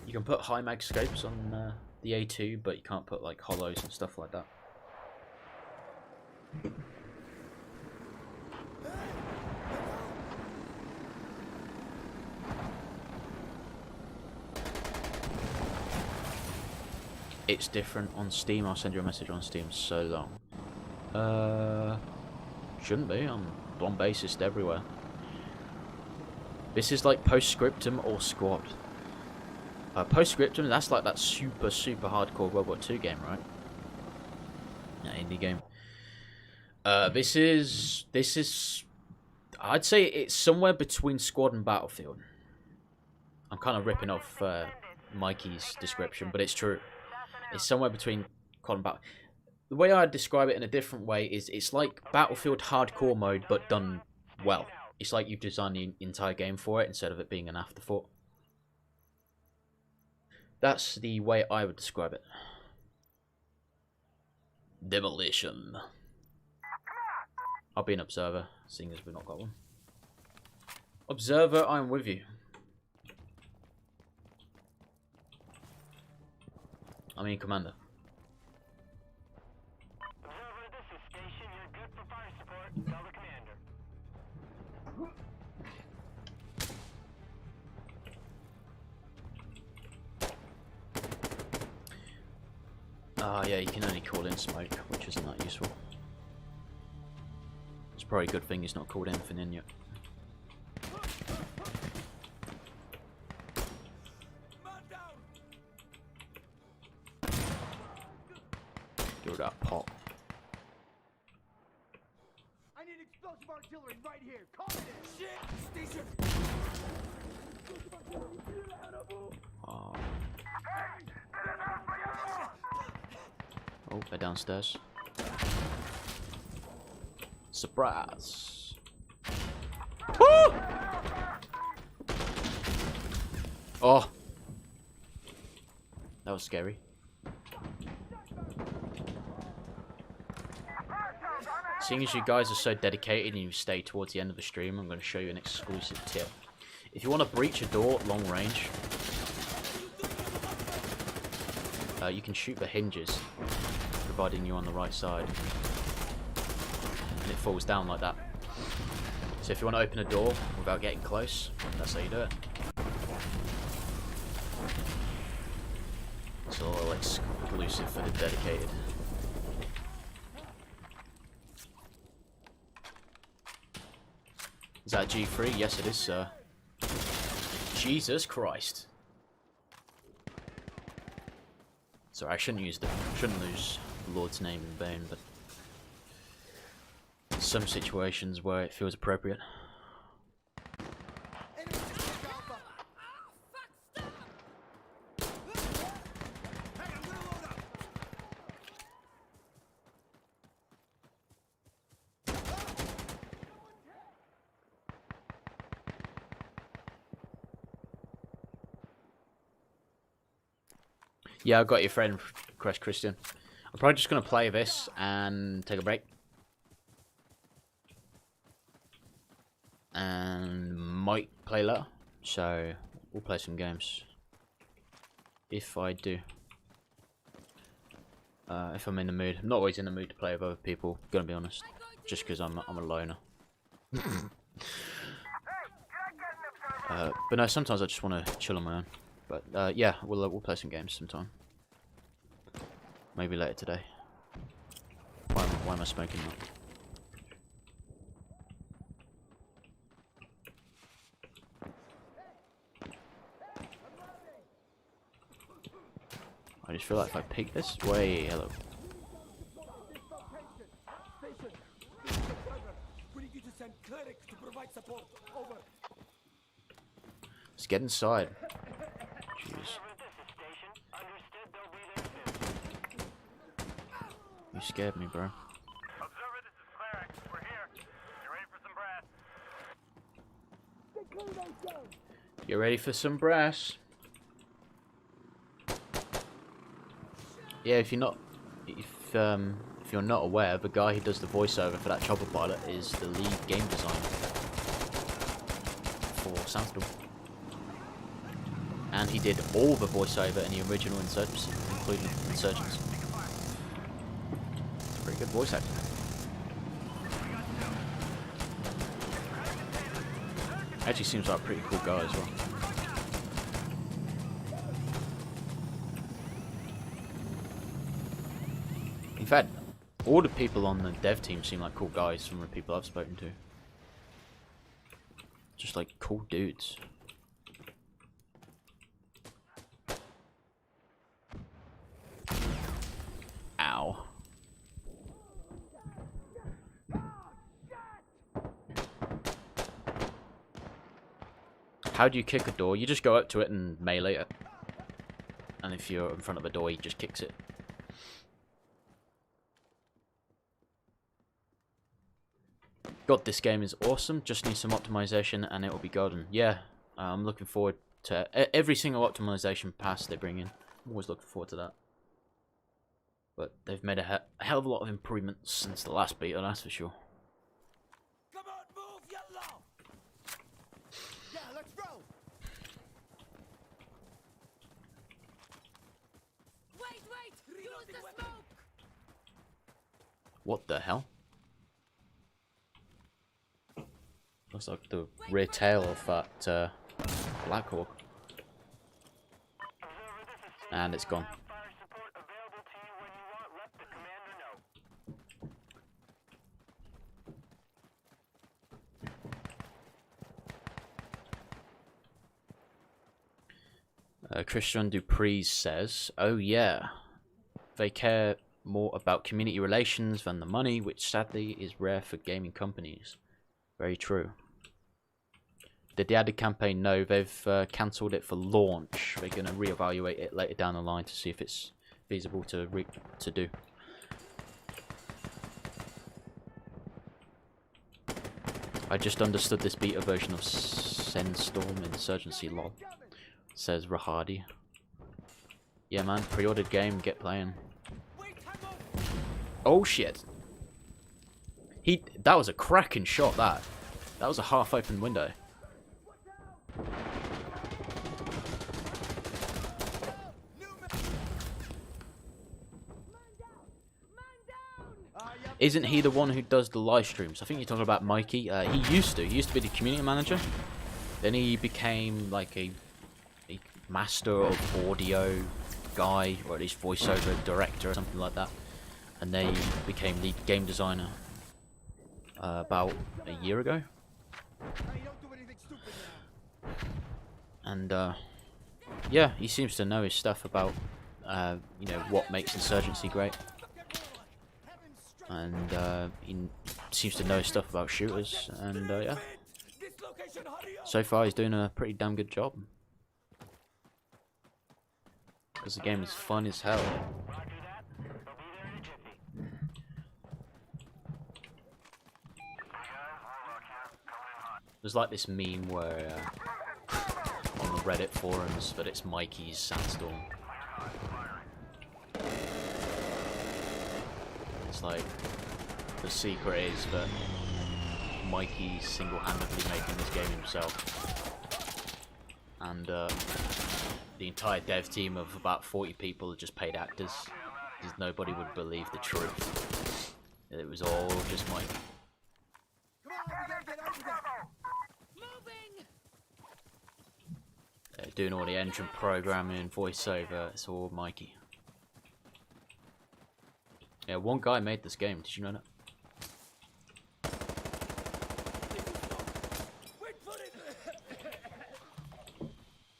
You can put high mag scopes on the A2, but you can't put like hollows and stuff like that. It's different on Steam. I'll send you a message on Steam so long. Shouldn't be. I'm blondbassist everywhere. This is like Postscriptum or Squad. Postscriptum, that's like that super hardcore World War II game, right? Yeah, indie game. This is I'd say it's somewhere between Squad and Battlefield. I'm kind of ripping off Mikey's description, but it's true. It's somewhere between Squad and Battlefield. the way I'd describe it in a different way is it's like Battlefield hardcore mode, but done well. It's like you've designed the entire game for it instead of it being an afterthought. That's the way I would describe it. Demolition. I'll be an observer, seeing as we've not got one. Observer, I'm with you. I mean, Commander.
Observer, this is Station. You're good for fire support. Tell the commander.
Ah, yeah, you can only call in smoke, which isn't that useful. It's probably a good thing he's not called anything in yet. Do that pop.
I need explosive artillery right here. Call it in. Shit! Station!
Oh. Oh, they're downstairs. Surprise! Woo! Oh! That was scary. Seeing as you guys are so dedicated and you stay towards the end of the stream, I'm going to show you an exclusive tip. If you want to breach a door at long range, you can shoot the hinges, providing you're on the right side. And it falls down like that. So if you want to open a door without getting close, that's how you do it. It's a little exclusive for the dedicated. Is that G3? Yes, it is, sir. Jesus Christ. Sorry, I shouldn't lose the Lord's name in vain, but some situations where it feels appropriate. Yeah, I got your friend, Crash Christian. I'm probably just going to play this and take a break. And might play later. So, we'll play some games. If I do. If I'm in the mood. I'm not always in the mood to play with other people, gonna be honest. Just because I'm a loner. But no, sometimes I just want to chill on my own. But yeah, we'll play some games sometime. Maybe later today. Why am I smoking that? I just feel like if I peek this way, hello.
We need you to send clerics to provide support. Over.
Let's get inside. Jeez. You scared me, bro.
Observer, this is Cleric. We're here. You ready for some brass?
You ready for some brass? Yeah, if you're not aware, the guy who does the voiceover for that chopper pilot is the lead game designer for Sandstorm. And he did all the voiceover in the original Insurgency, including Insurgents. Pretty good voice acting. Actually seems like a pretty cool guy as well. In fact, all the people on the dev team seem like cool guys from the people I've spoken to. Just like cool dudes. Ow. How do you kick a door? You just go up to it and melee it. And if you're in front of the door, he just kicks it. God, this game is awesome. Just need some optimization and it will be golden. Yeah, I'm looking forward to every single optimization pass they bring in. I'm always looking forward to that. But they've made a hell of a lot of improvements since the last beta, that's for sure.
Come on, move, yalla! Yeah, let's roll! Wait! Use the smoke!
What the hell? Looks like the rear tail of that Black Hawk. And it's gone.
Fire support available to you when you want. Let the commander know.
Christian Dupree says, "Oh yeah, they care more about community relations than the money, which sadly is rare for gaming companies." Very true. Did the added campaign? No, they've cancelled it for launch. They're going to reevaluate it later down the line to see if it's feasible to do. I just understood this beta version of Sandstorm Insurgency lol, says Rahadi. Yeah man, pre-ordered game, get playing. Oh shit. That was a cracking shot, that. That was a half open window. Isn't he the one who does the live streams? I think you're talking about Mikey. He used to be the community manager. Then he became like a master of audio guy, or at least voiceover director or something like that. And then he became lead game designer about a year ago. And yeah, he seems to know his stuff about you know, what makes Insurgency great. And he seems to know stuff about shooters, and yeah. So far he's doing a pretty damn good job. Because the game is fun as hell. There's like this meme where on the Reddit forums that it's Mikey's Sandstorm. It's like the secret is that Mikey's single-handedly making this game himself, and the entire dev team of about 40 people are just paid actors, because nobody would believe the truth. It was all just Mikey. Doing all the engine programming, voiceover, it's all Mikey. Yeah, one guy made this game, did you know that?
Wait for it!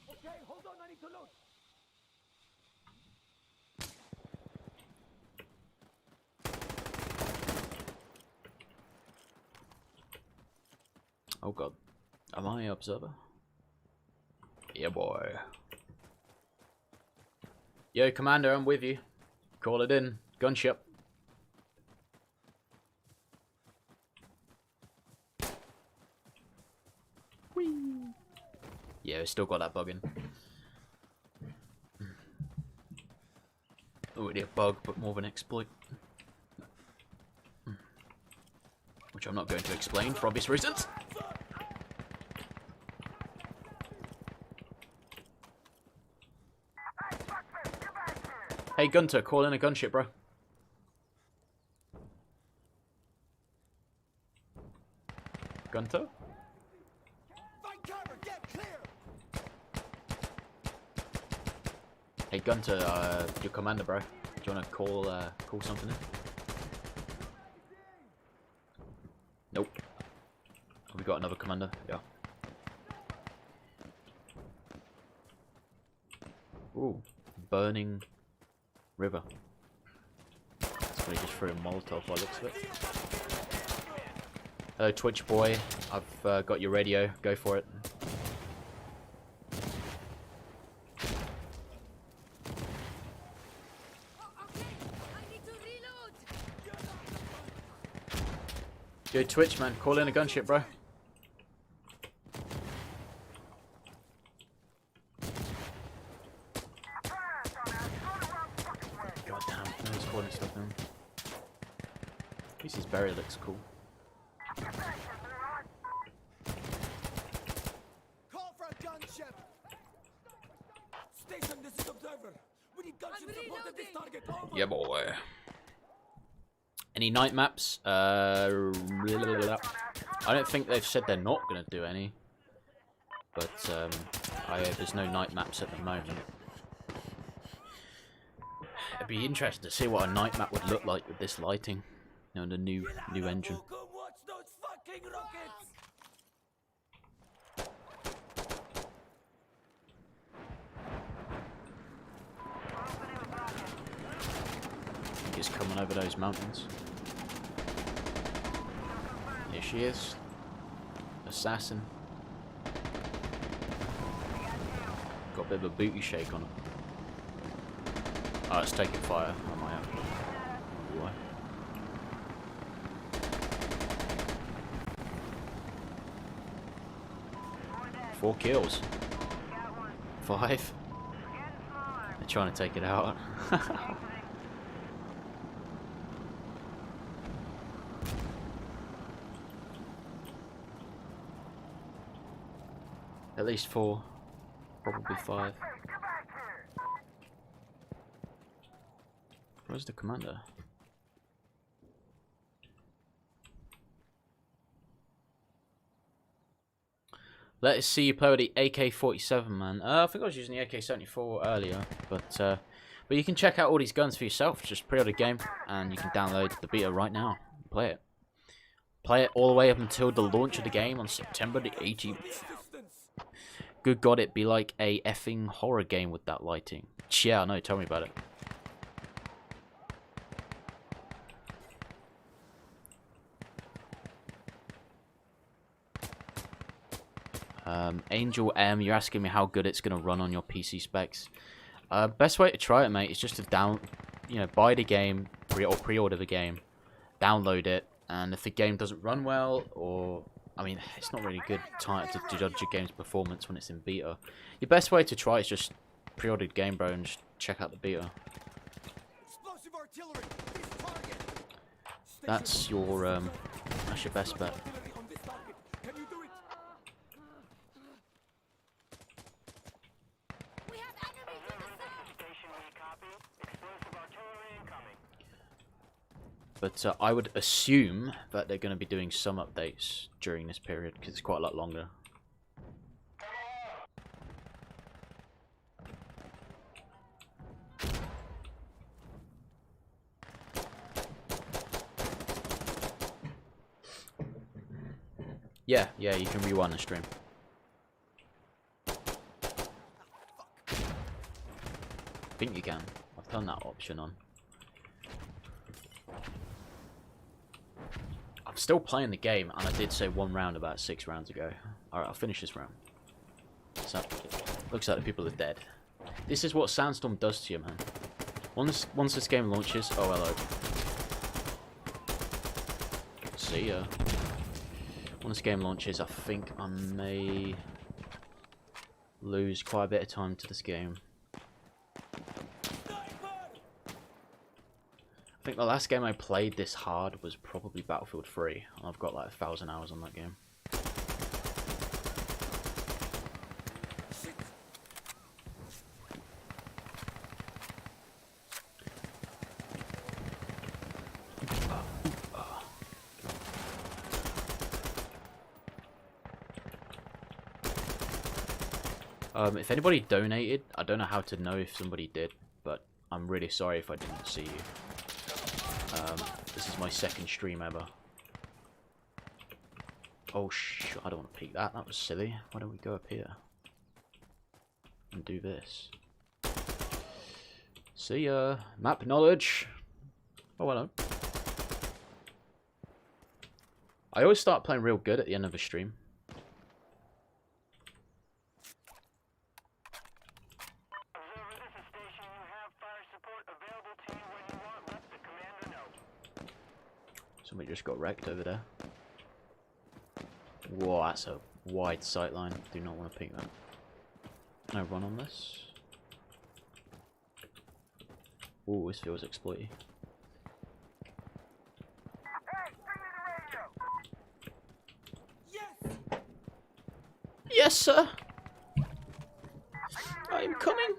Okay, hold on, I need to load.
Oh god. Am I an observer? Yeah boy. Yo Commander, I'm with you. Call it in. Gunship. Whee. Yeah, it's still got that bug in. Already a bug, but more of an exploit. Which I'm not going to explain for obvious reasons. Hey Gunter, call in a gunship, bro. Gunter?
Fight cover, get clear!
Hey Gunter, your commander, bro. Do you wanna call something in? Nope. Have we got another commander? Yeah. Ooh, burning river. Somebody just threw a Molotov by the looks of it. Hello Twitch boy, I've got your radio, go for it. Yo, Twitch, man. Call in a gunship, bro. God damn, no one's calling stuff in. At least his berry looks cool.
Call for a gunship. Station, this is Observer. We need gunship support at this target. Over.
Yeah, boy. Any night maps? I don't think they've said they're not going to do any. But there's no night maps at the moment. It'd be interesting to see what a night map would look like with this lighting. You know, the new engine.
Come watch those fucking rockets.
I think it's coming over those mountains. Here she is. Assassin. Got a bit of a booty shake on it. Oh, it's taking fire. I might have. Why? 4 kills. 5. They're trying to take it out. At least 4. Probably 5. Where's the commander? Let us see you play with the AK-47, man. I think I was using the AK-74 earlier, but you can check out all these guns for yourself. Just pre-order the game, and you can download the beta right now. Play it. Play it all the way up until the launch of the game on September the 18th. Good God, it'd be like a effing horror game with that lighting. Yeah, I know. Tell me about it. Angel M, you're asking me how good it's going to run on your PC specs. Best way to try it, mate, is just to buy the game, pre-order the game, download it, and if the game doesn't run well, or, I mean, it's not really good time to judge your game's performance when it's in beta. Your best way to try is just pre-order the game, bro, and just check out the beta.
Explosive artillery. This target.
That's your best bet.
Can you do it?
We have enemies in the south.
Station we copy. Explosive artillery incoming.
But I would assume that they're going to be doing some updates during this period, because it's quite a lot longer. Yeah, you can rewind the stream. I think you can. I've turned that option on. I'm still playing the game, and I did say 1 round about 6 rounds ago. Alright, I'll finish this round. So, looks like the people are dead. This is what Sandstorm does to you, man. Once this game launches... Oh, hello. See ya. Once this game launches, I think I may lose quite a bit of time to this game. I think the last game I played this hard was probably Battlefield 3, and I've got like 1,000 hours on that game. If anybody donated, I don't know how to know if somebody did, but I'm really sorry if I didn't see you. This is my 2nd stream ever. Oh I don't want to peek that. That was silly. Why don't we go up here and do this? See ya. Map knowledge. Oh, hello. I always start playing real good at the end of a stream.
Observer, this is station. You have fire support available to you when you want. Let the commander know.
Somebody just got wrecked over there. Whoa, that's a wide sight line. Do not want to pick that. No run on this. Ooh, this feels exploity.
Yes!
Yes, sir! I am coming!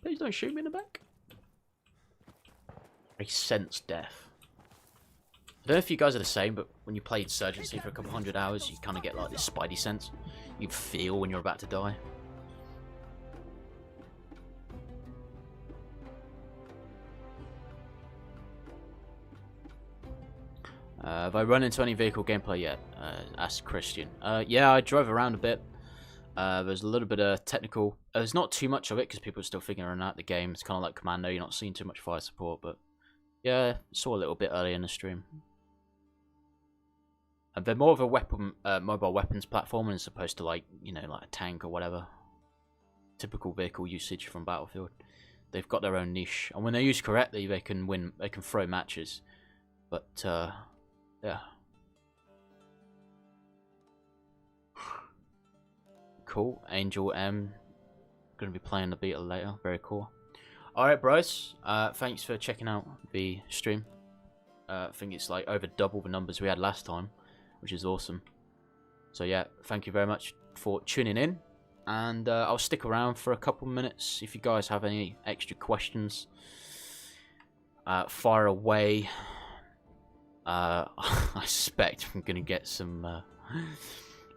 Please don't shoot me in the back. I sense death. I don't know if you guys are the same, but when you play Insurgency for a couple hundred hours, you kind of get like this spidey sense. You feel when you're about to die. Have I run into any vehicle gameplay yet? Asked Christian. Yeah, I drove around a bit. There's a little bit of technical. There's not too much of it because people are still figuring out the game. It's kind of like Commando. You're not seeing too much fire support, but yeah, saw a little bit early in the stream. And they're more of a weapon, mobile weapons platform as opposed to like, you know, like a tank or whatever. Typical vehicle usage from Battlefield. They've got their own niche, and when they're used correctly, they can win. They can throw matches. But yeah. Cool. Angel M. Gonna be playing the beta later. Very cool. Alright, bros. Thanks for checking out the stream. I think it's like over double the numbers we had last time, which is awesome. So yeah, thank you very much for tuning in. And I'll stick around for a couple minutes. If you guys have any extra questions, fire away. I suspect I'm going to get some...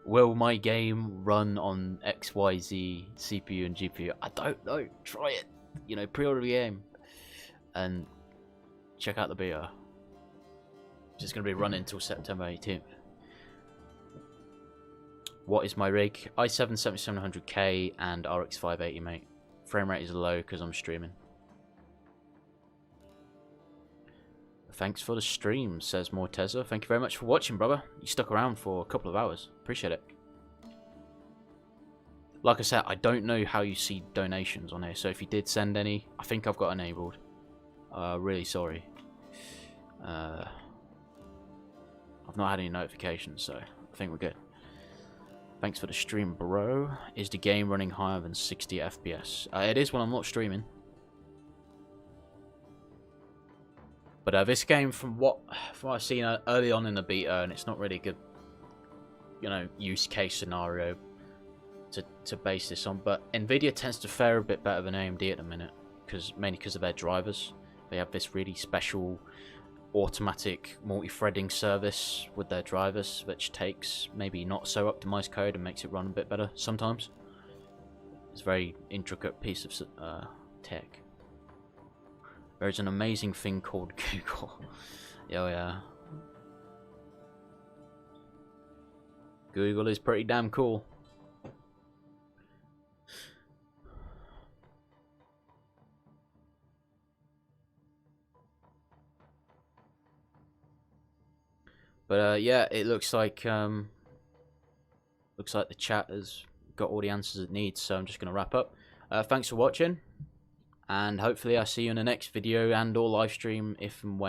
will my game run on XYZ CPU and GPU? I don't know. Try it. You know, pre-order the game. And check out the beta. It's just going to be running until September 18th. What is my rig? i7 7700K and RX 580, mate. Frame rate is low because I'm streaming. Thanks for the stream, says Morteza. Thank you very much for watching, brother. You stuck around for a couple of hours. Appreciate it. Like I said, I don't know how you see donations on here, so if you did send any, I think I've got enabled. Really sorry. I've not had any notifications, so I think we're good. Thanks for the stream, bro. Is the game running higher than 60 FPS? It is when I'm not streaming. But this game, from what I've seen early on in the beta, and it's not really a good, you know, use case scenario to base this on. But Nvidia tends to fare a bit better than AMD at the minute, mainly because of their drivers. They have this really special automatic multi-threading service with their drivers, which takes maybe not so optimized code and makes it run a bit better sometimes. It's a very intricate piece of tech. There's an amazing thing called Google. Oh yeah. Google is pretty damn cool. But yeah, it looks like the chat has got all the answers it needs, so I'm just gonna wrap up. Thanks for watching, and hopefully I see you in the next video and or live stream if and when